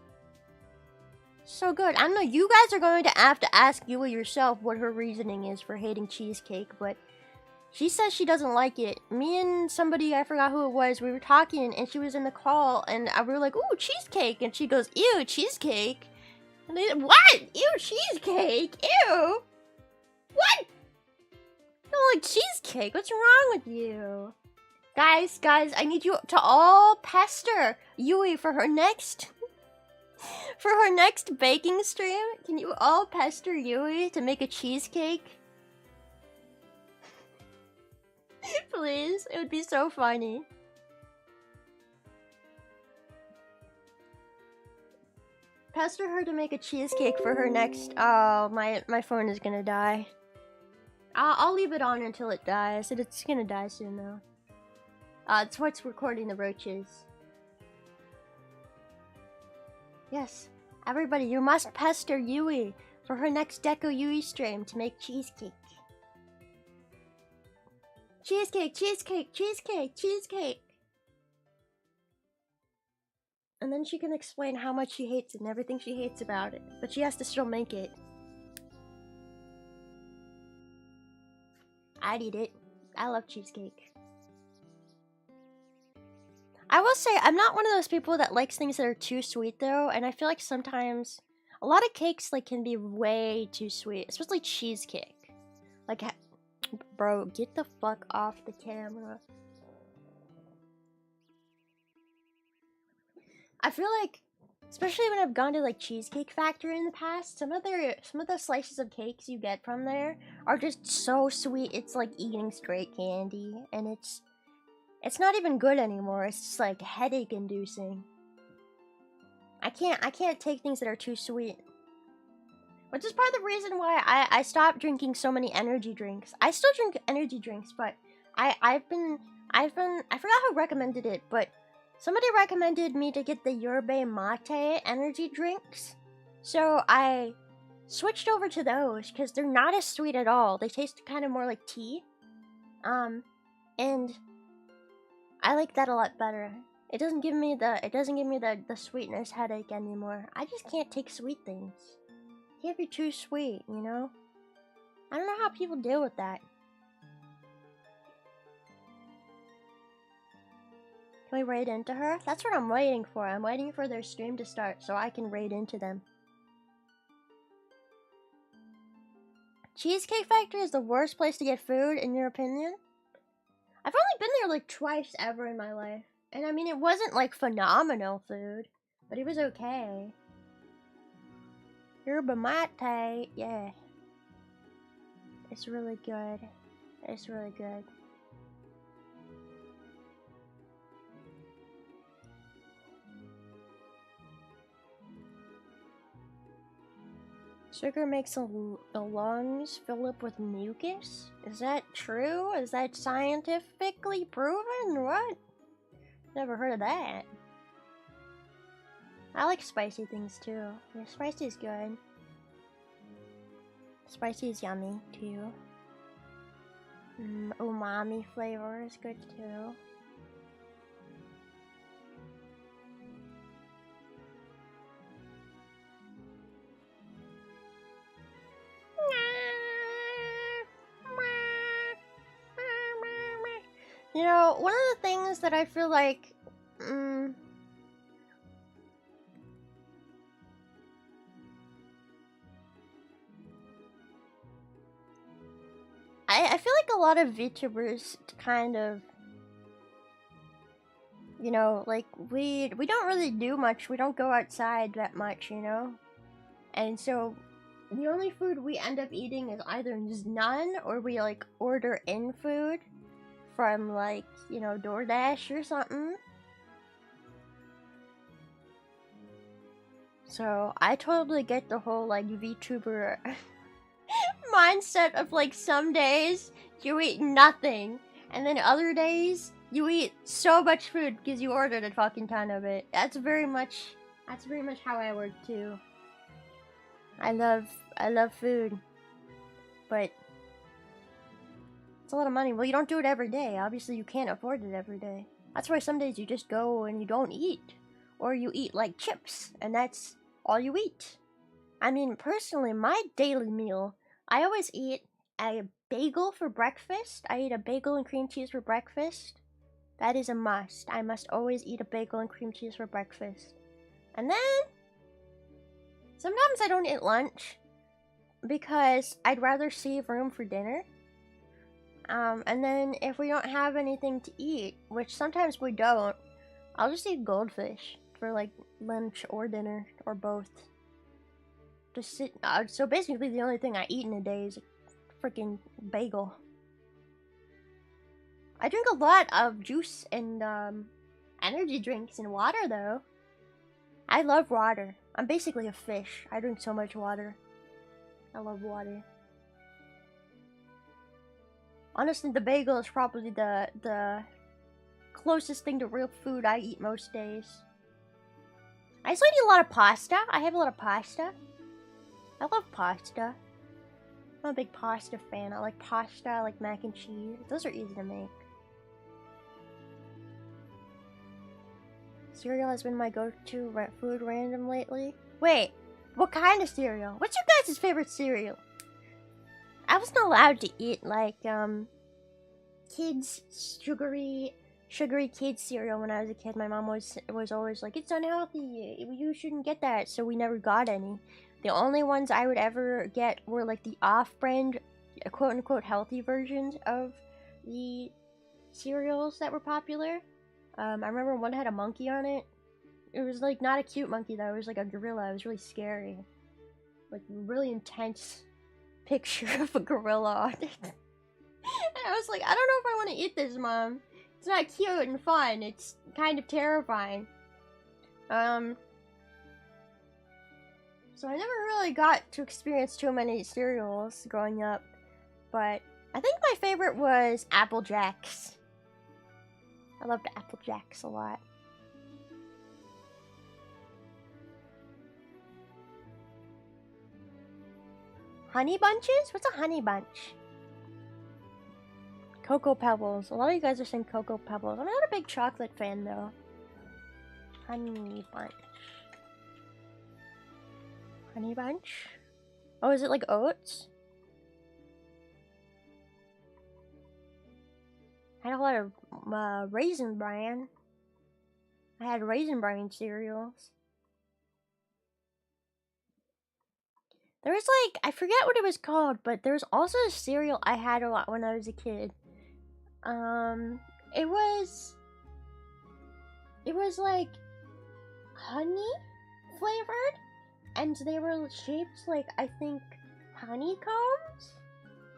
So good. I don't know, you guys are going to have to ask Yui yourself what her reasoning is for hating cheesecake, but she says she doesn't like it. Me and somebody, I forgot who it was, we were talking and she was in the call and we were like, ooh, cheesecake. And she goes, ew, cheesecake. And they, what? Ew, cheesecake? Ew. What? I don't like cheesecake. What's wrong with you? Guys, I need you to all pester Yui for her next baking stream. Can you all pester Yui to make a cheesecake? Please, it would be so funny. Pester her to make a cheesecake for her next. Oh, my phone is gonna die. I'll leave it on until it dies. It's gonna die soon though. It's what's recording the Roaches. Yes, everybody, you must pester Yui for her next Deco Yui stream to make cheesecake. Cheesecake, cheesecake, cheesecake, cheesecake. And then she can explain how much she hates it and everything she hates about it. But she has to still make it. I'd eat it. I love cheesecake. I will say, I'm not one of those people that likes things that are too sweet though, and I feel like sometimes a lot of cakes like can be way too sweet, especially cheesecake. Like, bro, get the fuck off the camera. I feel like, especially when I've gone to like Cheesecake Factory in the past, some of the slices of cakes you get from there are just so sweet. It's like eating straight candy, and it's not even good anymore. It's just like headache inducing. I can't take things that are too sweet. Which is part of the reason why I stopped drinking so many energy drinks. I still drink energy drinks, but I forgot who recommended it, but somebody recommended me to get the yerba mate energy drinks. So I switched over to those because they're not as sweet at all. They taste kind of more like tea. And I like that a lot better. It doesn't give me the sweetness headache anymore. I just can't take sweet things. It can't be too sweet, you know? I don't know how people deal with that. Can we raid into her? That's what I'm waiting for. I'm waiting for their stream to start so I can raid into them. Cheesecake Factory is the worst place to get food, in your opinion? I've only been there like twice ever in my life. And I mean, it wasn't like phenomenal food, but it was okay. Yerba mate, yeah. It's really good. It's really good. Sugar makes the lungs fill up with mucus? Is that true? Is that scientifically proven? What? Never heard of that. I like spicy things too. Yeah, spicy is good. Spicy is yummy too. Umami flavor is good too. You know, one of the things that I feel like, I feel like a lot of VTubers kind of, you know, like, we don't really do much. We don't go outside that much, you know? And so, the only food we end up eating is either just none, or we, like, order in food from, like, you know, DoorDash or something. So, I totally get the whole, like, VTuber mindset of, like, some days you eat nothing, and then other days you eat so much food because you ordered a fucking ton of it. That's very much how I work too. I love food, but it's a lot of money. Well, you don't do it every day. Obviously, you can't afford it every day. That's why some days you just go and you don't eat, or you eat like chips, and that's all you eat. I mean, personally, my daily meal, I always eat a bagel for breakfast. I eat a bagel and cream cheese for breakfast. That is a must. I must always eat a bagel and cream cheese for breakfast. And then sometimes I don't eat lunch because I'd rather save room for dinner. And then if we don't have anything to eat, which sometimes we don't, I'll just eat goldfish for like lunch or dinner or both. Just sit. So basically, the only thing I eat in a day is a freaking bagel. I drink a lot of juice and energy drinks and water though. I love water. I'm basically a fish. I drink so much water. I love water. Honestly, the bagel is probably the closest thing to real food I eat most days. I also eat a lot of pasta. I have a lot of pasta. I love pasta. I'm a big pasta fan. I like pasta, I like mac and cheese. Those are easy to make. Cereal has been my go-to food random lately. Wait, what kind of cereal? What's your guys' favorite cereal? I wasn't allowed to eat like kids sugary kids cereal when I was a kid. My mom was always like, it's unhealthy, you shouldn't get that, so we never got any. The only ones I would ever get were like the off-brand, quote-unquote healthy versions of the cereals that were popular. I remember one had a monkey on it. It was like not a cute monkey though, it was like a gorilla. It was really scary. Like really intense picture of a gorilla on it. And I was like, I don't know if I want to eat this, Mom. It's not cute and fun, it's kind of terrifying. So I never really got to experience too many cereals growing up, but I think my favorite was Apple Jacks. I loved Apple Jacks a lot. Honey Bunches? What's a honey bunch? Cocoa Pebbles. A lot of you guys are saying Cocoa Pebbles. I'm not a big chocolate fan though. Honey Bunch. Honey Bunch? Oh, is it like oats? I had a lot of Raisin Bran. I had Raisin Bran cereals. There was like, I forget what it was called, but there was also a cereal I had a lot when I was a kid. It was like honey flavored, and they were shaped like, I think, honeycombs?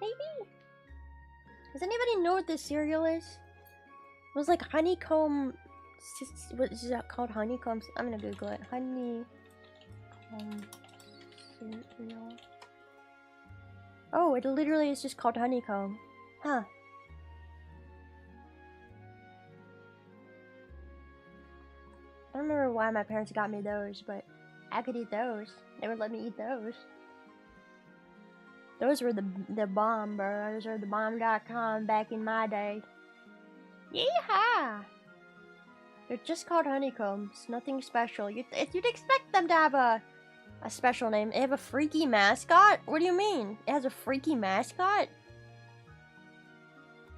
Maybe? Does anybody know what this cereal is? It was like honeycomb. What is that called? Honeycombs? I'm gonna Google it. Honeycomb cereal. Oh, it literally is just called honeycomb. Huh. I don't remember why my parents got me those, but I could eat those. They would let me eat those. Those were the bomb, bro. Those were the bomb.com back in my day. Yeehaw! They're just called honeycombs. Nothing special. You'd expect them to have a special name. They have a freaky mascot? What do you mean? It has a freaky mascot?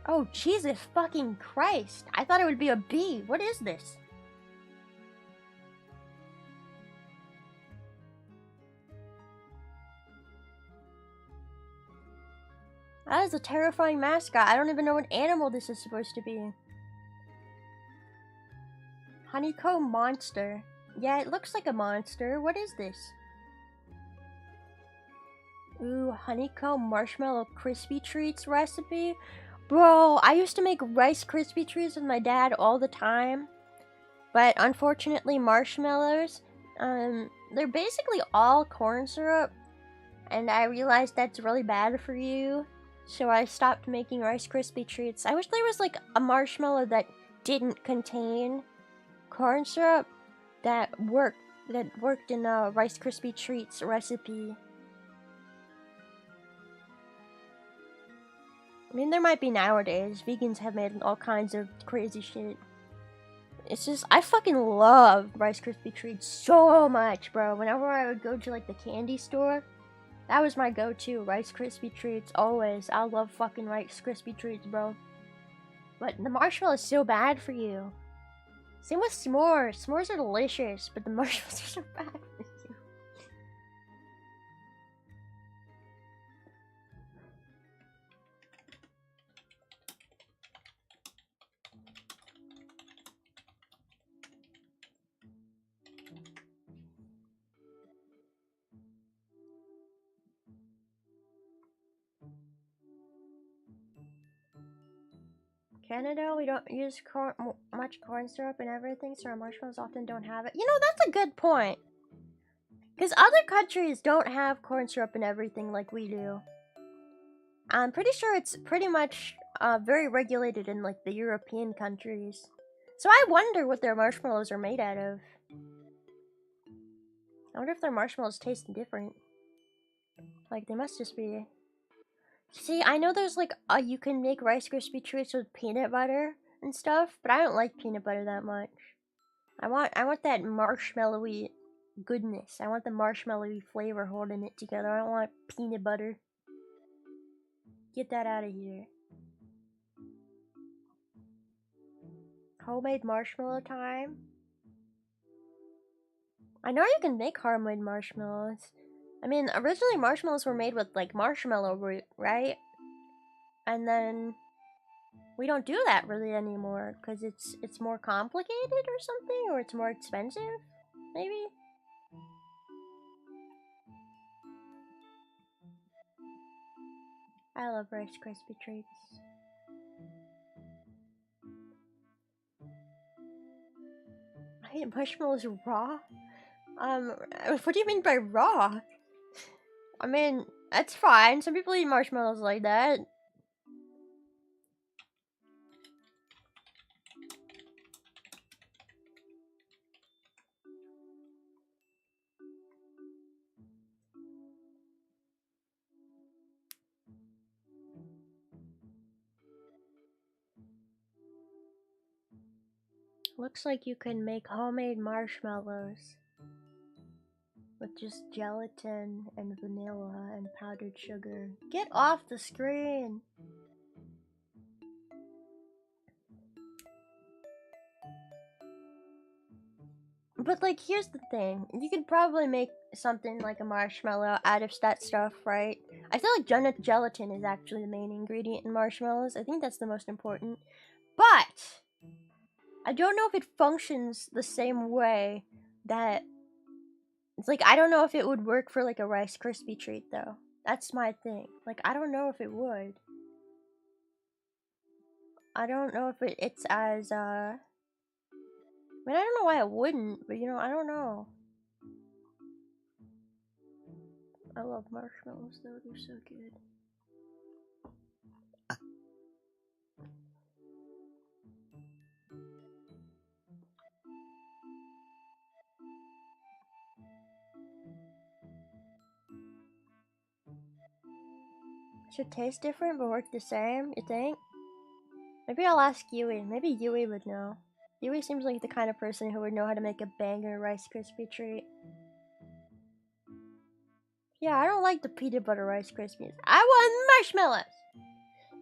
Oh, Jesus fucking Christ. I thought it would be a bee. What is this? That is a terrifying mascot. I don't even know what animal this is supposed to be. Honeycomb monster. Yeah, it looks like a monster. What is this? Ooh, honeycomb marshmallow Krispie treats recipe. Bro, I used to make Rice Krispie treats with my dad all the time. But unfortunately, marshmallows, they're basically all corn syrup. And I realized that's really bad for you. So I stopped making Rice Krispie treats. I wish there was like a marshmallow that didn't contain corn syrup that worked in a Rice Krispie treats recipe. I mean, there might be nowadays. Vegans have made all kinds of crazy shit. It's just, I fucking love Rice Krispie treats so much, bro. Whenever I would go to like the candy store, that was my go-to, Rice Krispie treats, always. I love fucking Rice Krispie treats, bro. But the marshmallow is so bad for you. Same with s'mores. S'mores are delicious, but the marshmallows are so bad for you. Canada, we don't use much corn syrup and everything, so our marshmallows often don't have it. You know, that's a good point. Because other countries don't have corn syrup and everything like we do. I'm pretty sure it's pretty much very regulated in like the European countries. So I wonder what their marshmallows are made out of. I wonder if their marshmallows taste different. Like, they must just be... See, I know there's like, you can make Rice Krispie treats with peanut butter and stuff, but I don't like peanut butter that much. I want that marshmallowy goodness. I want the marshmallowy flavor holding it together. I don't want peanut butter. Get that out of here. Homemade marshmallow time. I know you can make homemade marshmallows. I mean, originally marshmallows were made with like marshmallow root, right? And then we don't do that really anymore because it's more complicated or something, or it's more expensive, maybe. I love Rice Krispie treats. I eat marshmallows raw. What do you mean by raw? I mean, that's fine. Some people eat marshmallows like that. Looks like you can make homemade marshmallows with just gelatin and vanilla and powdered sugar. Get off the screen! But like, here's the thing. You could probably make something like a marshmallow out of that stuff, right? I feel like gelatin is actually the main ingredient in marshmallows. I think that's the most important. But I don't know if it functions the same way that... It's like, I don't know if it would work for like a Rice Krispie treat though. That's my thing. Like, I don't know if it would. I don't know if it's as, I mean, I don't know why it wouldn't, but you know, I don't know. I love marshmallows though, they're so good. Should taste different but work the same, you think? Maybe I'll ask Yui. Maybe Yui would know. Yui seems like the kind of person who would know how to make a banger Rice Krispie treat. Yeah, I don't like the peanut butter Rice Krispies. I want marshmallows!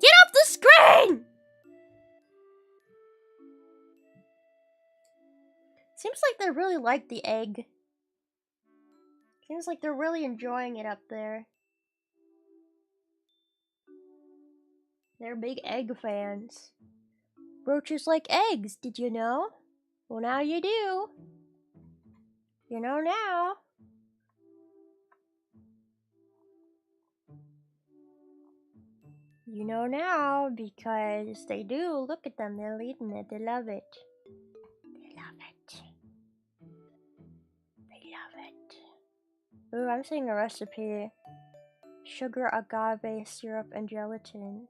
Get off the screen! Seems like they really like the egg. Seems like they're really enjoying it up there. They're big egg fans. Roaches like eggs, did you know? Well, now you do. You know now. You know now, because they do. Look at them, they're eating it, they love it. They love it. They love it. Ooh, I'm seeing a recipe. Sugar, agave, syrup, and gelatin.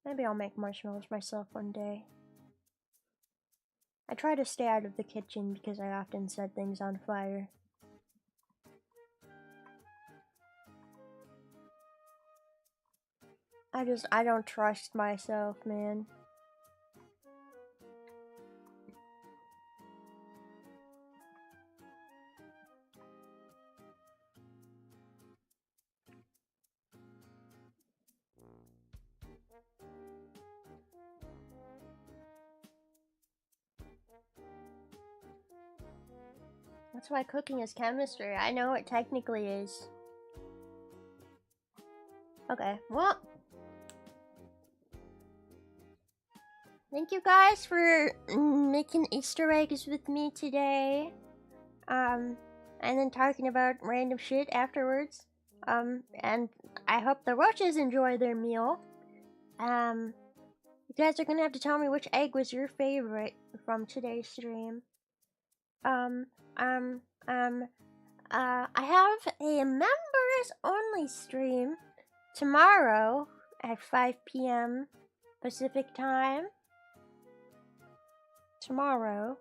Maybe I'll make marshmallows myself one day. I try to stay out of the kitchen because I often set things on fire. I don't trust myself, man. That's why cooking is chemistry. I know it technically is. Okay, well. Thank you guys for making Easter eggs with me today. And then talking about random shit afterwards. And I hope the Roaches enjoy their meal. You guys are gonna have to tell me which egg was your favorite from today's stream. I have a members only stream tomorrow at 5 p.m. Pacific time. Tomorrow.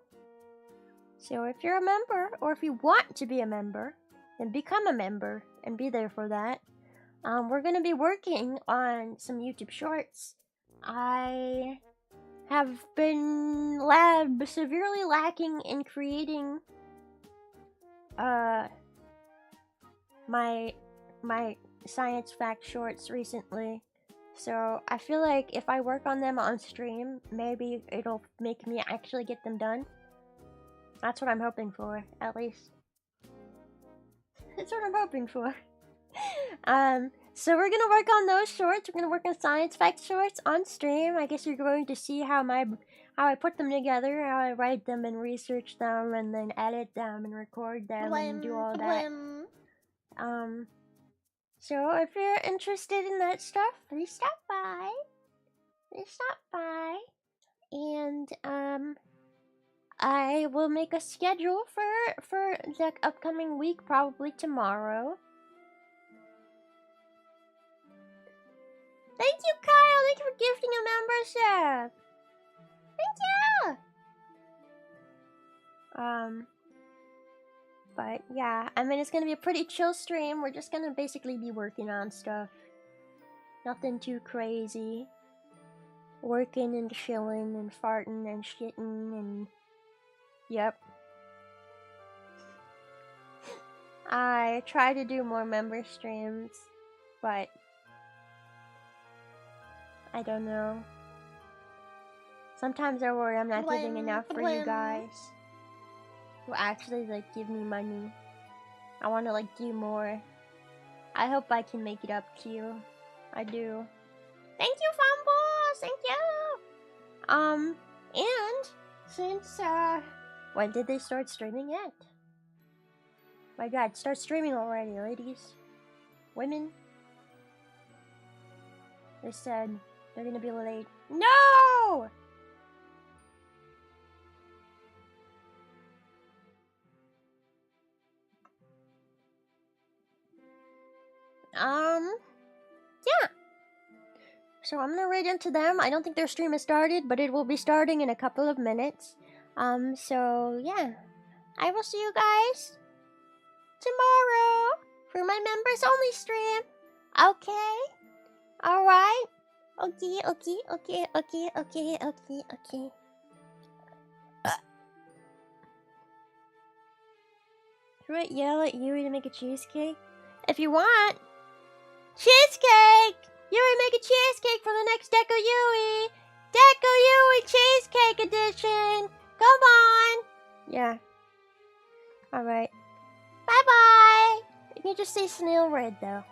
So if you're a member, or if you want to be a member, then become a member and be there for that. We're gonna be working on some YouTube shorts. I have been severely lacking in creating my science fact shorts recently. So I feel like if I work on them on stream, maybe it'll make me actually get them done. That's what I'm hoping for, at least. That's what I'm hoping for. So we're gonna work on those shorts. We're gonna work on science fact shorts on stream. I guess you're going to see how I put them together, how I write them and research them, and then edit them and record them and do all that. So if you're interested in that stuff, please stop by. And I will make a schedule for the upcoming week, probably tomorrow. Thank you, Kyle. Thank you for gifting a membership. Thank you. But yeah, I mean, it's gonna be a pretty chill stream. We're just gonna basically be working on stuff. Nothing too crazy. Working and chilling and farting and shitting and... Yep. I try to do more member streams, but... I don't know. Sometimes I worry I'm not giving enough for you guys. Who actually, like, give me money. I want to, like, do more. I hope I can make it up to you. I do. Thank you, Fumbles! Thank you! And since, when did they start streaming yet? My god, start streaming already, ladies. Women. They said they're gonna be late. No! Yeah. So I'm gonna read into them. I don't think their stream has started, but it will be starting in a couple of minutes. So yeah. I will see you guys tomorrow for my members only stream. Okay? Alright? Okay. Should I yell at Yui to make a cheesecake? If you want. Cheesecake! Yui, make a cheesecake for the next Deco Yui! Deco Yui Cheesecake Edition! Come on! Yeah. Alright. Bye-bye! You can just say Snailbert, though.